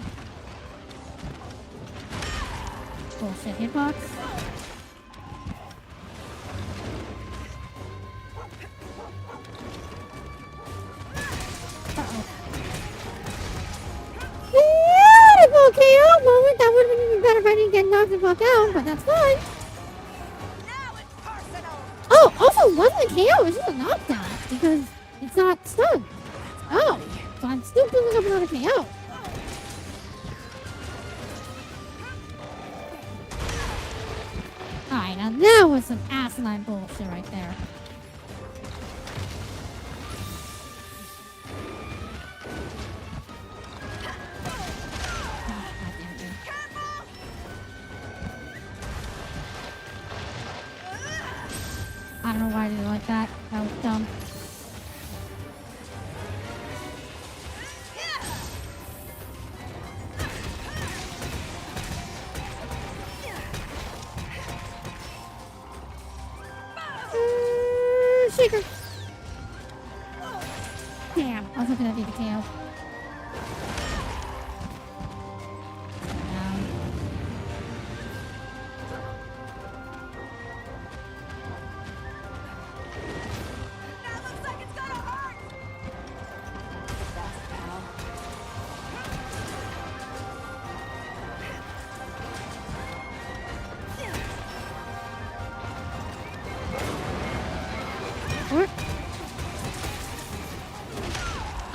Bullshit hitbox. Beautiful KO moment. That would have been even better if I didn't get knocked the fuck out, but that's fine. Oh, also, wasn't a KO, it's just a knockdown because it's not stunned. Oh, so I'm still building up another KO. Alright, now that was some asinine bullshit right there. I don't know why I did it like that. That was dumb. Shaker. Damn, I was hoping that'd be the KO.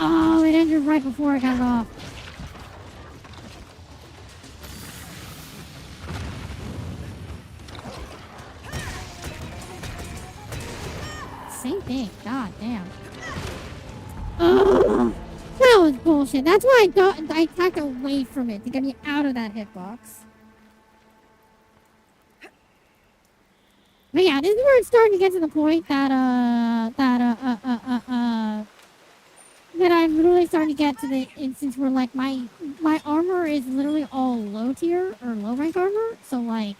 Oh, it ended right before I got it off. Same thing. God damn. Ugh. That was bullshit. That's why I attacked away from it to get me out of that hitbox. But yeah, this is where it's starting to get to the point that that I'm literally starting to get to the instance where like my armor is literally all low tier or low rank armor, so like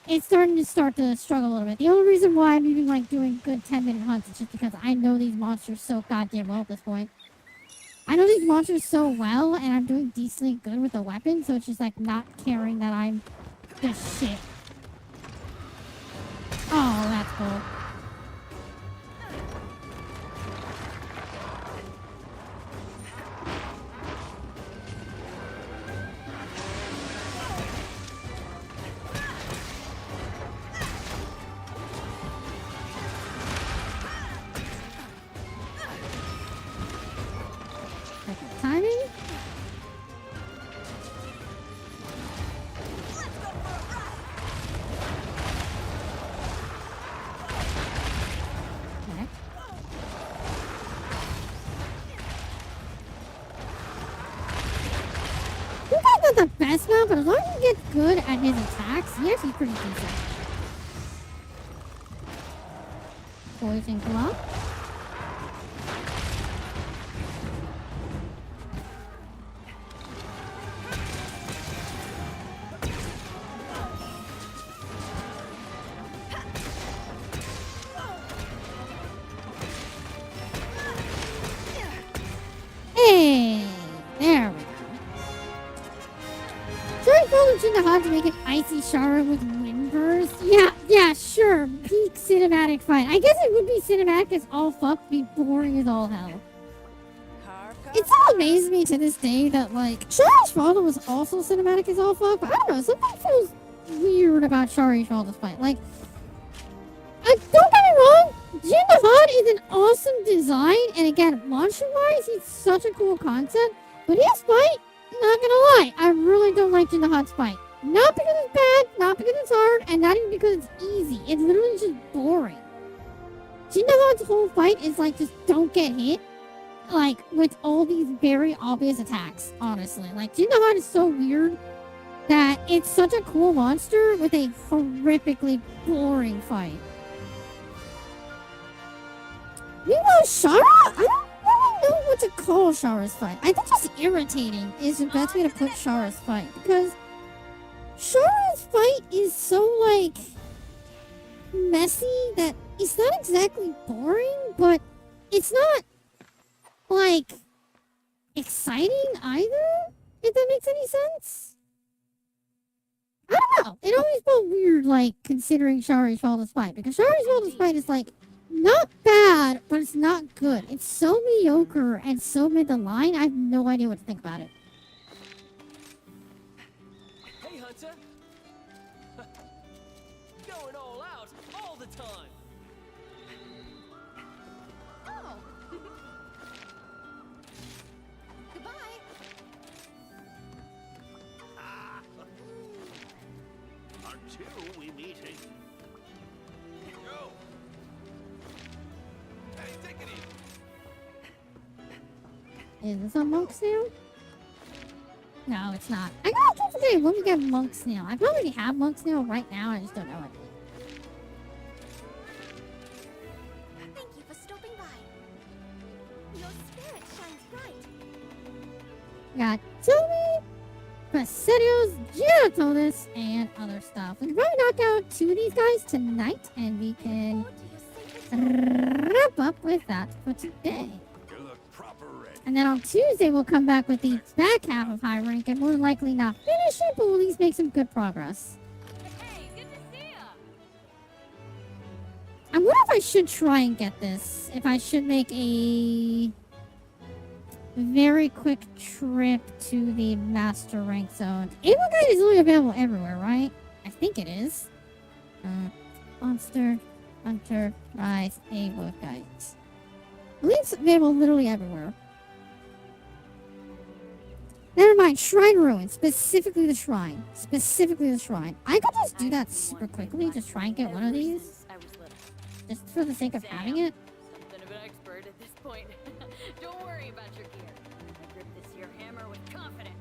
it's starting to struggle a little bit. The only reason why I'm even like doing good 10-minute hunts is just because I know these monsters so goddamn well at this point. I know these monsters so well, and I'm doing decently good with the weapon, so it's just like not caring that I'm the shit. Oh, that's cool. Perfect timing. Okay. This guy's not the best now, but as long as he gets good at his attacks, he actually pretty decent. Poison glove. Hey, there we go. Sorry, Phil, in the hot to make an icy shower with wind burst. Yeah, Yeah, sure. Peak cinematic fight. I guess it would be cinematic as all fuck, be boring as all hell. It still amazes me to this day that, like, Shari's father was also cinematic as all fuck, but I don't know, something feels weird about Shari's father's fight. Like, don't get me wrong, Jin the Hutt is an awesome design, and again, monster-wise, he's such a cool concept, but his fight, not gonna lie, I really don't like Jin the Hutt's fight. Not because it's bad, not because it's hard, and not even because it's easy. It's literally just boring. Jin the Hutt's whole fight is like, just don't get hit. Like, with all these very obvious attacks, honestly. Like, Jin the Hutt is so weird that it's such a cool monster with a horrifically boring fight. Meanwhile, Shara? I don't really know what to call Shara's fight. I think just irritating is the best way to put Shara's fight. Because Shara's fight is so, like, messy that it's not exactly boring, but it's not, like, exciting either, if that makes any sense. I don't know. It always felt weird, like, considering Shari's father's fight, because Shari's father's fight is, like, not bad, but it's not good. It's so mediocre and so mid the line, I have no idea what to think about it. Hey, Hunter! Going all out all the time! Oh. Goodbye. Until we meet again. Go. Hey, take it easy. Is this a monk snail? No, it's not. I gotta keep forgetting when we get monk snail. I probably have monk snail right now, I just don't know it. Thank you for stopping by. Your spirit shines bright. We got Toby, Presidios, Gianatonis, and other stuff. We can probably knock out 2 of these guys tonight, and we can Or to your sacred wrap up with that for today. You look proper ready. And then on Tuesday, we'll come back with the back half of High Rank, and more than likely not finish it, but we'll at least make some good progress. Hey, good to see ya. I wonder if I should try and get this. If I should make a very quick trip to the Master Rank Zone. Able Guide is only available everywhere, right? I think it is. Monster, Hunter, Rise, Able Guide. I believe it's available literally everywhere. Never mind, Shrine Ruin. Specifically the Shrine. Specifically the Shrine. I could just do that super quickly. Just try and get one of these. I was little. Just for the sake of having it. Something of an expert at this point. Don't worry about your gear. I grip this here hammer with confidence.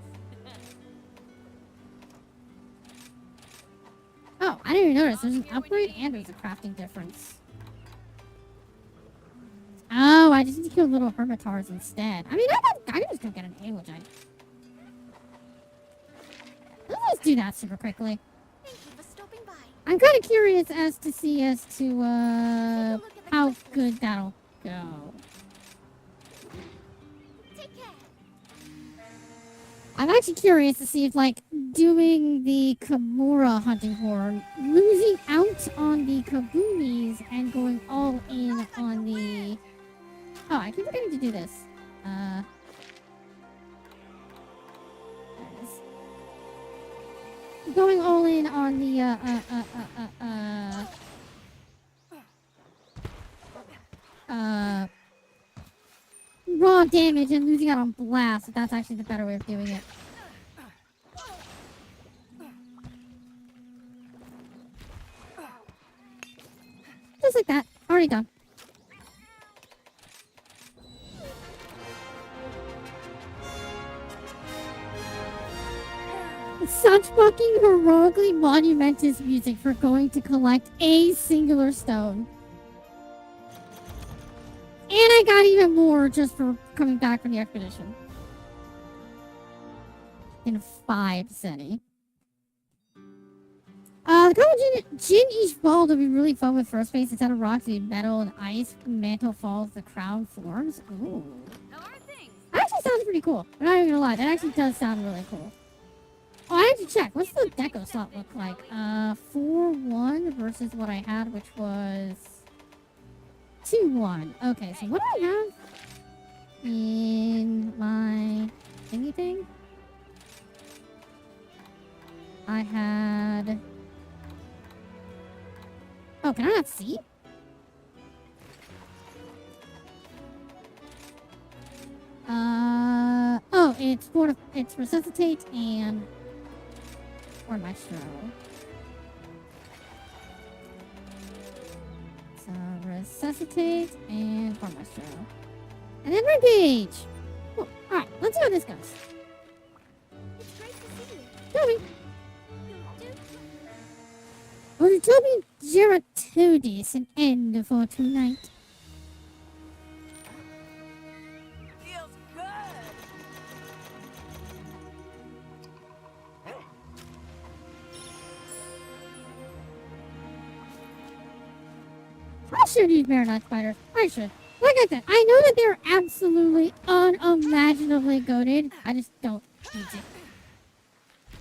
Oh, I didn't even notice. There's an upgrade and there's a crafting difference. Oh, I just need to kill little hermitars instead. I mean, I can just go get an A, which I... Let's do that super quickly. Thank you for stopping by. I'm kind of curious as to how good that'll go. Take care. I'm actually curious to see if, like, doing the Kimura hunting horn, losing out on the Kabunis, and going all in on the... Oh, I keep forgetting to do this. There it is. Going all in on the, raw damage and losing out on blast, if that's actually the better way of doing it. Just like that. Already done. Such fucking heroically monumentous music for going to collect a singular stone. And I got even more just for coming back from the expedition. In 5 centi. The combo Jin each ball would be really fun with first base instead of rocks, it'd be metal and ice. Mantle falls, the crown forms. Ooh. How are things? That actually sounds pretty cool. I'm not even gonna lie, that actually does sound really cool. Oh, I to check. What's the deco slot look like? 4-1 versus what I had, which was 2-1. Okay, so what do I have in my thingy thing? I had... Oh, can I not see? Oh, it's resuscitate and or maestro. So resuscitate and for maestro. And then rampage! Cool. Alright, let's see how this goes. It's great to see you. Toby! Doot-Doot. Well, Toby Geratodis an end for tonight. Feels good. I should use Marinite spiders. I should. Like I said, I know that they're absolutely unimaginably goated. I just don't use it.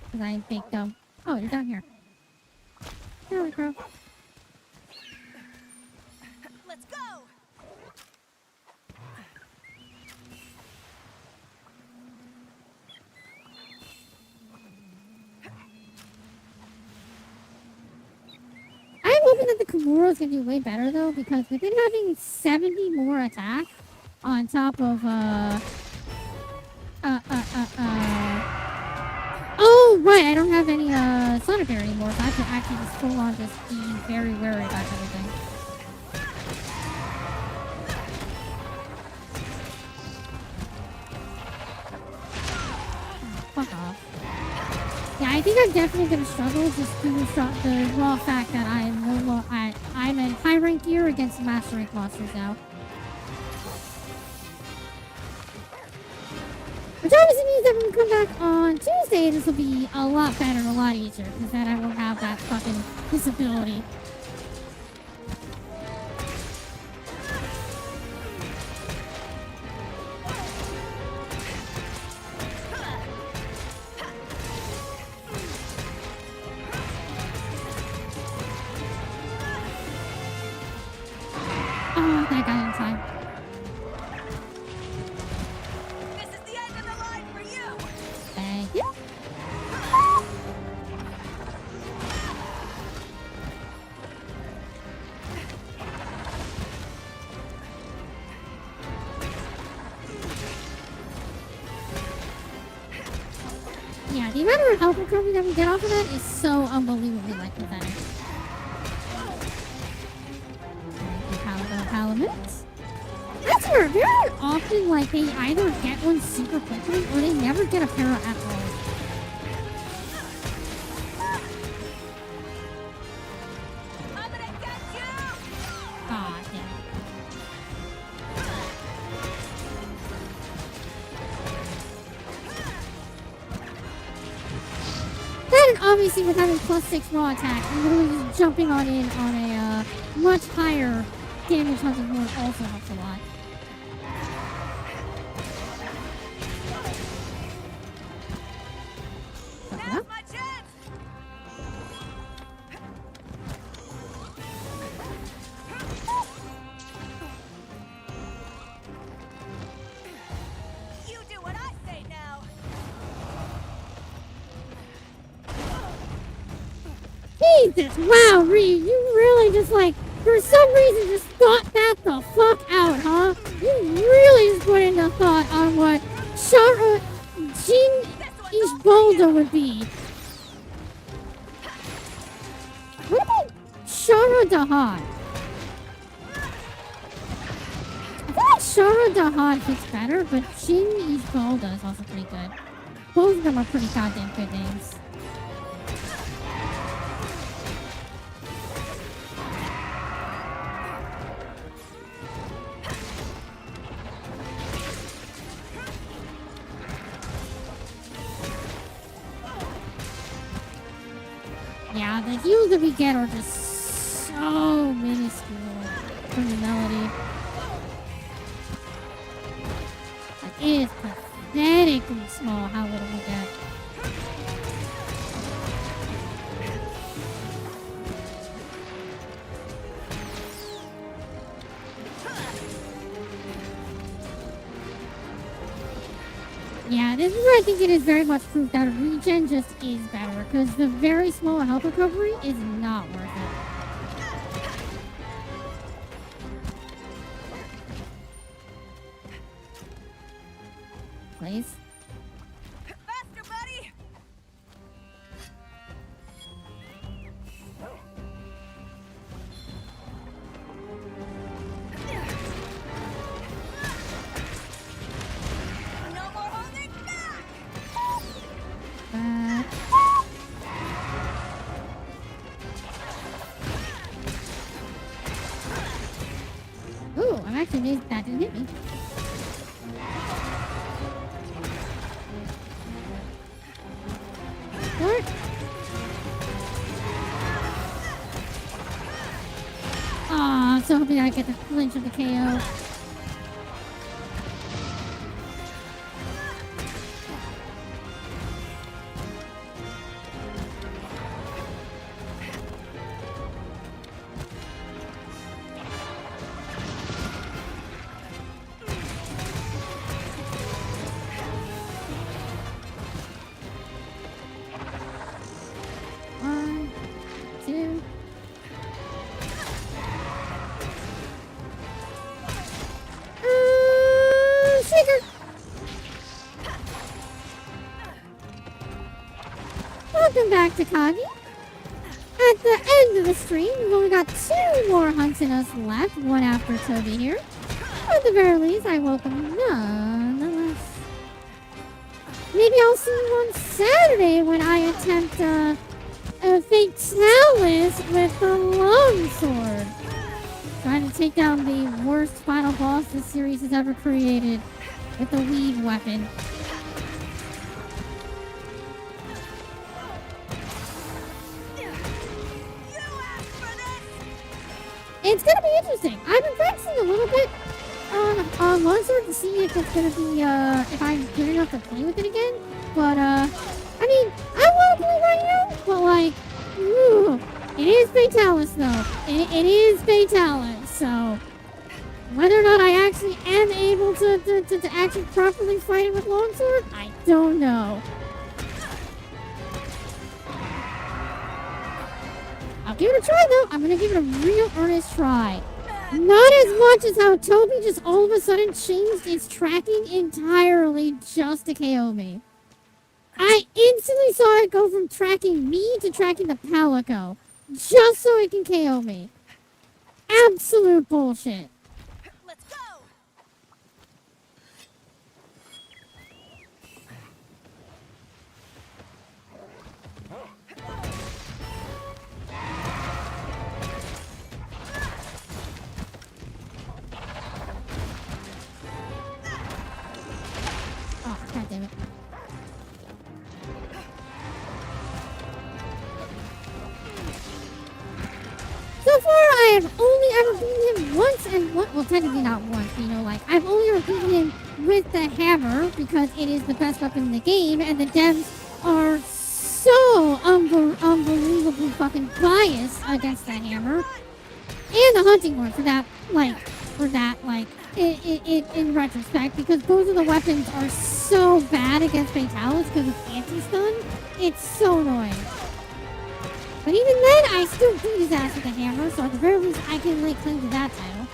Because I ain't big dumb. Oh, you're down here. There we go. Let's go. I'm hoping that the Kimura's gonna do way better though, because with it having 70 more attack on top of Oh right, I don't have any Sonneberry anymore, so I have to actually just full on just be very wary about everything. Fuck off. Yeah, I think I'm definitely gonna struggle just due to the raw fact that I'm in high rank gear against master rank monsters now. Which obviously means that when we come back on Tuesday, this will be a lot better and a lot easier, because then I won't have that fucking disability. Oh, that got in time. This is the end of the line for you. Thank you. Yeah, the amount of health recovery that we get off of that is so unbelievably like pathetic. Palamutes. That's where very often like they either get one super quickly or they never get a para at all. I'm gonna get you. Ah, damn. Then obviously with having +6 raw attack, and literally just jumping on in on a much higher damage hunting horn also helps a lot. Now's my chance. You do what I say now. Jesus, wow, Ryu, you really just like, for some reason, just thought that the fuck out, huh? You really just put into thought on what Shara Jin Ishbolda would be. What about Shara Dahan? I feel like Shara Dahan fits better, but Jin Ishbolda is also pretty good. Both of them are pretty goddamn good names. Yeah, the heals that we get are just so minuscule from the melody. Like, it is pathetically small how little we get. Yeah, this is where I think it is very much proof that regen just is better, because the very small health recovery is not worth it. Please. Faster, buddy! No more holding back! Ooh, I'm actually amazed that didn't hit me. What? Aw, I'm so hoping I get the flinch of the KO. One, two. Shaker! Welcome back to Kagi. At the end of the stream, we've only got 2 more hunts in us left, one after Toby here. At the very least, I welcome nonetheless. Maybe I'll see you on Saturday when I attempt a Fatalis with the longsword. Trying to take down the worst final boss this series has ever created with the weave weapon. It's gonna be interesting. I've been practicing a little bit on longsword to see if it's gonna be if I'm good enough to play with it again. But I mean, I want to play right now, but like, ooh, it is Fatalis though. It is Fatalis, so whether or not I actually am able to actually properly fight it with longsword, I don't know. I'll give it a try though. I'm gonna give it a real earnest try. Not as much as how Toby just all of a sudden changed its tracking entirely just to KO me. I instantly saw it go from tracking me to tracking the Palico, just so it can KO me. Absolute bullshit. Let's go! Oh, god damn it. So far, I have only ever beaten him once and well, technically not once, you know, like, I've only ever beaten him with the hammer because it is the best weapon in the game, and the devs are so unbelievably fucking biased against the hammer. And the hunting horn for that, in retrospect, because both of the weapons are so bad against Fatalis because of anti-stun. It's so annoying. But even then, I still beat his ass with a hammer, so at the very least, I can lay claim to that title.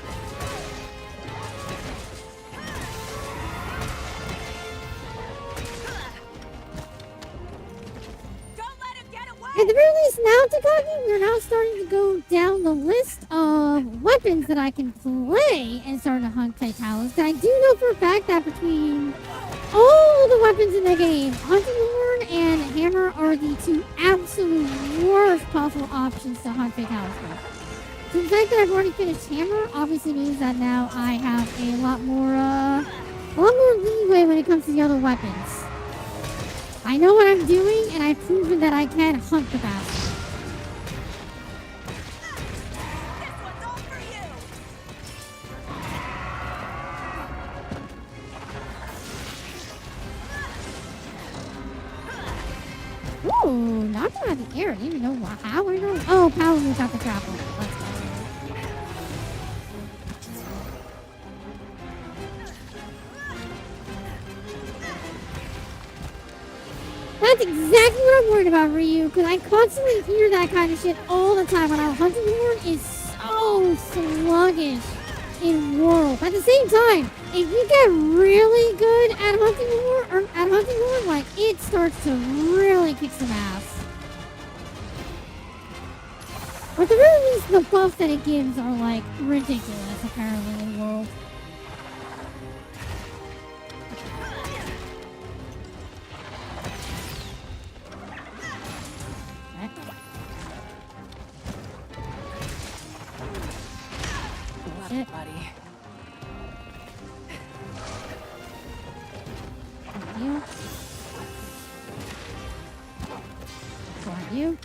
Don't let him get away! At the very least, now, Takagi, we're now starting to go down the list of weapons that I can play and start to hunt Fatalis. I do know for a fact that between all the weapons in the game, Hunting Horn and Hammer are the 2 absolute worst possible options to hunt Fatalis with. So the fact that I've already finished Hammer obviously means that now I have a lot more leeway when it comes to the other weapons. I know what I'm doing, and I've proven that I can hunt the bastard. This one's all for you! Ooh, knocked him out of the air. I didn't even know how I know. Oh, power moves out the grapple. Let's go. That's exactly what I'm worried about, Ryu, because I constantly hear that kind of shit all the time when our hunting horn is so sluggish in World. At the same time, if you get really good at hunting horn, like, it starts to really kick some ass. But at the very least, the buffs that it gives are, like, ridiculous, apparently, in World. Shit. Buddy. You. For you.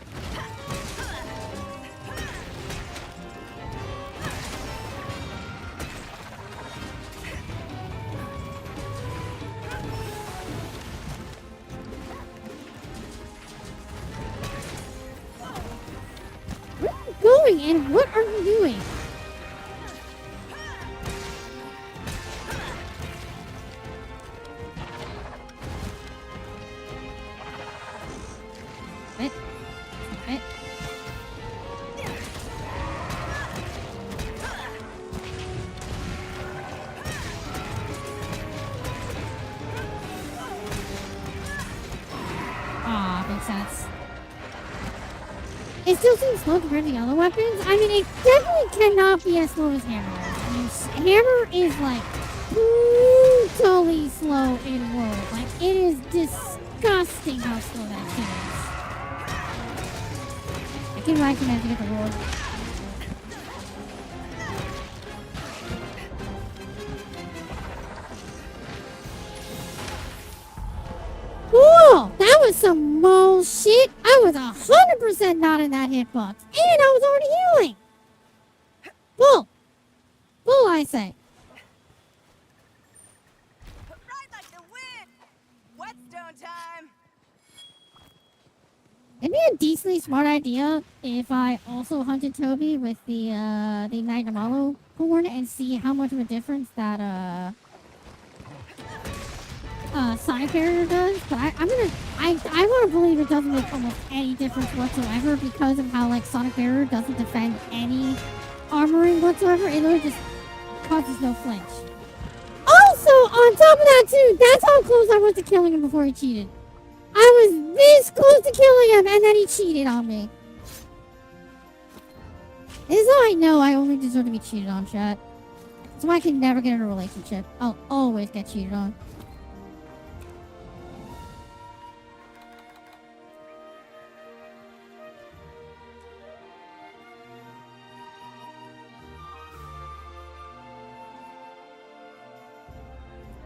Where are you going and what are you doing? Makes sense. It still seems slow compared to the other weapons. I mean, it definitely cannot be as slow as Hammer is. I mean, Hammer is like brutally slow in World. Like, it is disgusting how slow that shit is. I can recommend to get the World. Cool! That was some mole shit. I was 100% not in that hitbox. And I was already healing. Bull. Bull, I say. Ride like the wind. Whetstone time. It'd be a decently smart idea if I also hunted Toby with the Ignite Namalo horn and see how much of a difference that Sonic barrier does, but I want to believe it doesn't make almost any difference whatsoever because of how, like, Sonic barrier doesn't defend any armoring whatsoever. It literally just causes no flinch. Also, on top of that too, that's how close I was to killing him before he cheated. I was this close to killing him and then he cheated on me. This is how I know I only deserve to be cheated on, chat. That's why I can never get in a relationship. I'll always get cheated on.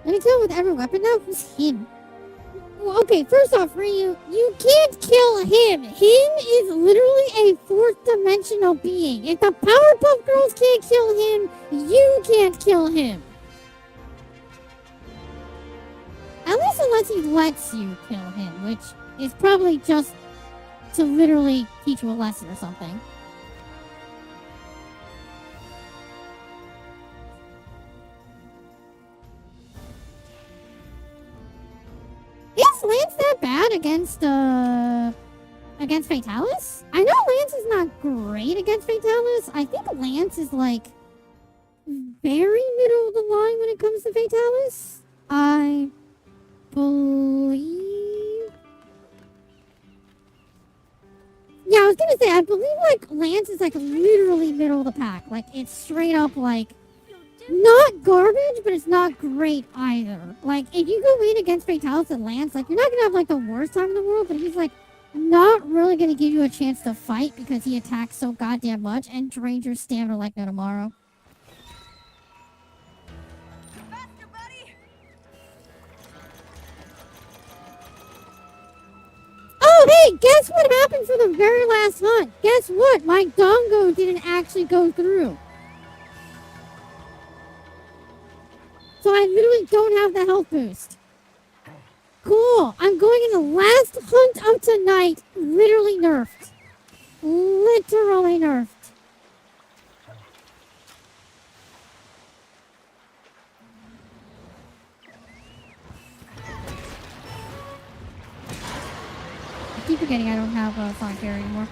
Let me tell with every weapon now, who's him? Well, okay, first off, Ryu, you can't kill him. Him is literally a fourth dimensional being. If the Powerpuff Girls can't kill him, you can't kill him. At least unless he lets you kill him, which is probably just to literally teach you a lesson or something. Is Lance that bad against Fatalis? I know Lance is not great against Fatalis. I think Lance is like very middle of the line when it comes to Fatalis. I believe. Yeah, I was gonna say I believe like Lance is like literally middle of the pack. Like it's straight up like not garbage, but it's not great either. Like, if you go in against Fatalis and Lance, like, you're not gonna have, like, the worst time in the world, but he's, like, not really gonna give you a chance to fight because he attacks so goddamn much and drains your stamina like no tomorrow. Faster, buddy. Oh, hey, guess what happened for the very last hunt? Guess what? My dongo didn't actually go through. So I literally don't have the health boost. Cool. I'm going in the last hunt of tonight. Literally nerfed. Literally nerfed. keep forgetting I don't have a Sonic Carry anymore.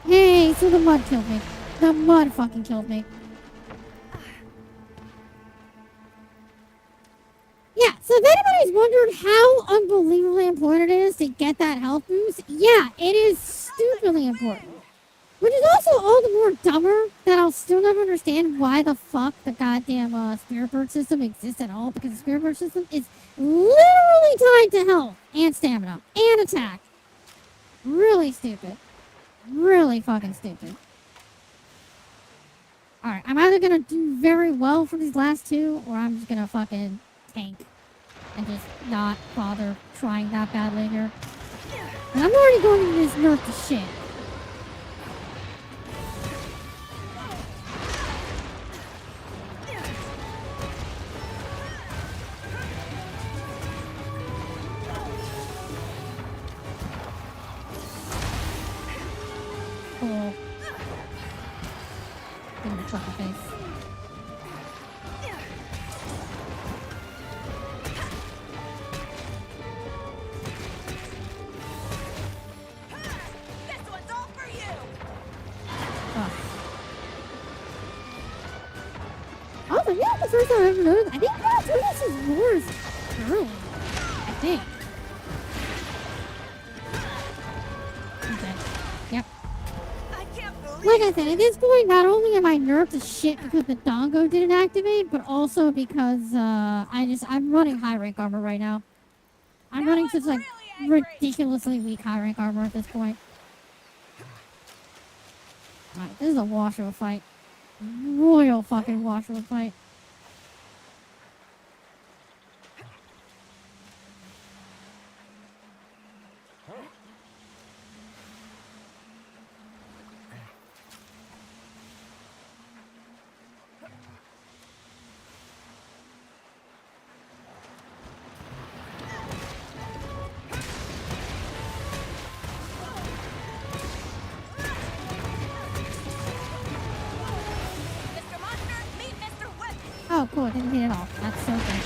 Hey, so the mud killed me. The mud fucking killed me. Yeah, so if anybody's wondered how unbelievably important it is to get that health boost, yeah, it is stupidly important. Which is also all the more dumber that I'll still never understand why the fuck the goddamn Spirit Bird system exists at all, because the Spirit Bird system is literally tied to health and stamina and attack. Really stupid. Really fucking stupid. Alright, I'm either gonna do very well for these last two, or I'm just gonna fucking tank and just not bother trying that badly here. And I'm already going to this nerf to shit. Cool. In the fucking face. This one's all for you. Also, yeah, the first time I ever noticed, I think Doot-Doot is yours early. I think. Okay. Yep. I can't believe Like I said, at this point, not only am I nerfed to shit because the dongo didn't activate, but also because I'm running high rank armor right now. I'm Now running I'm such like really angry. ridiculously weak high rank armor at this point. Alright, this is a wash of a fight. Royal fucking wash of a fight. Mr. Monster, meet Mr. Whip. Oh, cool. Didn't hit it all. That's so good.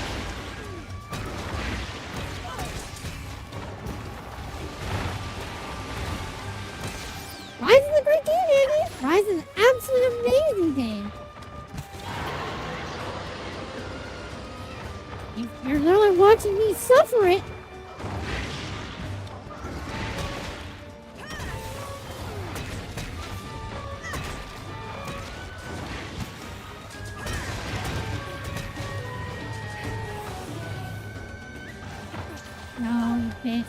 Rise is a great game, Andy. Rise is an absolutely amazing game. You're literally watching me suffer it. No, you bitch.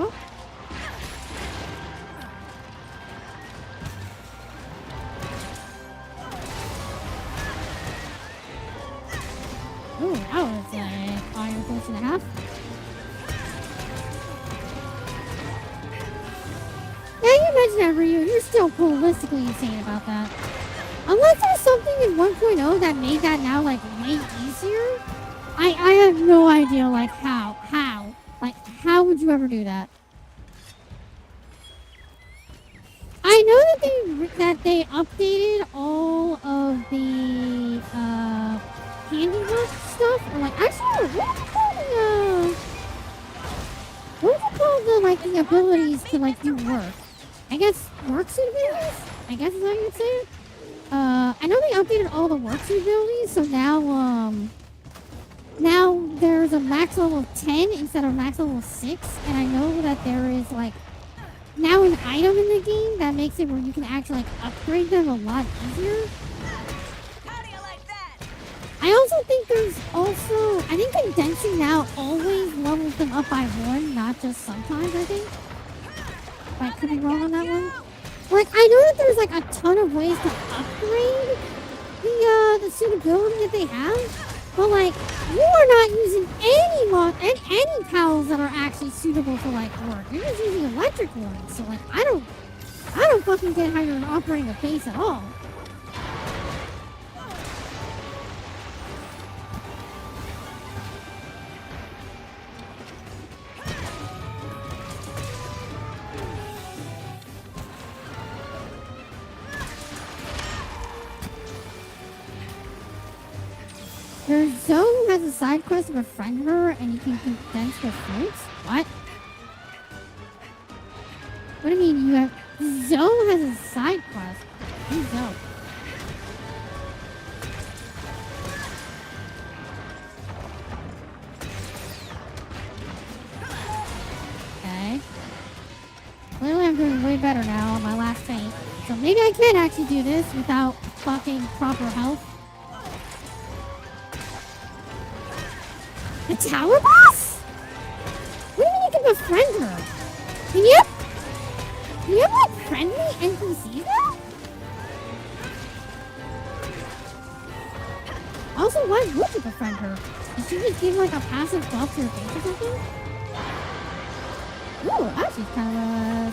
Oh. Ooh, that was Iron Force and a half. Yeah, you mentioned that, Ryu. You're still holistically insane about that. Unless there's something in 1.0 that made that now, like, way easier. I have no idea, like, how. Like, how would you ever do that? I know that they updated all of the, handiwork stuff. Or, like, actually, what is it called, like, the abilities to, like, do work? I guess worksuit abilities? I guess is how you'd say it. I know they updated all the worksuit abilities, so now there's a max level of 10 instead of max level of 6, and I know that there is, like, now an item in the game that makes it where you can actually, like, upgrade them a lot easier. How do you like that? I also think I think condensing now always levels them up by 1, not just sometimes, I think. I could be wrong on that one. Like, I know that there's, like, a ton of ways to upgrade the suitability that they have, but, like, you are not using any towels that are actually suitable for, like, work. You're just using electric ones, so, like, I don't I don't fucking get how you're operating a base at all. Your zone has a side quest to befriend her and you can condense her fruits? What? What do you mean you have... Zone has a side quest? Who's Zone? Okay. Clearly I'm doing way better now on my last feint. So maybe I can actually do this without fucking proper health. The tower boss? What do you mean you can befriend her? Can you have like friendly NPCs now? Also, why would you befriend her? Did she just give like a passive buff to her face or something? Ooh, actually kind of a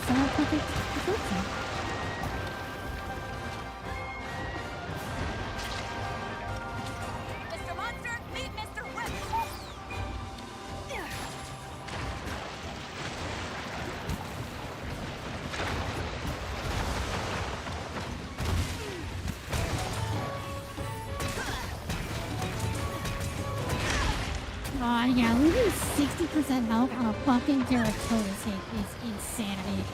somewhat perfect description. Mr. Monster, meet Mr. Whip. God, yeah, losing 60% health on a fucking Terratotus hit is insanity.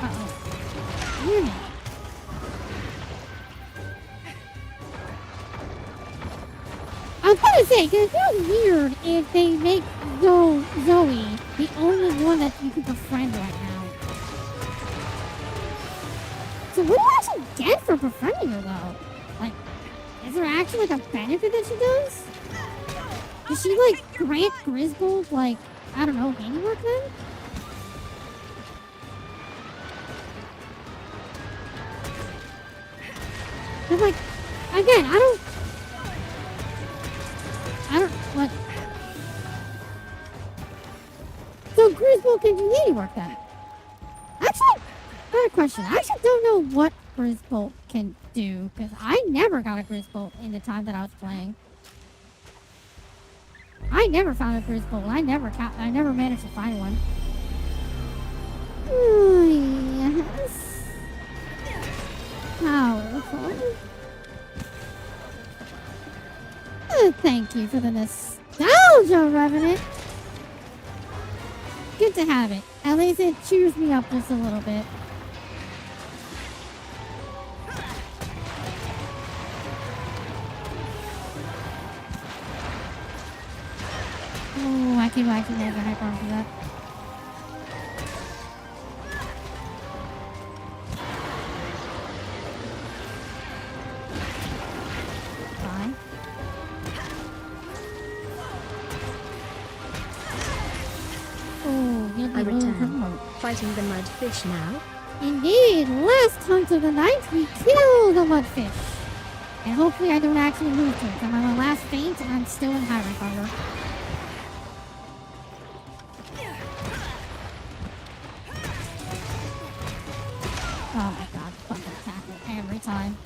Uh-oh. Damn it. I was gonna say, cause it feels weird if they make Zoe the only one that you can befriend right now. So what do you actually get for befriending her though? Like, is there actually like a benefit that she does? Does she like grant Griswold like, I don't know, handiwork then? But like, again, I don't, what? So Griswold can do handiwork then? Actually, got a question. I actually don't know what Griswold can do, because I never got a Griswold in the time that I was playing. I never found a Griswold. I never managed to find one. Oh, yes. Powerful. Thank you for the nostalgia, Revenant. Good to have it. At least it cheers me up just a little bit. Oh, I can actually have a hyper arm for that. Fine. Oh, you'll be I return. remote. Fighting the mudfish now. Indeed, last hunt of the night, we kill the mudfish. And hopefully I don't actually lose to it. I'm on my last feint and I'm still in high rank armor. Oh my god, fucking tackle every time.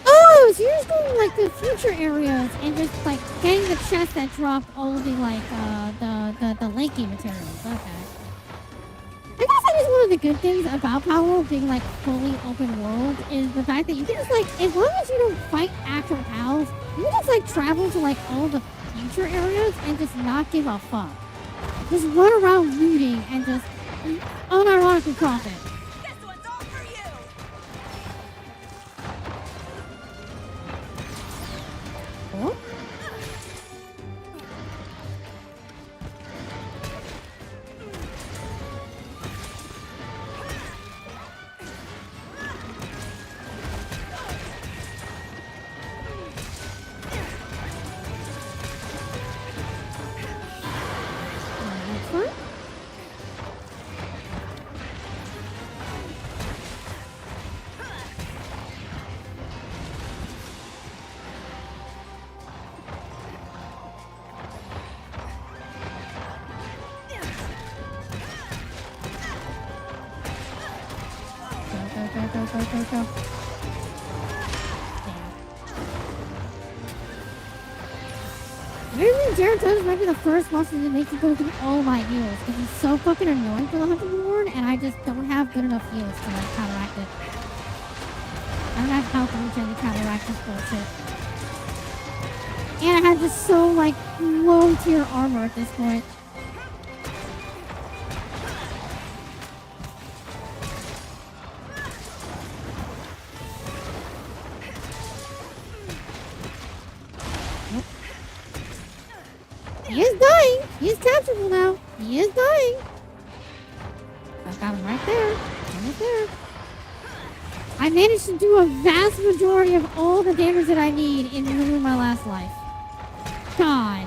Oh, so you're just going like the future areas and just like getting the chest that dropped all the like the lanky materials. Okay. I guess that is one of the good things about Power World being like fully open world is the fact that you can just like, as long as you don't fight actual pals, you can just like travel to like all the future areas and just not give a fuck. Just run around looting and just unironically profit. This one's all for you. Cool. go. Maybe Geritons might be the first monster that makes you go through all my heals, because he's so fucking annoying for the Hunting Horn, and I just don't have good enough heals to like counteract it. I don't have health regen to counteract this bullshit. And I have just so like low tier armor at this point. He is dying. He is capturable now. He is dying. I got him right there. Right there. I managed to do a vast majority of all the damage that I need in literally my last life. God.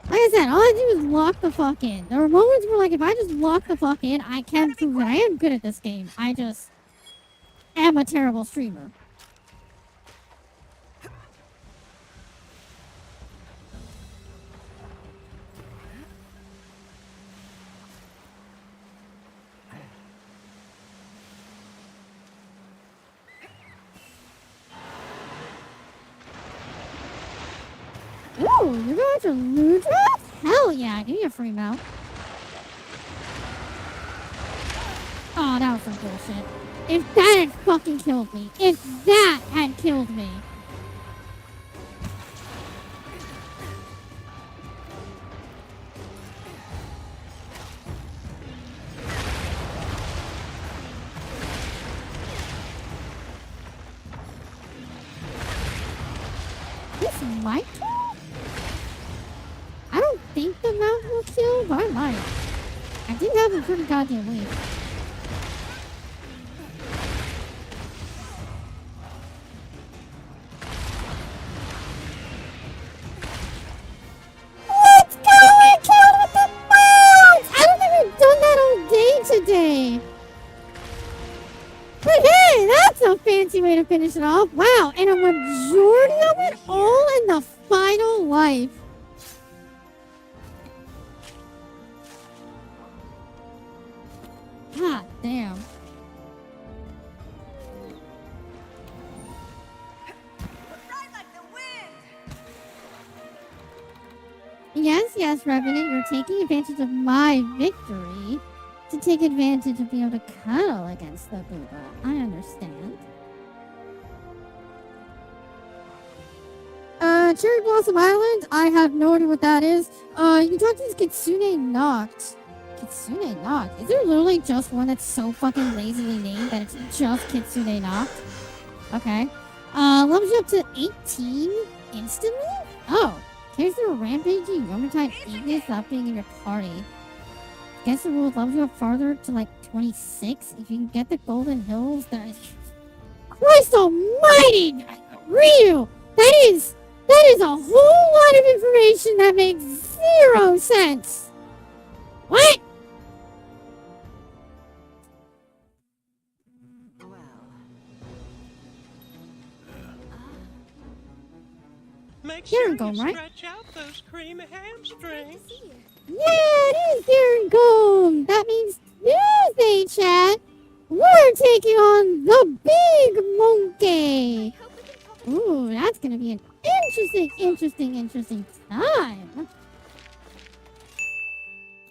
Like I said, all I do is lock the fuck in. There were moments where, like, if I just lock the fuck in, I can prove that I am good at this game. I just am a terrible streamer. Ooh, you're going to loot drop? Hell yeah, give me a free mount. Oh, that was some bullshit. If that had fucking killed me. If that had killed me. This might kill? I don't think the mount will kill, but I might. I did have a pretty goddamn weak. Let's go! I killed with the mount! I don't think we've done that all day today. But hey, that's a fancy way to finish it off. Wow, and a majority of it all in the final life. God damn. Ride like the wind. Yes, Revenant, you're taking advantage of my victory to take advantage of being able to cuddle against the Booba. I understand. Cherry Blossom Island? I have no idea what that is. You can talk to this Kitsune Noct. Kitsune Noct? Is there literally just one that's so fucking lazily named that it's just Kitsune Noct? Okay. Levels you up to 18 instantly? Oh. Here's the rampaging Yomatide Ignis up being in your party. Guess the rule levels you up farther to like 26. If you can get the Golden Hills, that is... Christ almighty! Ryu! That is a whole lot of information that makes 0 sense! What? Make Here sure we go, you right? stretch out those creamy hamstrings. Yeah, it is Darren Golem! That means Tuesday, chat! We're taking on the Big Monkey! Ooh, that's gonna be an interesting time!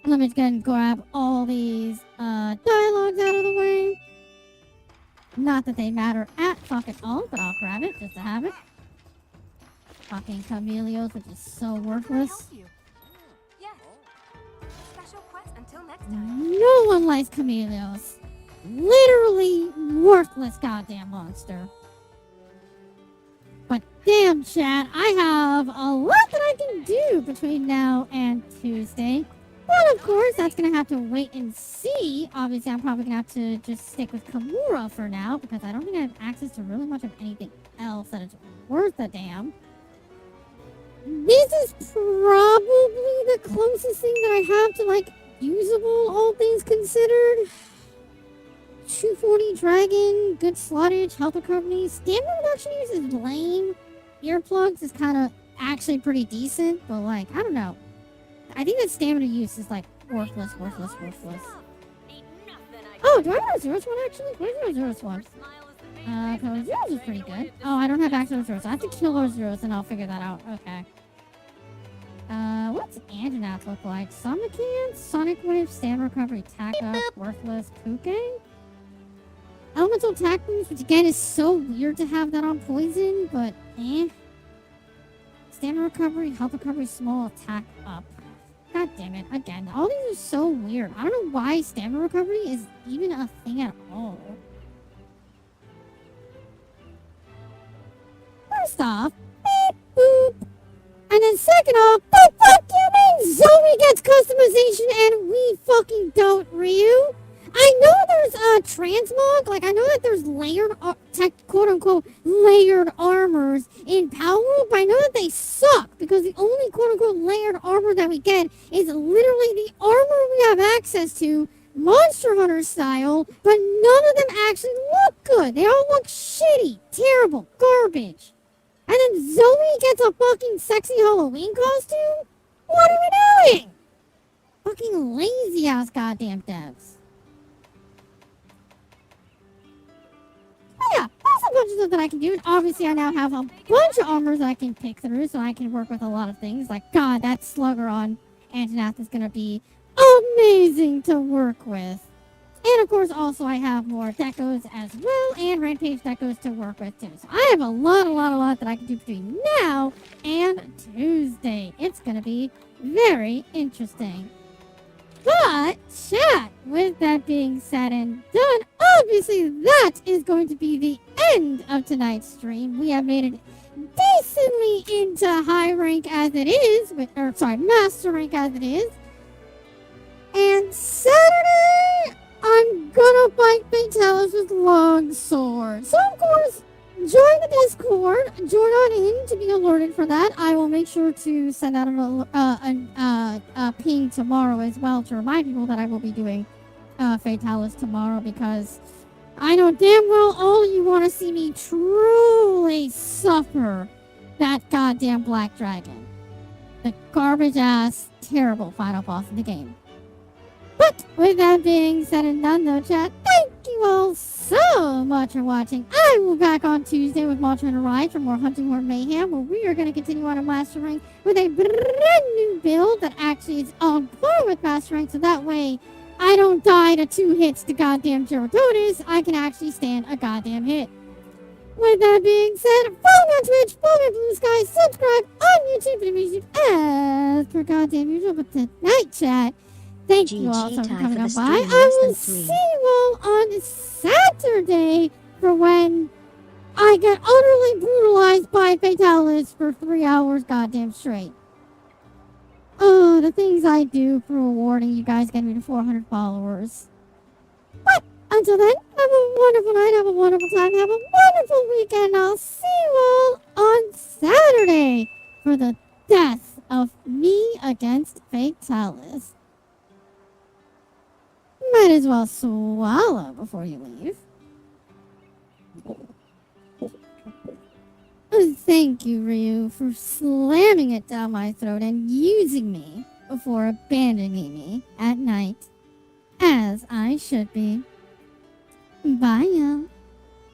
Let me just go ahead and grab all these dialogues out of the way. Not that they matter at fucking all, but I'll grab it just to have it. Fucking Chameleos, which is so worthless. Yes. Special quest until next time. No one likes Chameleos. Literally worthless goddamn monster. But damn, chat, I have a lot that I can do between now and Tuesday. But of course, that's gonna have to wait and see. Obviously, I'm probably gonna have to just stick with Kimura for now, because I don't think I have access to really much of anything else that is worth a damn. This is probably the closest thing that I have to, like, usable, all things considered. 240 Dragon, good slottage, health recovery. Stamina reduction use is lame. Earplugs is kind of actually pretty decent, but, like, I don't know. I think that stamina use is, like, worthless. Ain't nothing I Oh, do I have a Zeros one actually? Where's your Zeros one? Cause Zeros is pretty good. Oh, I don't have access to Zeros. I have to kill those Zeros and I'll figure that out. Okay. What's Anjanath look like? Summercan, Sonic Wave, Stand Recovery, Tack Up, Worthless, Kuke? Elemental Attack Boost, which again is so weird to have that on Poison, but eh. Stamina Recovery, Health Recovery, Small, Attack Up. God damn it, again, all these are so weird. I don't know why Stamina Recovery is even a thing at all. First off, beep boop. And then second off, the fuck you mean Zoe gets customization and we fucking don't, Ryu? I know there's transmog, like I know that there's layered, quote-unquote, layered armors in Power World, but I know that they suck, because the only quote-unquote layered armor that we get is literally the armor we have access to, Monster Hunter style, but none of them actually look good. They all look shitty, terrible, garbage. And then Zoe gets a fucking sexy Halloween costume? What are we doing? Fucking lazy ass goddamn devs. But yeah, there's a bunch of stuff that I can do. And obviously, I now have a bunch of armors that I can pick through, so I can work with a lot of things. Like, God, that slugger on Anjanath is going to be amazing to work with. And of course, also I have more decos as well, and Rampage decos to work with too. So I have a lot that I can do between now and Tuesday. It's going to be very interesting. But, chat, with that being said and done, obviously that is going to be the end of tonight's stream. We have made it decently into high rank as it is, master rank as it is. And Saturday, I'm gonna fight Fatalis with Longsword. So, of course, join the Discord. Join on in to be alerted for that. I will make sure to send out a ping tomorrow as well to remind people that I will be doing Fatalis tomorrow, because I know damn well all of you want to see me truly suffer that goddamn Black Dragon. The garbage-ass, terrible final boss in the game. But with that being said and done, though, chat, thank you all so much for watching. I will be back on Tuesday with Monster Hunter Rise for more Hunting Horn Mayhem, where we are going to continue on a Master Rank with a brand new build that actually is on par with Master Rank, so that way I don't die to 2 hits to goddamn Gyarados. I can actually stand a goddamn hit. With that being said, follow me on Twitch, follow me on Blue Sky, subscribe on YouTube for the music as per goddamn usual. But tonight, chat, thank you all so much for coming on by. I will see you all on Saturday for when I get utterly brutalized by Fatalis for 3 hours goddamn straight. Oh, the things I do for rewarding you guys getting me to 400 followers. But until then, have a wonderful night, have a wonderful time, have a wonderful weekend. I'll see you all on Saturday for the death of me against Fatalis. Might as well swallow before you leave. Thank you, Ryu, for slamming it down my throat and using me before abandoning me at night, as I should be. Bye, y'all.